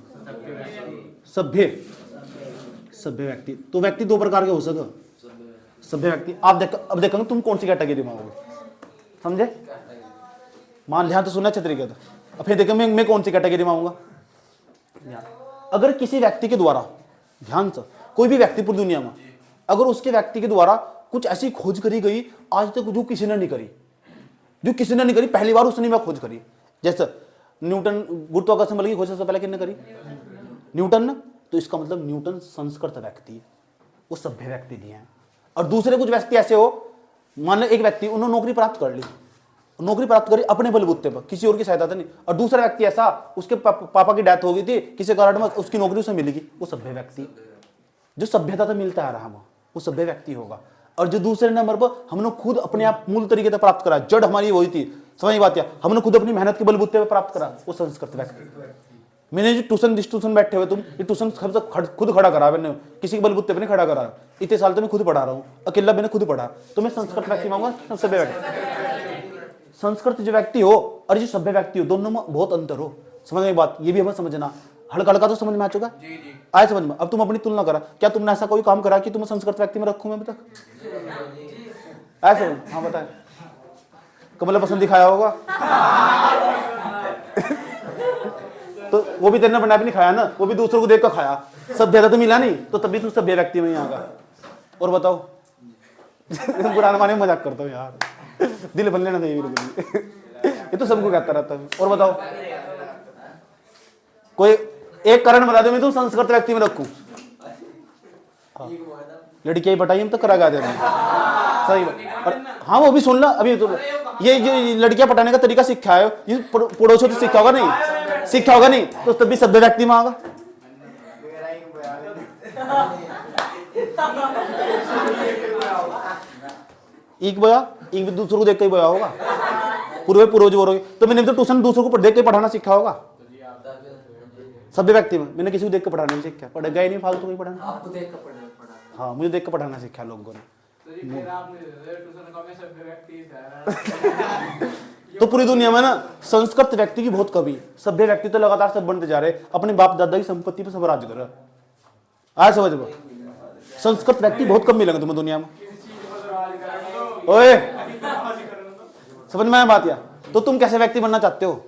सभ्य व्यक्ति, तो व्यक्ति दो प्रकार के हो सके। सभ्य व्यक्ति अब देखेंगे तुम कौन सी कैटेगरी में होगे, समझे? मान ध्यान तो सुनना अच्छे तरीके से। अब फिर देखेंगे मैं कौन सी कैटेगरी में आऊंगा। अगर किसी व्यक्ति के द्वारा, ध्यान से, कोई भी व्यक्ति पूरी दुनिया में, अगर उसके व्यक्ति के द्वारा कुछ ऐसी खोज करी गई आज तक जो किसी ने नहीं करी, पहली बार उसने वह खोज करी। जैसे न्यूटन गुरुत्वाकर्षण बल की खोज सबसे पहले किसने करी, न्यूटन ने। तो इसका मतलब न्यूटन संस्कृत व्यक्ति है, वो सभ्य व्यक्ति नहीं है। और दूसरे कुछ व्यक्ति ऐसे हो, मान लो एक व्यक्ति उन्होंने नौकरी प्राप्त कर ली, नौकरी प्राप्त करी अपने बलबूते पर, किसी और की सहायता नहीं। और दूसरा व्यक्ति ऐसा, उसके पापा की डेथ हो गई थी किसी कारण में, उसकी नौकरी उसे मिलेगी, वो सभ्य व्यक्ति, जो सभ्यता तो मिलता है रहा, वो सभ्य व्यक्ति होगा। और जो दूसरे नंबर पर हमने खुद अपने आप मूल तरीके से प्राप्त करा, जड़ हमारी वही थी, समझ बात है, हमने खुद अपनी मेहनत के बलबूते पर प्राप्त करा, वो संस्कृत व्यक्ति। मैंने जो ट्यूशन बैठे हुए तुम, ये ट्यूशन खुद खड़ा करा, मैंने किसी के बलबूते पे नहीं खड़ा करा। इतने साल तो मैं खुद पढ़ा रहा हूँ, अकेला मैंने खुद पढ़ा, तो मैं संस्कृत व्यक्ति मांगूंगा, सभ्य व्यक्ति। संस्कृत जो व्यक्ति हो और जो सभ्य व्यक्ति हो, दोनों में बहुत अंतर हो, समझ में बात, ये भी हमें समझना। हल्का हल्का तो समझ में आ चुका, आए समझ में। अब तुम अपनी तुलना करा, क्या तुमने ऐसा कोई काम करा कि तुम्हें संस्कृत व्यक्ति में रखूं मैं अभी तक, ऐसे? हाँ बताए, कमला पसंद दिखाया होगा तो वो भी तेरे बना भी नहीं खाया ना, वो भी दूसरों को देख कर खाया, सभ्यता तो मिला नहीं, तो तभी तू सभ्य व्यक्ति में यहाँ का। और बताओ पुराना माने मजाक करता हूँ यार, दिल बन लेना चाहिए बिल्कुल। ये तो सबको कहता रहता है। और बताओ कोई एक कारण बता दो मैं तुम संस्कृत व्यक्ति में रखूं। लड़कियां ही बताइए हम तो करा गा देना सही बात। हाँ वो भी सुन ला अभी तो ये जो लड़कियां पटाने का तरीका सीखा है ये पड़ोसियों से सीखा होगा नहीं, सीखा होगा नहीं तो तभी सभ्य व्यक्ति में आगा। एक बया एक भी दूसरों को देख के ही बया होगा पूर्वज हो रहे तो मैंने तो ट्यूशन दूसरों को देख के पढ़ाना सीखा होगा सभ्य व्यक्ति में। मैंने किसी को देख के पढ़ाना नहीं सीखा, पढ़ गए नहीं फालतू को पढ़ाना। आपको देख कर पढ़ा। हाँ मुझे देख के पढ़ाना सीखा लोगों ने। तो पूरी दुनिया में ना संस्कृत व्यक्ति की बहुत कमी, सभ्य व्यक्ति तो लगातार सब बनते जा रहे। अपने बाप दादा की संपत्ति पे सब राज कर रहा। आज समझ लो संस्कृत व्यक्ति बहुत कम मिलेंगे तुम्हें दुनिया में। ओए समझ में आया बात या? तो तुम कैसे व्यक्ति बनना चाहते हो?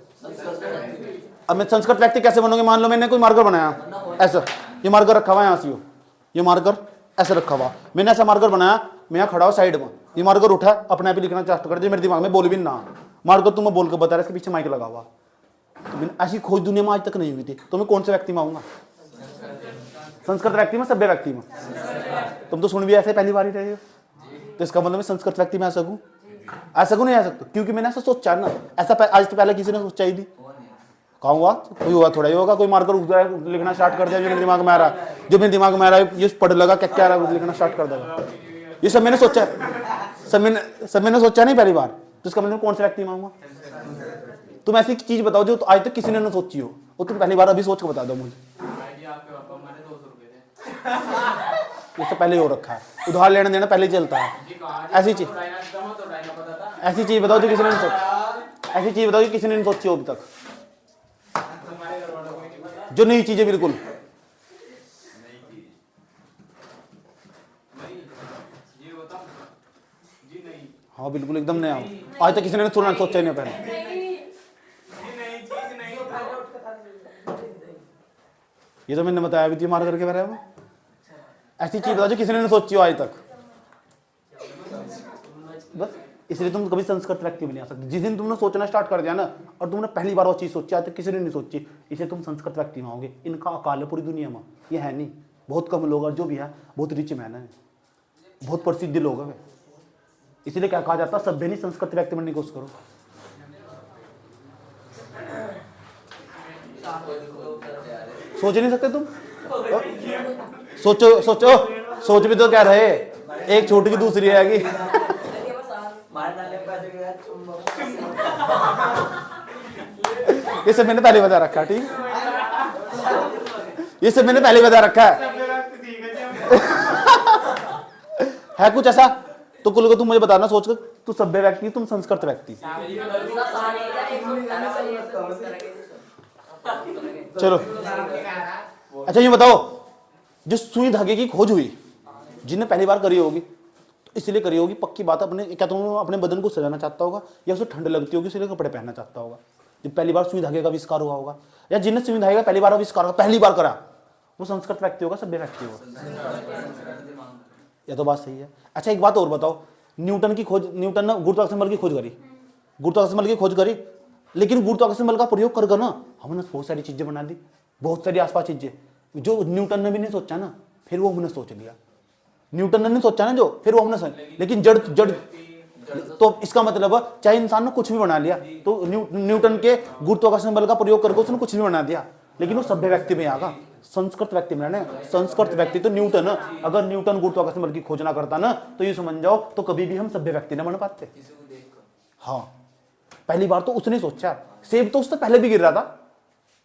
अब मैं संस्कृत व्यक्ति कैसे बनोगे? मान लो मैंने कोई मार्कर बनाया ऐसा, ये मार्कर रखा हुआ है यहाँ से, ये मार्कर ऐसा रखा हुआ, मैंने ऐसा मार्कर बनाया, मैं यहाँ खड़ा हूँ साइड में, ये मार्कर उठा अपने आप ही लिखना स्टार्ट कर दिया, मेरे दिमाग में बोल भी ना मार्कर तुम्हें बोल के बता रहा है इसके पीछे माइक लगा हुआ। तो मैंने ऐसी खोज दुनिया में आज तक नहीं हुई थी। तो मैं कौन से व्यक्ति में आऊंगा? संस्कृत व्यक्ति में, सभ्य व्यक्ति में। तुम तो सुन भी ऐसे पहली बार ही रहे हो, तो इसका मतलब मैं संस्कृत व्यक्ति में आ सकूं? आ सकूं नहीं आ सकता? क्योंकि मैंने ऐसा सोचा ना, ऐसा आज तो पहले किसी ने सोचा ही थी। कहूँगा कोई होगा थोड़ा ही होगा, कोई मार्कर लिखना स्टार्ट कर दिया जो मेरे दिमाग में आ रहा है, जो मेरे दिमाग में आ रहा है ये पढ़ लगा क्या क्या रहा लिखना स्टार्ट कर देगा। ये सब मैंने सोचा, सब मैंने सोचा नहीं पहली बार। तो इसका मतलब कौन से व्यक्ति में आऊंगा? तुम ऐसी चीज बताओ जो आज तक किसी ने ना सोची हो, और तुम पहली बार अभी सोच के बता दो मुझे। ये तो पहले हो रखा है, उधार लेना देना पहले चलता है। ऐसी चीज बताओ जो किसी ने नहीं सोची, ऐसी चीज बताओ जो किसी ने नहीं सोची हो अभी तक, जो नई चीजें बिल्कुल। हाँ बिल्कुल एकदम नया, आज तक किसी ने सुना सोचा ही नहीं पहले। ये तो मैंने बताया भी थी मार करके बारे में। ऐसी चीज बताओ जो किसी ने सोची हो आज तक, बस इसलिए तुम कभी संस्कृत व्यक्ति भी नहीं आ सकते। जिस दिन तुमने सोचना स्टार्ट कर दिया ना, और तुमने पहली बार वो चीज सोची आज तक किसी ने नहीं सोची, इसलिए तुम संस्कृत व्यक्ति में आओगे। इनका अकाल है पूरी दुनिया में, ये है नहीं, बहुत कम लोग और जो भी है बहुत रिच मैन है, बहुत प्रसिद्ध लोग है। इसलिए क्या कहा जाता है, सभ्य नहीं संस्कृत व्यक्ति बनने की कोशिश करो। सोच नहीं सकते तुम? सोचो सोचो, सोच भी तो क्या रहे, एक छोटी की दूसरी आएगी। ये सब मैंने पहले बता रखा, ठीक, ये सब मैंने पहले बता रखा है कुछ ऐसा तो कुल को तुम मुझे बताना सोच कर, तू सभ्य व्यक्ति तुम संस्कृत व्यक्ति। चलो अच्छा ये बताओ, जो सुई धागे की खोज हुई जिन्हें पहली बार करी होगी, तो इसलिए करी होगी पक्की बात, अपने क्या तुम अपने बदन को सजाना चाहता होगा, या उसे ठंड लगती होगी इसलिए कपड़े पहनना चाहता होगा। जब पहली बार सुई धागे का आविष्कार हुआ होगा, या जिन्हें सुई धागे का पहली बार आविष्कार पहली बार करा, वो संस्कृत व्यक्ति होगा, सभ्य व्यक्ति होगा। यह तो बात सही है। अच्छा एक बात और बताओ, न्यूटन की खोज, न्यूटन ने गुरुत्वाकर्षण बल की खोज करी, गुरुत्वाकर्षण बल की खोज करी, लेकिन गुरुत्वाकर्षण बल का प्रयोग कर ना हमने बहुत सारी चीजें बना दी, बहुत सारी आसपास चीजें जो न्यूटन ने भी नहीं सोचा ना, फिर वो हमने सोच लिया। न्यूटन ने नहीं सोचा ना जो, फिर वो हमने सोच, लेकिन जड़ जड़ तो इसका मतलब चाहे इंसान ने कुछ भी बना लिया, तो न्यूटन के गुरुत्वाकर्षण बल का प्रयोग करके उसने कुछ भी बना दिया, लेकिन वो सभ्य व्यक्ति में आगा, संस्कृत व्यक्ति में ना। संस्कृत व्यक्ति तो न्यूटन, अगर न्यूटन गुरुत्वाकर्षण बल की खोज ना करता ना, तो ये समझ जाओ तो कभी भी हम सभ्य व्यक्ति न बन पाते। हाँ पहली बार तो उसने सोचा, सेब तो उससे पहले भी गिर रहा था,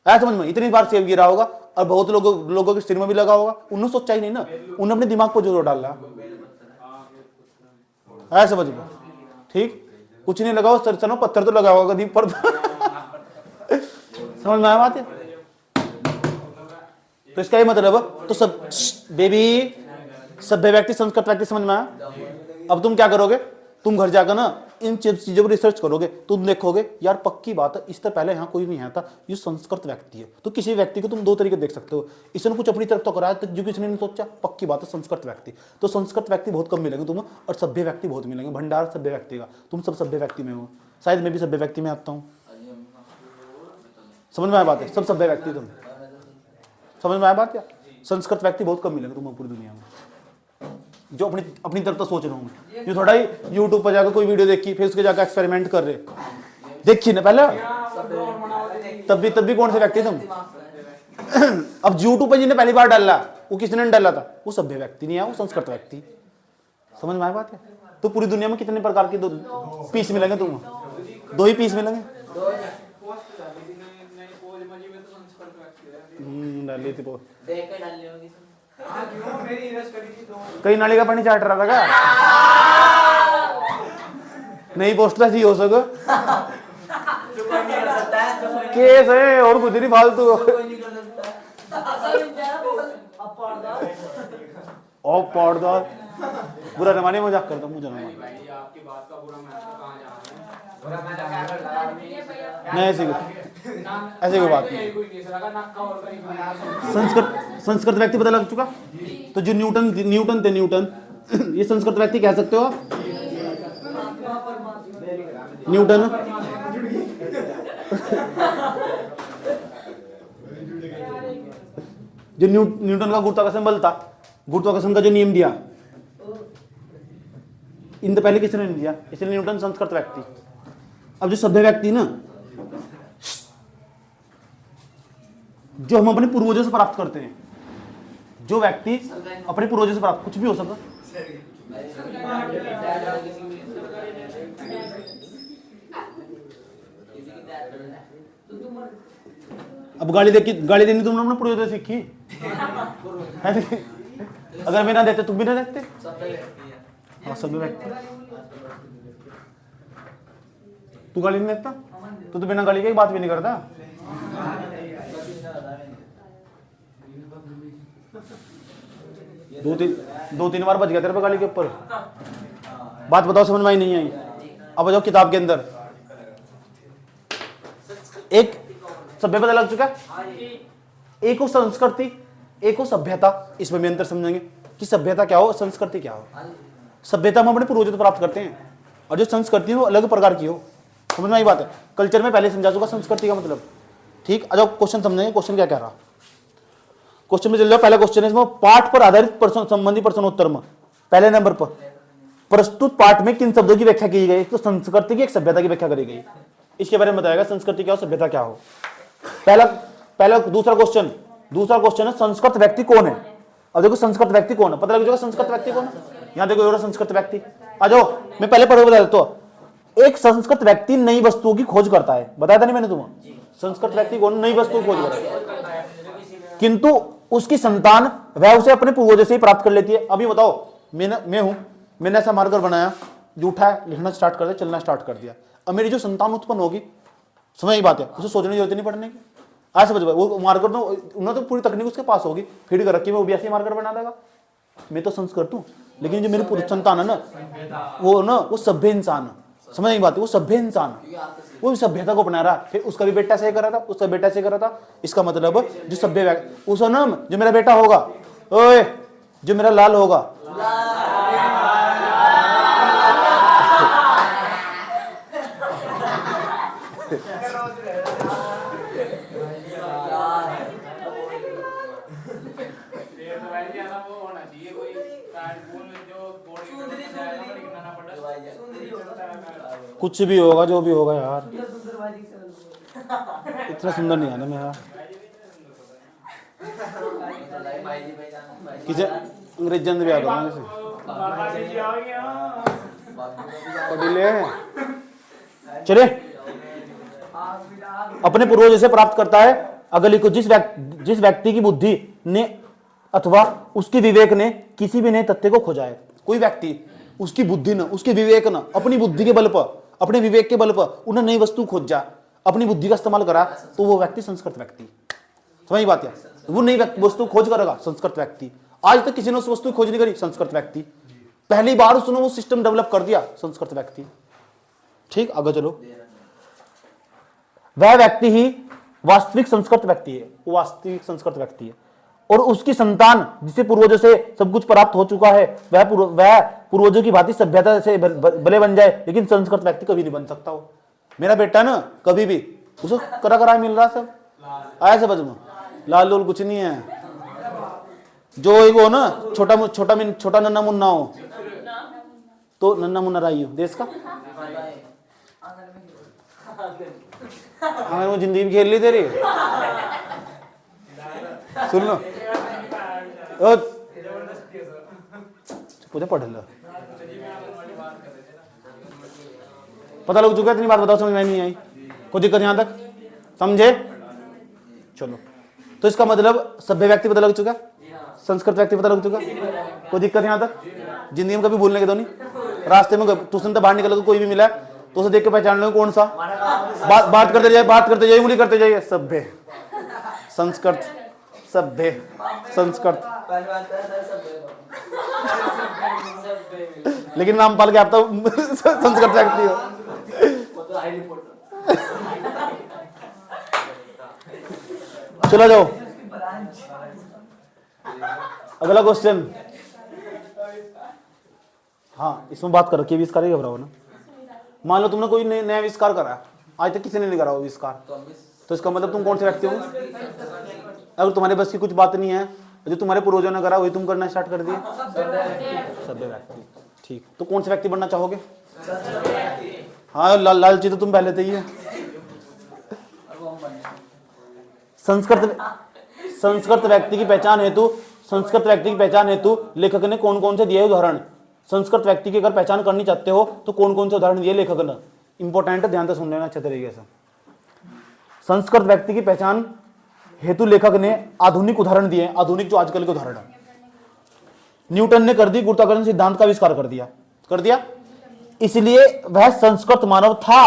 ऐसा समझ में, इतनी बार सेब गिरा होगा और बहुत लोगों के सिर में भी लगा होगा, उन्होंने सोचा ही नहीं ना, उन्होंने अपने दिमाग पर जोर डाल रहा, ऐसा समझ में, ठीक, कुछ नहीं लगा सर चलो पत्थर तो लगा होगा दीप पर। समझ में आया बात है? तो इसका ये मतलब तो सब बेबी सभ्य व्यक्ति संस्कृत व्यक्ति समझ में आया। अब तुम क्या करोगे, तुम घर जाकर ना इन चीजों पर रिसर्च करोगे तो तुम देखोगे यार पक्की बात है, इससे पहले यहाँ कोई नहीं आया था, ये संस्कृत व्यक्ति है। तो किसी व्यक्ति को तुम दो तरीके देख सकते हो, इसने कुछ अपनी तरफ तो कराया तो जो किसी ने नहीं सोचा, पक्की बात है संस्कृत व्यक्ति। तो संस्कृत व्यक्ति बहुत कम मिलेंगे तुम्हें, और सभ्य व्यक्ति बहुत मिलेंगे। भंडार सभ्य व्यक्ति का, तुम सब सभ्य व्यक्ति में हो, शायद मैं भी सभ्य व्यक्ति में आता हूँ। समझ में आया बात है, सब सभ्य व्यक्ति तुम, समझ में आया बात। क्या संस्कृत व्यक्ति बहुत कम मिलेंगे तुम्हें पूरी दुनिया में, जो अपनी अपनी तरफ तो सोच रहा हूँ। जो थोड़ा ही यूट्यूब पर जाकर कोई वीडियो देखी, फिर उसके जाकर एक्सपेरिमेंट कर रहे, देखी ना पहले, तब भी कौन से व्यक्ति तुम। अब यूट्यूब पर जिन्हें पहली बार डाला, वो किसने डाला था, वो सभ्य व्यक्ति नहीं है, वो संस्कृत व्यक्ति। समझ में आया बात है। तो पूरी दुनिया में कितने प्रकार के दो पीस मिलेंगे तुम्हें, दो ही पीस मिलेंगे। डाली थी कई नाली का पानी चाट रहा था क्या, नहीं पोस्ट ऐसी हो सको केस है और कुछ नहीं फालतू। ओ पौड़दार बुरा न मानिए, मजाक करता हूँ, मुझे नहीं ऐसे कोई बात नहीं। संस्कृत व्यक्ति पता लग चुका। तो जो न्यूटन थे, ये संस्कृत व्यक्ति कह सकते हो आप। न्यूटन जो न्यूटन का गुरुत्वाकर्षण बल था, गुरुत्वाकर्षण का जो नियम दिया, इन तो पहले किसने नहीं दिया, इसलिए न्यूटन संस्कृत व्यक्ति। अब जो सभ्य व्यक्ति ना, जो हम अपने पूर्वजों से प्राप्त करते हैं, जो व्यक्ति अपने पूर्वजों से प्राप्त, कुछ भी हो सकता। अब गाली देनी तुमने अपने पूर्वजों से सीखी। अगर मैं ना देते तुम भी ना देते। हाँ सभ्य व्यक्ति। तू गाली नहीं देता तो बिना गाली के बात भी नहीं करता। दो तीन बार बच गया तेरे पे गाली के ऊपर। बात बताओ, समझ में आई नहीं आई। अब जाओ किताब के अंदर, एक सभ्य पता लग चुका है, एक हो संस्कृति, एक हो सभ्यता। इसमें भी अंतर समझेंगे कि सभ्यता क्या हो, संस्कृति क्या हो। सभ्यता हम अपने पूर्वजों से प्राप्त करते हैं, और जो संस्कृति है वो अलग प्रकार की हो। समझ में आई बात है। कल्चर में पहले समझा चुका संस्कृति का मतलब। ठीक, अब क्वेश्चन समझेंगे, क्वेश्चन क्या कह रहा। क्वेश्चन में चल जाओ। पहला क्वेश्चन है इसमें, पाठ पर आधारित संबंधी प्रश्नोत्तर में पहले नंबर पर प्रस्तुत पाठ में किन शब्दों की व्याख्या की गई। एक तो संस्कृति की, एक सभ्यता की व्याख्या करी गई। इसके बारे में बताएगा संस्कृति क्या हो, सभ्यता क्या हो। पहला दूसरा क्वेश्चन है संस्कृत व्यक्ति कौन है। अब देखो संस्कृत व्यक्ति कौन है, पता लग जाएगा संस्कृत व्यक्ति कौन है। यहाँ देखो संस्कृत व्यक्ति, आ जाओ मैं पहले पढ़ बता देता हूं। एक संस्कृत व्यक्ति नई वस्तुओं की खोज करता है, बताया था नहीं मैंने तुम्हें। संस्कृत व्यक्ति कौन, नई वस्तु खोज करता है, किंतु उसकी संतान वह उसे अपने पूर्वजों से ही प्राप्त कर लेती है। अभी बताओ, मैंने ऐसा मार्कर बनाया, उठा लिखना स्टार्ट कर दिया, चलना स्टार्ट कर दिया। अब मेरी जो संतान उत्पन्न होगी, समझ की बात है, उसे सोचने की जरूरत नहीं पढ़ने की। आज समझ वो मार्कर तो उन्होंने तो पूरी तकनीक उसके पास होगी, फीड कर रखी है, वो भी ऐसे मार्कर बना देगा। मैं तो संस्कृत हूँ, लेकिन जो मेरी संतान है ना, वो सभ्य इंसान है। समझ की बात है, वो सभ्य इंसान है, वो सभ्यता को अपना रहा। फिर उसका भी बेटा से करा था, उसका बेटा से करा था। इसका मतलब जो सभ्य व्यक्ति, उस नाम जो मेरा बेटा होगा, ओए जो मेरा लाल होगा, कुछ भी होगा, जो भी होगा यार, इतना सुंदर नहीं आना मैं यार। किसे अंग्रेजन में आ गया चले। अपने पूर्वजों से प्राप्त करता है। अगर लिखो, जिस व्यक्ति की बुद्धि ने अथवा उसकी विवेक ने किसी भी नए तथ्य को खोजा है। कोई व्यक्ति, उसकी बुद्धि न, उसके विवेक न, अपनी बुद्धि के बल पर, अपने विवेक के बल पर उन्हें नई वस्तु खोजा, अपनी बुद्धि का इस्तेमाल करा, तो वो व्यक्ति संस्कृत व्यक्ति। समझ बात है, वो नई वस्तु खोज करेगा संस्कृत व्यक्ति। आज तक किसी ने उस वस्तु की खोज नहीं करी, संस्कृत व्यक्ति। पहली बार उसने वो सिस्टम डेवलप कर दिया, संस्कृत व्यक्ति। ठीक, आगे चलो। वह व्यक्ति ही वास्तविक संस्कृत व्यक्ति है, वो वास्तविक संस्कृत व्यक्ति है। और उसकी संतान जिसे पूर्वजों से सब कुछ प्राप्त हो चुका है, वह पूर्वजों की भांति सभ्यता से भले बन जाए, लेकिन संस्कृत व्यक्ति कभी नहीं बन सकता। वो मेरा बेटा ना, कभी भी उसको करा करा मिल रहा सब आया समझ में, लाल लोल कुछ नहीं है। जो एक वो ना छोटा नन्ना मुन्ना हो, तो नन्ना मुन्ना राई हो देश का, वो जिंदगी में खेल ली तेरी। सुन लो, पढ़ लो, पता लग चुका है। इतनी बात बताओ, समझ में नहीं आई? कोई दिक्कत यहां तक समझे? चलो, तो इसका मतलब सभ्य व्यक्ति पता लग चुका, संस्कृत व्यक्ति पता लग चुका। कोई दिक्कत यहां तक? जिंदगी में कभी भूलने के दो नहीं। रास्ते में ट्यूशन से बाहर निकल कोई भी मिला तो उसे देख के पहचान लो कौन सा। बात करते जाइए, उंगली करते जाइए। सभ्य संस्कृत, सभ्य संस्कृत। लेकिन नाम पाल के आप तो संस्कृत व्यक्ति हो। चलो जाओ, अगला क्वेश्चन। हाँ, इसमें बात कर रखी है आविष्कार, घबराओ ना। मान लो तुमने कोई नया आविष्कार करा, आज तक किसी ने नहीं करा आविष्कार, तो इसका मतलब तुम कौन से व्यक्ति हो? अगर तुम्हारे बस की कुछ बात नहीं है, जो तुम्हारे पूर्वजों ने करा वही तुम करना स्टार्ट कर दिए, सभ्य व्यक्ति। ठीक, तो कौन से व्यक्ति बनना चाहोगे? हाँ, लालची तो तुम पहले थे ही है। संस्कृत व्यक्ति की पहचान हेतु लेखक ने कौन कौन से दिए उदाहरण? संस्कृत व्यक्ति की अगर पहचान करनी चाहते हो तो कौन कौन से उदाहरण दिए लेखक ने? इंपॉर्टेंट है, ध्यान से सुन लेना अच्छे तरीके से। संस्कृत व्यक्ति की पहचान हेतु लेखक ने आधुनिक उदाहरण दिए, आधुनिक जो आजकल के उदाहरण है। न्यूटन ने कर दी गुरुत्वाकर्षण सिद्धांत का आविष्कार कर दिया, इसलिए वह संस्कृत मानव था।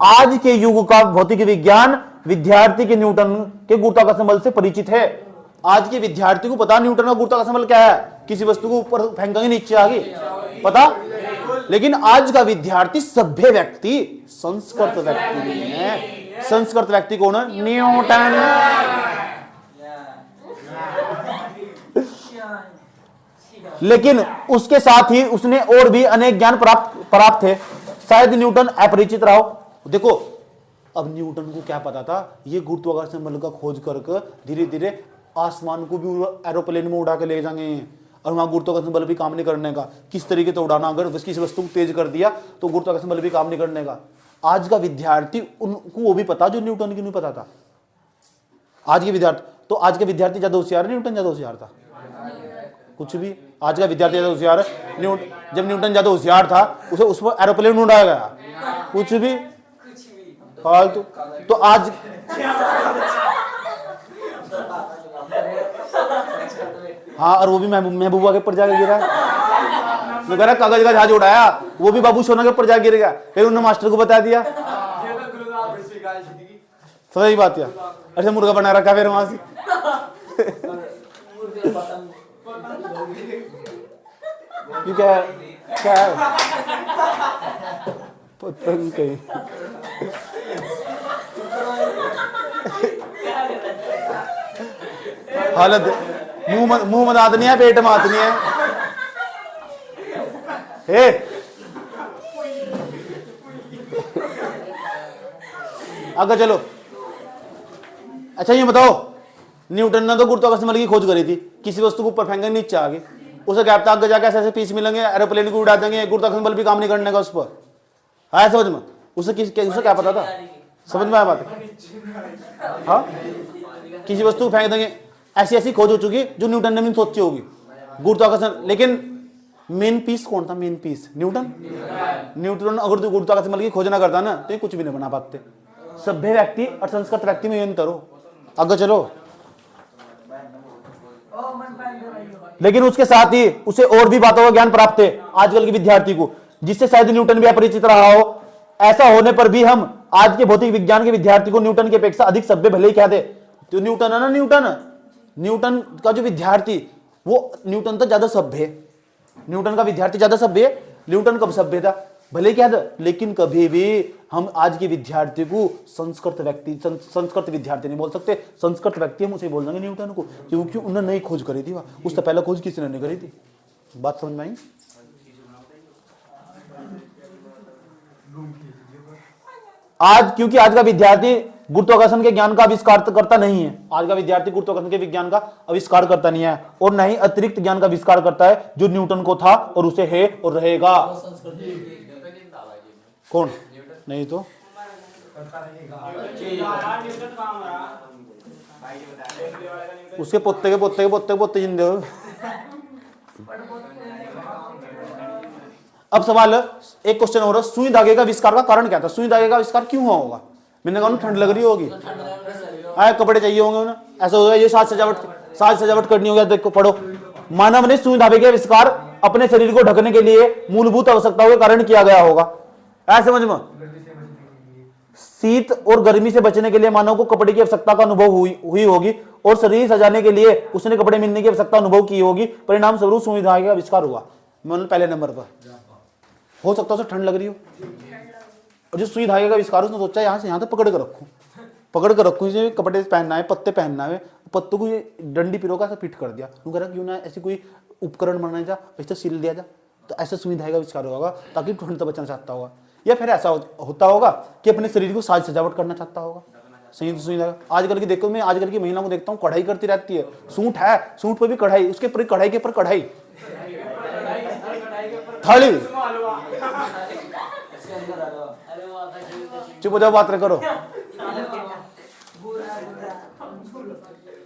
आज के युग का भौतिक विज्ञान विद्यार्थी के न्यूटन के गुरुत्वाकर्षण बल से परिचित है। आज के विद्यार्थी को पता न्यूटन का गुरुत्वाकर्षण बल क्या है, किसी वस्तु को ऊपर फेंकेंगे नीचे आगे, पता। लेकिन आज का विद्यार्थी सभ्य व्यक्ति संस्कृत व्यक्ति नहीं है। संस्कृत व्यक्ति कौन है? न्यूटन। लेकिन उसके साथ ही उसने और भी अनेक ज्ञान प्राप्त थे, शायद न्यूटन अपरिचित रहा हो। देखो, अब न्यूटन को क्या पता था, ये गुरुत्वाकर्षण बल का खोज करके धीरे धीरे आसमान को भी एरोप्लेन में उड़ा के ले जाएंगे, और वहां गुरुत्वाकर्षण बल भी काम नहीं करने का। किस तरीके से उड़ाना, अगर किसी वस्तु को तेज कर दिया तो गुरुत्वाकर्षण बल भी काम नहीं करने का। आज का विद्यार्थी उनको वो भी पता जो न्यूटन की नहीं पता था। आज के विद्यार्थी ज्यादा होशियार है, न्यूटन ज्यादा होशियार था? कुछ भी। आज का विद्यार्थी ज्यादा होशियार है। जब न्यूटन ज्यादा होशियार था, उसे उस पर एरोप्लेन उड़ाया गया, कुछ भी फालतू। तो आज हाँ, और वो भी महबूबा के ऊपर जाके गिरा। मैं कह रहा कागज का जहाज उड़ाया, वो भी बाबू सोना के ऊपर जाके गिर गया, फिर उन्होंने मास्टर को बता दिया। सही बात है। ऐसे मुर्गा बना रखा फिर वहां से। क्या है पतंग कहीं। हालत मुंह में दांत नहीं है, पेट में हाथ नहीं है। आगे चलो। अच्छा ये बताओ, न्यूटन ने तो गुरुत्वाकर्षण बल की खोज करी थी, किसी वस्तु को ऊपर फेंकेंगे नीचे आगे, उसे क्या पता आगे जाके ऐसे ऐसे पीस मिलेंगे, एरोप्लेन को उड़ा देंगे, गुरुत्वाकर्षण बल भी काम नहीं करने का उस पर। आया समझ में? उसे क्या पता था? समझ में आया बात? हाँ, किसी वस्तु को फेंक देंगे, ऐसी ऐसी खोज हो चुकी जो न्यूटन ने भी सोची होगी गुरुत्वाकर्षण। लेकिन मेन पीस कौन था? मेन पीस न्यूटन अगर तो गुरुत्वाकर्षण बल की खोज ना करता ना तो ये कुछ भी नहीं बना पाते। सभ्य व्यक्ति और संस्कृत व्यक्ति में ये अंतर हो। आगे चलो। लेकिन उसके साथ ही उसे और भी बातों का ज्ञान प्राप्त है आजकल के विद्यार्थी को, जिससे शायद न्यूटन भी अपरिचित रहा हो। ऐसा होने पर भी हम आज के भौतिक विज्ञान के विद्यार्थी को न्यूटन की अपेक्षा अधिक सभ्य भले ही कह दे। तो न्यूटन है ना, न्यूटन का जो विद्यार्थी, वो न्यूटन तो ज्यादा सभ्य है। न्यूटन का विद्यार्थी ज्यादा सभ्य है। न्यूटन कब सभ्य था? भले क्या था, लेकिन कभी भी हम आज के विद्यार्थी को संस्कृत विद्यार्थी नहीं बोल सकते, संस्कृत व्यक्ति हम उसे बोल देंगे न्यूटन को, क्योंकि उन्होंने नई खोज करी थी, उससे पहले खोज किसी ने नहीं करी थी। बात समझ में आई? आज क्योंकि आज का विद्यार्थी गुरुत्वाकर्षण के ज्ञान का आविष्कार करता नहीं है, आज का विद्यार्थी गुरुत्वाकर्षण के विज्ञान का आविष्कार करता नहीं है, और न ही अतिरिक्त ज्ञान का आविष्कार करता है जो न्यूटन को था और उसे है और रहेगा। कौन? नहीं तो उसके पोते के पोते के पोते के पोते जिंदे हो। अब सवाल, एक क्वेश्चन और, सुई धागे का आविष्कार का कारण क्या था? सुई धागे का आविष्कार क्यों हुआ होगा? मैंने कहा ठंड लग रही होगी, आए कपड़े चाहिए होंगे ना, ऐसा होगा, ये साज सजावट करनी होगी। देखो पढ़ो, मानव ने सुई धागे के आविष्कार अपने शरीर को ढकने के लिए मूलभूत आवश्यकताओं के कारण किया गया होगा। ऐसे समझ में, शीत और गर्मी से बचने के लिए मानव को कपड़े की आवश्यकता का अनुभव हुई होगी, और शरीर सजाने के लिए उसने कपड़े मिलने की आवश्यकता अनुभव की होगी। परिणाम स्वरूप सुई धागे का आविष्कार हुआ। मतलब पहले नंबर पर हो सकता है उसे ठंड लग रही हो, और जो सुई धागे का आविष्कार उसने सोचा यहाँ से यहाँ तक पकड़ कर रखूँ, इसे कपड़े पहनना है, पत्ते पहनना है, पत्तों को ये डंडी पिरो का ऐसा फिट कर दिया। क्यों ना ऐसी कोई उपकरण बनाया जा, ऐसे सिल दिया जा, तो ऐसे सुई धागे का आविष्कार होगा ताकि ठंड से बचना चाहता होगा। या फिर ऐसा होता होगा कि अपने शरीर को साज सजावट करना चाहता होगा। सही सुई धागा आजकल की देखो, मैं आजकल की महिलाओं को देखता हूँ कढ़ाई करती रहती है, सूट है, सूट पर भी कढ़ाई, उसके ऊपर कढ़ाई के ऊपर कढ़ाई, थाली। चुप हो जाओ, बात करो,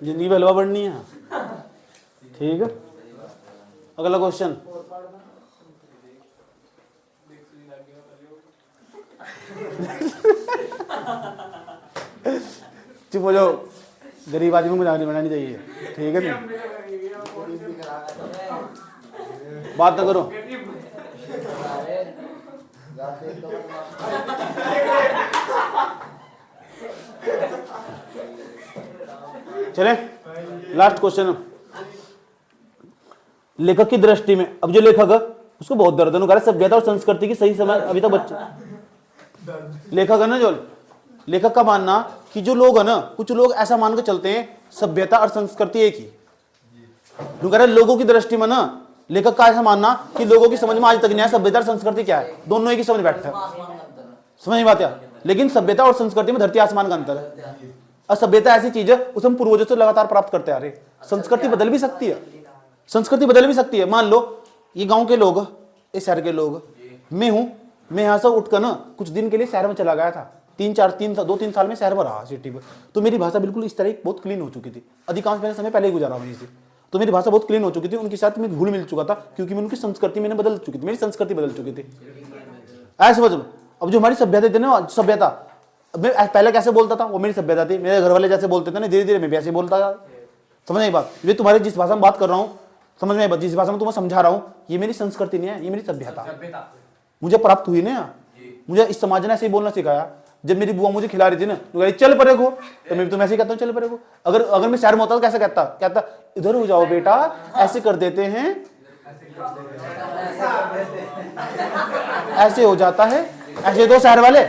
जिंदगी में हलवा बननी है। ठीक है, अगला क्वेश्चन। चुप हो जाओ, गरीब आदमी को मजाक नहीं बनानी चाहिए। ठीक है, बात तो करो। चले लास्ट क्वेश्चन, लेखक की दृष्टि में। अब जो लेखक उसको बहुत दर्द है, सभ्यता और संस्कृति की सही समझ अभी तक बच्चे लेखक है ना, जो लेखक का मानना कि जो लोग है ना, कुछ लोग ऐसा मान के चलते हैं सभ्यता और संस्कृति एक ही। लोगों की दृष्टि में ना, लेखक का ऐसा मानना कि लोगों की समझ में आज तक नहीं है सभ्यता और संस्कृति क्या है, दोनों एक ही समझ बैठा है। समझ में बात है, लेकिन सभ्यता और संस्कृति में धरती आसमान का अंतर है। और सभ्यता ऐसी चीज है उसे हम पूर्वजों से लगातार प्राप्त करते आ रहे। संस्कृति बदल भी सकती है, संस्कृति बदल भी सकती है। मान लो ये गांव के लोग, इस शहर के लोग, मैं हूं, मैं यहाँ से उठकर ना कुछ दिन के लिए शहर में चला गया था, 2-3 साल में शहर में रहा, सिटी में। तो मेरी भाषा बिल्कुल इस तरह बहुत क्लीन हो चुकी थी, अधिकांश मैंने समय पहले ही गुजारा वहीं से, तो मेरी भाषा बहुत क्लीन हो चुकी थी। उनके साथ मैं घुल मिल चुका था, क्योंकि मैं उनकी संस्कृति मैंने बदल चुकी थी, मेरी संस्कृति बदल चुकी थी। ऐसे समझ। अब जो हमारी सभ्यता थी ना, सभ्यता, मैं पहले कैसे बोलता था वो मेरी सभ्यता थी, मेरे घर वाले जैसे बोलते थे ना, धीरे धीरे मैं भी ऐसे बोलता था। समझ नहीं बात, ये तुम्हारी जिस भाषा में बात कर रहा हूँ, समझ में, जिस भाषा में तुम्हें समझा रहा हूँ, ये मेरी संस्कृति नहीं है, ये मेरी सभ्यता मुझे प्राप्त हुई ना। मुझे इस समाज ने ऐसे ही बोलना सिखाया। जब मेरी बुआ मुझे खिला रही थी ना, तो कह रही चल परे को, तो मैं तुम्हें ऐसे ही कहता हूँ चल परे को। अगर मैं शहर में होता तो कैसे कहता इधर हो जाओ बेटा, ऐसे कर देते हैं, ऐसे हो जाता है, ऐसे तो शहर वाले,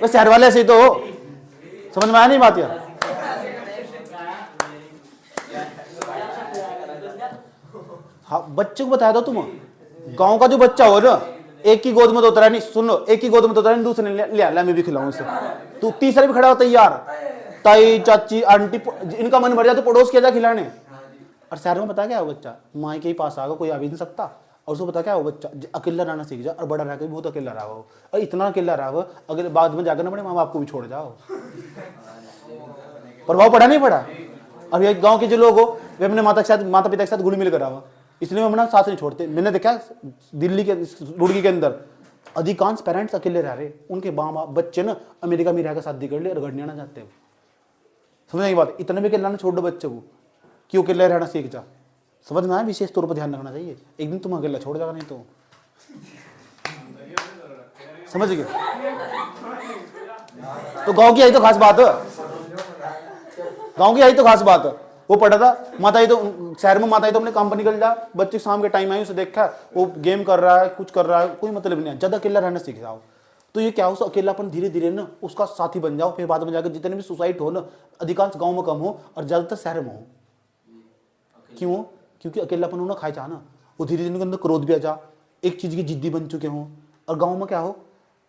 बस शहर वाले ऐसे तो हो। समझ में आया नहीं बात यार? हाँ, बच्चे को बताया दो तुम, गांव का जो बच्चा हो ना, एक की गोद में तो उतरा नहीं, सुन लो, एक की गोद में तो उतरा नहीं, दूसरे ने लिया मैं भी खिलाऊं इसे, तू तीसरा भी खड़ा हो तैयार, ताई चाची आंटी, इनका मन भर जाए तो पड़ोस किया जा खिलाने। और शहर में पता क्या है, बच्चा माँ के ही पास आगा, कोई आ भी नहीं सकता, और उसको पता क्या है, वो बच्चा अकेला रहना सीख जा, और बड़ा रहकर बहुत अकेला रहा हो, और इतना अकेला रहा हो, अगर बाद में जाकर ना पड़े माँ बाप को भी छोड़ जाओ। प्रभाव पड़ा नहीं पड़ा? अब ये गाँव के जो लोग हो, वे अपने माता पिता के साथ घुल मिल कर रहा, इसलिए हम अपना साथ नहीं छोड़ते। मैंने देखा दिल्ली के रुड़की के अंदर अधिकांश पेरेंट्स अकेले रह रहे, उनके बच्चे ना अमेरिका में रहकर शादी कर ले और घर नहीं आना चाहते। समझ की बात? इतने भी अकेला छोड़ दो बच्चे को, क्यों अकेले रहना सीख जा। समझ में आया? विशेष तौर पर ध्यान रखना चाहिए, एक दिन तुम अकेला छोड़ जाएगा, नहीं तो समझ गए। तो गाँव की यही तो खास बात है, गाँव की यही तो खास बात है। वो पढ़ा था माता तो शहर में, माता तो अपने काम पर निकल जा, बच्चे शाम के टाइम आए उसे देखा वो गेम कर रहा है, कुछ कर रहा है, कोई मतलब नहीं है, ज्यादा अकेला रहना सीख जाओ। तो ये क्या हो, अकेलापन धीरे धीरे ना उसका साथी बन जाओ, फिर बाद में जाकर जितने भी सुसाइड हो ना अधिकांश गाँव में कम हो और ज्यादातर शहर में हो। क्यों? क्योंकि अकेलापन होना खाए ना, वो धीरे धीरे उनके अंदर क्रोध भी आ जा, एक चीज की जिद्दी बन चुके हों। और गाँव में क्या हो,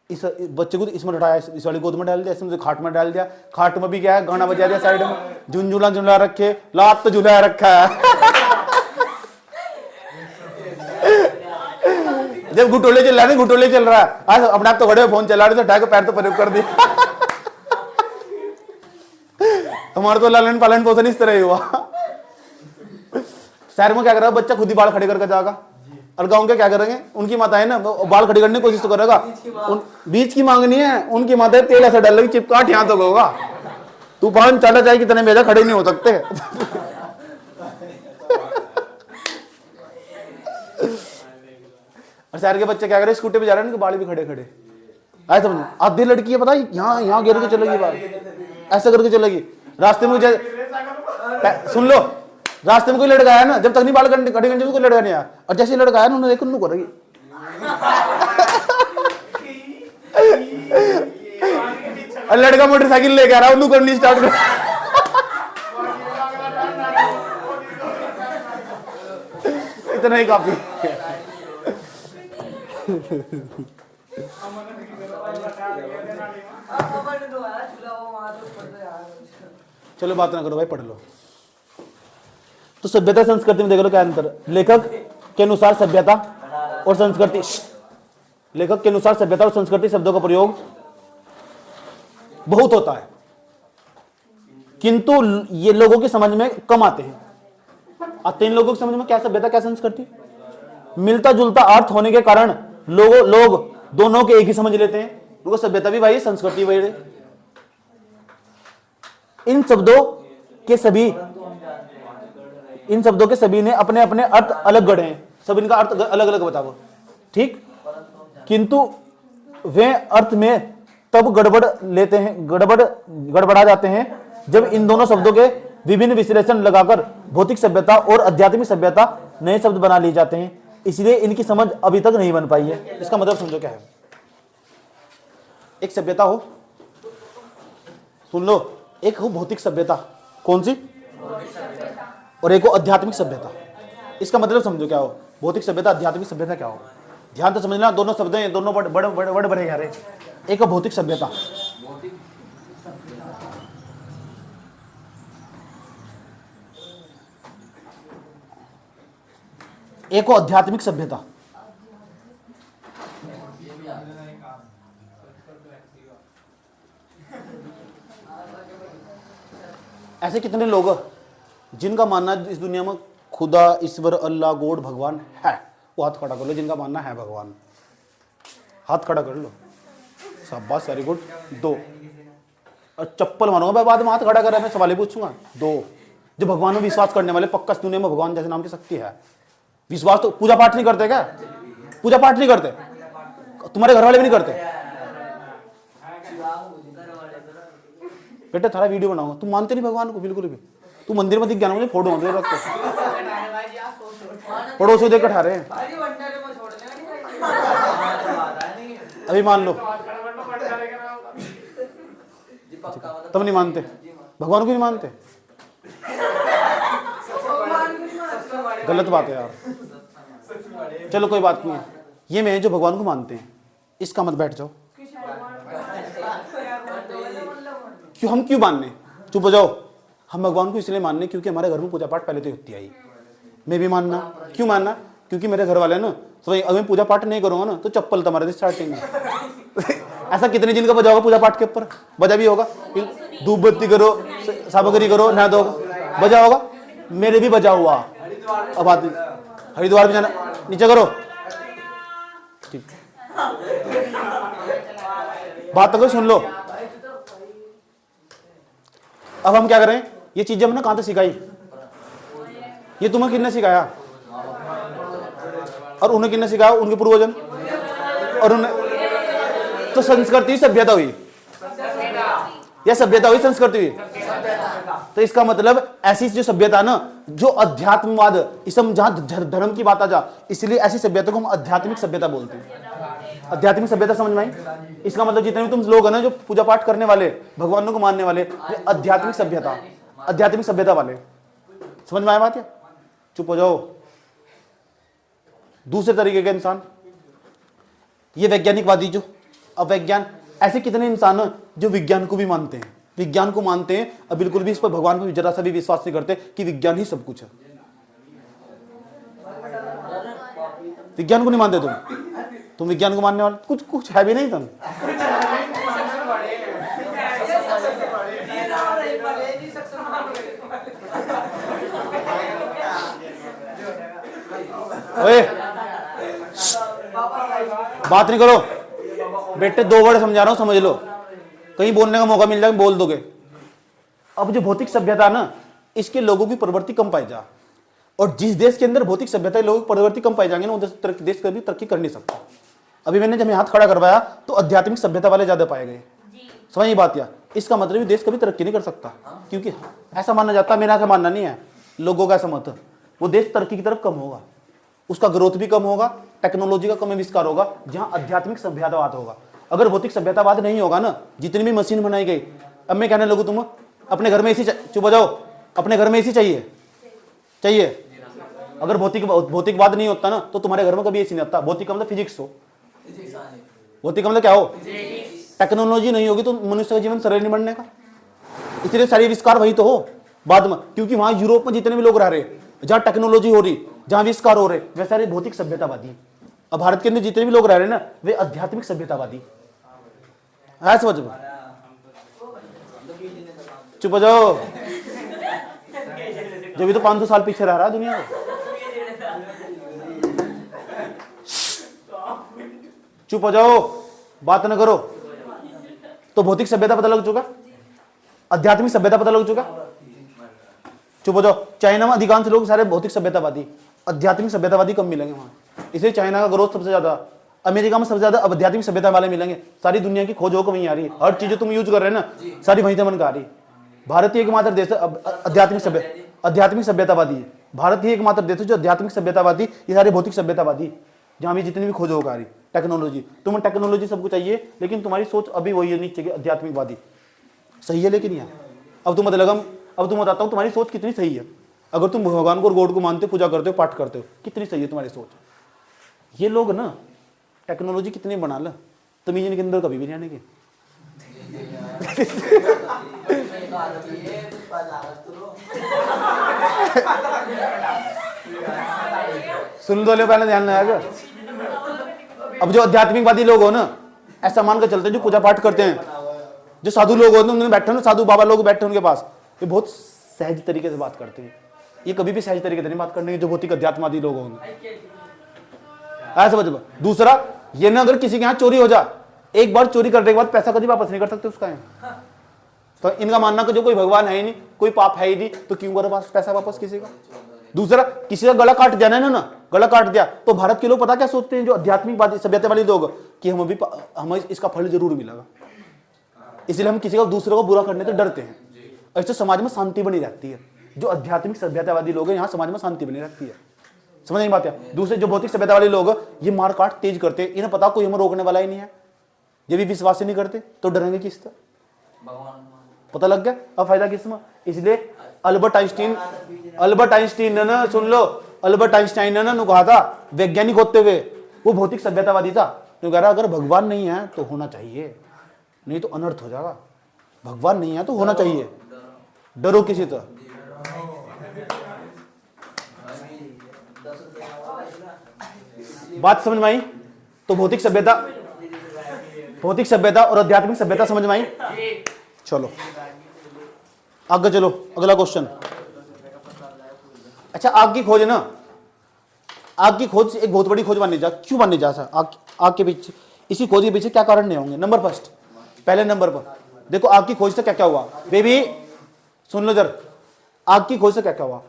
इस बच्चे को इसमें लड़ाया, इस वाली गोद में डाल दिया, इसमें खाट में डाल दिया, खाट में भी क्या है गाना बजा दिया साइड में, झुंझुला झुला रखे, लात तो झुला रखा है। जब घुटोले चल रहा है, घुटोले चल रहा है, आज अपने आप तो खड़े फोन चला रहे थे, ढाई पैर तो प्रयोग कर दिया। हमारा तो लालन पालन पोषण इस तरह ही हुआ। शहर में क्या कर रहा है बच्चा, खुद ही बाल खड़े करके जाएगा, और गांव के क्या करेंगे, उनकी माताएं ना बाल खड़ी करने की कोशिश तो करेगा, बीच की मांगनी है, उनकी माताएं तेल ऐसा डाल लेगी चिपकाट यहाँ तक होगा, तूफान चला जाए कितने भेजा खड़े नहीं हो सकते। और शहर के बच्चे क्या करें, स्कूटी पे जा रहे हैं, बाल भी खड़े खड़े आए समझ, आधी लड़की है पता है यहाँ यहाँ गिर के चलेगी, बाल ऐसा करके चलेगी, रास्ते में सुन लो, रास्ते में कोई लड़का आया ना, जब तक नहीं बाल खड़े करने कोई लड़का नहीं आया, और जैसे लड़का आया ना उन्होंने देखो उन्होंने करेगी। और लड़का मोटरसाइकिल लेके आ रहा है, उन्होंने करनी स्टार्ट कर। इतना ही काफी। चलो बात ना करो भाई, पढ़ लो। तो सभ्यता संस्कृति में देख लो क्या अंतर, लेखक के अनुसार सभ्यता और संस्कृति, लेखक के अनुसार सभ्यता और संस्कृति शब्दों का प्रयोग बहुत होता है, किंतु ये लोगों की समझ में कम आते हैं। आते हैं लोगों की समझ में क्या सभ्यता क्या संस्कृति, मिलता जुलता अर्थ होने के कारण लोग दोनों के एक ही समझ लेते हैं, उनको सभ्यता भी भाई संस्कृति वही। इन शब्दों के सभी ने अपने अपने अर्थ अलग गढ़े हैं, सब इनका अर्थ अलग अलग बताओ, ठीक, किंतु वे अर्थ में तब गड़बड़ा जाते हैं जब इन दोनों शब्दों के विभिन्न विश्लेषण लगाकर भौतिक सभ्यता और आध्यात्मिक सभ्यता नए शब्द बना लिए जाते हैं, इसलिए इनकी समझ अभी तक नहीं बन पाई है। इसका मतलब समझो क्या है, एक सभ्यता हो, सुन लो, एक हो भौतिक सभ्यता, कौन सी, और एक हो आध्यात्मिक सभ्यता। इसका मतलब समझो क्या हो, भौतिक सभ्यता आध्यात्मिक सभ्यता क्या हो, ध्यान तो समझना, दोनों शब्द हैं, दोनों बड़े बड़े यार। एक भौतिक सभ्यता, एक हो आध्यात्मिक सभ्यता। ऐसे कितने लोग जिनका मानना इस दुनिया में खुदा, ईश्वर, अल्लाह, गॉड, भगवान है, वो हाथ खड़ा कर लो जिनका मानना है भगवान, हाथ खड़ा कर लो, शाबाश, वेरी गुड। दो, और चप्पल मारूंगा बाद में हाथ खड़ा कर, मैं सवाल ही पूछूंगा। दो, जो भगवान में विश्वास करने वाले, पक्का इस दुनिया में भगवान जैसे नाम की शक्ति है। विश्वास तो पूजा पाठ नहीं करते क्या, पूजा पाठ नहीं करते, तुम्हारे घर वाले भी नहीं करते। बेटा थारा वीडियो बनाऊंगा, तुम मानते नहीं भगवान को बिल्कुल भी, तू मंदिर में दिख गया ना मुझे, फोटो मंदिर रखते, पड़ोसी देख कर ठा रहे हैं। अभी मान लो तब नहीं मानते, भगवान को नहीं मानते, गलत बात है यार। चलो कोई बात नहीं है, ये मैं जो भगवान को मानते हैं इसका मत बैठ जाओ, क्यों, हम क्यों मानने, चुप हो जाओ। हम भगवान को इसलिए मानने क्योंकि हमारे घर में पूजा पाठ पहले तो होती आई, मैं भी मानना, क्यों मानना, क्योंकि मेरे घर वाले ना तो अगर मैं पूजा पाठ नहीं करूंगा ना तो चप्पल तुम्हारे से स्टार्टिंग में। ऐसा कितने जिनका बजा होगा पूजा पाठ के ऊपर, बजा भी होगा, धूप बत्ती करो, सामग्री करो, नहा दो, बजा होगा, मेरे भी बजा हुआ। अब आते हरिद्वार में जाना, नीचे करो, ठीक, बात तो सुन लो। अब हम क्या करें, ये चीजें हमने कहां से सिखाई, ये तुम्हें किसने सिखाया, और उन्हें किसने सिखाया, उनके पूर्वजन, और उन्हें, तो संस्कृति सभ्यता हुई, या सभ्यता हुई संस्कृति हुई। तो इसका मतलब ऐसी जो सभ्यता ना जो अध्यात्मवाद, इसम जहां धर्म की बात आ जा, इसलिए ऐसी सभ्यता को हम आध्यात्मिक सभ्यता बोलते हैं। आध्यात्मिक सभ्यता समझ में आई? इसका मतलब जितने भी तुम लोग है ना जो पूजा पाठ करने वाले, भगवानों को मानने वाले, ये आध्यात्मिक सभ्यता, आध्यात्मिक सभ्यता वाले। समझ में आया बात? चुप हो जाओ। दूसरे तरीके के इंसान, ये वैज्ञानिकवादी जो अवैज्ञान, ऐसे कितने इंसान हैं जो विज्ञान को भी मानते हैं, विज्ञान को मानते हैं और बिल्कुल भी इस पर भगवान पर जरा सा भी विश्वास नहीं करते कि विज्ञान ही सब कुछ है। विज्ञान को नहीं मानते तुम विज्ञान को मानने वाले कुछ है भी नहीं तुम। ओए बात नहीं करो बेटे, 2 वर्ड समझा रहा हूं, समझ लो, कहीं बोलने का मौका मिल जाए बोल दोगे। अब जो भौतिक सभ्यता ना, इसके लोगों की प्रवृत्ति कम पाई जा, और जिस देश के अंदर भौतिक सभ्यता के लोगों की प्रवृत्ति कम पाई जाएंगे ना, वो देश कभी तरक्की कर नहीं सकता। अभी मैंने जब हाथ खड़ा करवाया तो आध्यात्मिक सभ्यता वाले ज्यादा पाए गए। समझ ये बात? या इसका मतलब देश कभी तरक्की नहीं कर सकता, क्योंकि ऐसा माना जाता है, मेरा ऐसा मानना नहीं है, लोगों का ऐसा मत, वो देश तरक्की की तरफ कम होगा, उसका ग्रोथ भी कम होगा, टेक्नोलॉजी का कम आविष्कार होगा, जहां आध्यात्मिक सभ्यतावाद होगा। अगर भौतिक सभ्यतावाद नहीं होगा ना, जितनी भी मशीन बनाई गई, अब मैं कहने लगूं तुम अपने घर में एसी, चुप हो जाओ, अपने घर में एसी चाहिए। अगर भौतिकवाद नहीं होता ना तो तुम्हारे घर में कभी एसी नहीं आता। भौतिक का मतलब फिजिक्स हो, भौतिक का मतलब क्या हो? टेक्नोलॉजी नहीं होगी तो मनुष्य का जीवन सरल नहीं बनने का। इसलिए सारे आविष्कार वही तो हो बाद में, क्योंकि वहां यूरोप में जितने भी लोग रह रहे, जहां टेक्नोलॉजी हो रही, जहां आविष्कार हो रहे, वे सारे भौतिक सभ्यतावादी। अब भारत के अंदर जितने भी लोग रह रहे ना, वे आध्यात्मिक सभ्यतावादी है। समझ में? चुप हो जाओ, जब भी तो 500 साल पीछे रह रहा है दुनिया को। चुप हो जाओ, बात न करो। तो भौतिक सभ्यता पता लग चुका, आध्यात्मिक सभ्यता पता लग चुका। चुप हो जाओ। चाइना में अधिकांश लोग सारे भौतिक सभ्यतावादी, आध्यात्मिक सभ्यतावादी कम मिलेंगे वहां, इसलिए चाइना का ग्रोथ सबसे ज्यादा। अमेरिका में सबसे ज्यादा आध्यात्मिक सभ्यता वाले मिलेंगे। सारी दुनिया की खोज होकर वहीं आ रही है, हर चीज तुम यूज कर रहे हैं ना, सारी वहीं से मन का आ रही। भारत ही एकमात्र देश आध्यात्मिक सभ्यतावादी है। भारत ही एकमात्र देश है जो आध्यात्मिक सभ्यतावादी, ये सारे भौतिक सभ्यतावादी, जहां भी जितनी भी खोज होकर आ रही। टेक्नोलॉजी, तुम्हें टेक्नोलॉजी सबको चाहिए, लेकिन तुम्हारी सोच अभी वही है नीचे की आध्यात्मिकवादी। सही है लेकिन यार, अब तुम बताता हूँ तुम्हारी सोच कितनी सही है। अगर तुम भगवान को और गॉड को मानते हो, पूजा करते हो, पाठ करते हो, कितनी सही है तुम्हारी सोच। ये लोग ना टेक्नोलॉजी कितनी बना ला, तमीज इनके अंदर कभी भी नहीं आने की। सुन दो ले, पहले ध्यान लगाएगा। अब जो आध्यात्मिकवादी लोग हो ना, ऐसा मान कर चलते हैं, जो पूजा पाठ करते हैं, जो साधु लोग होते हैं, उन्होंने बैठे ना, साधु बाबा लोग बैठे उनके पास, ये बहुत सहज तरीके से बात करते हैं। ये कभी भी सहज तरीके से नहीं बात करने की जो भौतिक अध्यात्मवादी लोग होंगे। ऐसा समझ। दूसरा, ये ना अगर किसी के यहाँ चोरी हो जाए, एक बार चोरी करने के बाद पैसा कभी वापस नहीं कर सकते उसका है। तो इनका मानना कि जो कोई भगवान है ही नहीं, कोई पाप है ही नहीं, तो क्यों करो पैसा वापस किसी का। दूसरा, किसी का गला काट दिया ना, गला काट दिया, तो भारत के लोग पता क्या सोचते हैं, जो आध्यात्मिक सभ्यता वाले लोग, कि हमें इसका फल जरूर मिलेगा, इसलिए हम किसी का दूसरे को बुरा करने से डरते हैं। ऐसे समाज में शांति बनी रहती है। जो आध्यात्मिक सभ्यतावादी लोग हैं, यहाँ समाज में शांति बनी रहती है। समझ नहीं बात है? दूसरे जो भौतिक सभ्यता वाले लोग, ये मार काट तेज करते हैं, इन्हें पता कोई हमें रोकने वाला ही नहीं है। ये भी विश्वास ही नहीं करते, तो डरेंगे किस तरह? पता लग गया अब फायदा किसमें। इसलिए अल्बर्ट आइंस्टीन ने ना, सुन लो, अल्बर्ट आइंस्टाइन ने ना कहा था, वैज्ञानिक होते हुए वो भौतिक सभ्यतावादी था, तो कह रहा अगर भगवान नहीं है तो होना चाहिए, नहीं तो अनर्थ हो जाएगा। भगवान नहीं है तो होना चाहिए, डरो किसी तरह। बात समझ में आई? तो भौतिक सभ्यता और आध्यात्मिक सभ्यता समझ में आई? चलो आगे चलो, अगला क्वेश्चन। अच्छा, आग की खोज ना, आग की खोज एक बहुत बड़ी खोज मानी जा। क्यों मानी जा सर? आग के पीछे, इसी खोज के पीछे क्या कारण नहीं होंगे? नंबर फर्स्ट, पहले नंबर पर देखो, आग की खोज से क्या क्या हुआ। बेबी सुन लो जरा, आग की खोज से क्या क्या हुआ।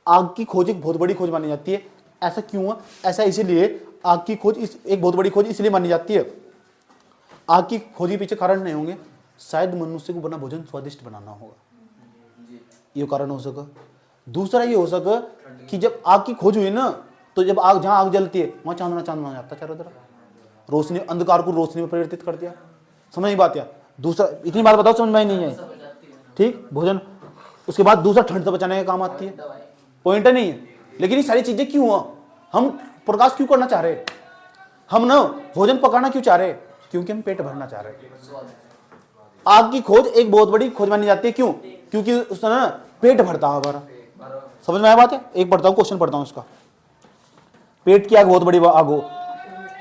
आग की खोज एक बहुत बड़ी खोज मानी जाती है। ऐसा क्यों है? ऐसा इसीलिए आग की खोज एक बहुत बड़ी खोज इसलिए मानी जाती है। आग की खोज के पीछे कारण नहीं होंगे, शायद मनुष्य को बना भोजन स्वादिष्ट बनाना होगा। ये कारण हो सका। दूसरा ये हो सका कि जब आग की खोज हुई ना, तो जब आग, जहां आग जलती है वहां चांदना चांदना जाता चारों तरफ, रोशनी, अंधकार को रोशनी में परिवर्तित कर दिया। समझ नहीं बात? या दूसरा, इतनी बात बताओ समझ में नहीं है? ठीक, भोजन। उसके बाद दूसरा, ठंड से बचाने का काम आती है, पॉइंट नहीं है। लेकिन ये सारी चीजें क्यों हुआ? हम प्रकाश क्यों करना चाह रहे हैं? हम ना भोजन पकाना क्यों चाह रहे हैं? क्योंकि हम पेट भरना चाह रहे हैं। आग की खोज एक बहुत बड़ी खोज मानी जाती है। क्यों? क्योंकि उसने ना पेट भरता है हमारा। समझ में आया बात है? एक पढ़ता हूं, क्वेश्चन पढ़ता हूं इसका। पेट की आग बहुत बड़ी आग हो,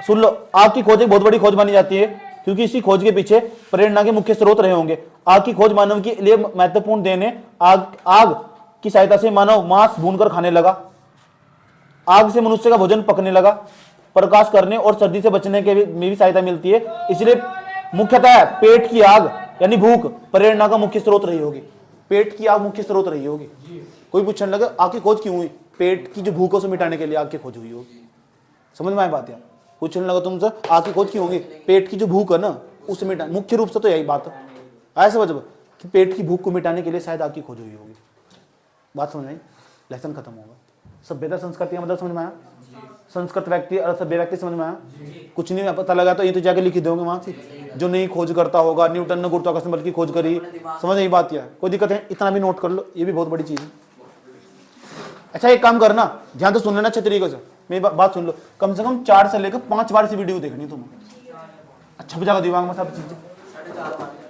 सुन लो। आग की खोज एक बहुत बड़ी खोज मानी जाती है क्योंकि इसी खोज के पीछे प्रेरणा के मुख्य स्रोत रहे होंगे। आग की खोज मानव के लिए महत्वपूर्ण देने, आग की सहायता से मानव मांस भूनकर खाने लगा। आग से मनुष्य का भोजन पकने लगा। प्रकाश करने और सर्दी से बचने के में भी सहायता मिलती है। इसलिए मुख्यतः पेट की आग यानी भूख प्रेरणा का मुख्य स्रोत रही होगी। पेट की आग मुख्य स्रोत रही होगी। कोई पूछने लगे आग की खोज क्यों हुई? पेट की जो भूख है उसे मिटाने के लिए आग की खोज हुई होगी। समझ में आई बात? यार पूछने लगा तुमसे आग की खोज क्यों होगी? पेट की जो भूख है ना उसे मिटाने, मुख्य रूप से तो यही बात है। ऐसे समझ कि पेट की भूख को मिटाने के लिए शायद आग की खोज हुई होगी। बात समझ में आई? लेसन खत्म होगा। सभ्यता संस्कृति का मतलब समझ में आया? संस्कृत व्यक्ति और सभ्य व्यक्ति समझ में आया? कुछ नहीं पता लगा तो ये तो जाके लिख दोगे वहां से। जो नहीं खोज करता होगा, न्यूटन ने गुरुत्वाकर्षण बल की खोज करी, समझ नहीं बात? या कोई दिक्कत है? इतना भी नोट कर लो, ये भी बहुत बड़ी चीज है। अच्छा एक काम करना, ध्यान तो सुन लेना अच्छे तरीके से, मेरी बात सुन लो। कम से कम 4 से लेकर 5 बार इसी वीडियो देखनी तुम्हें। अच्छा बुझा दिमाग में सब चीजें।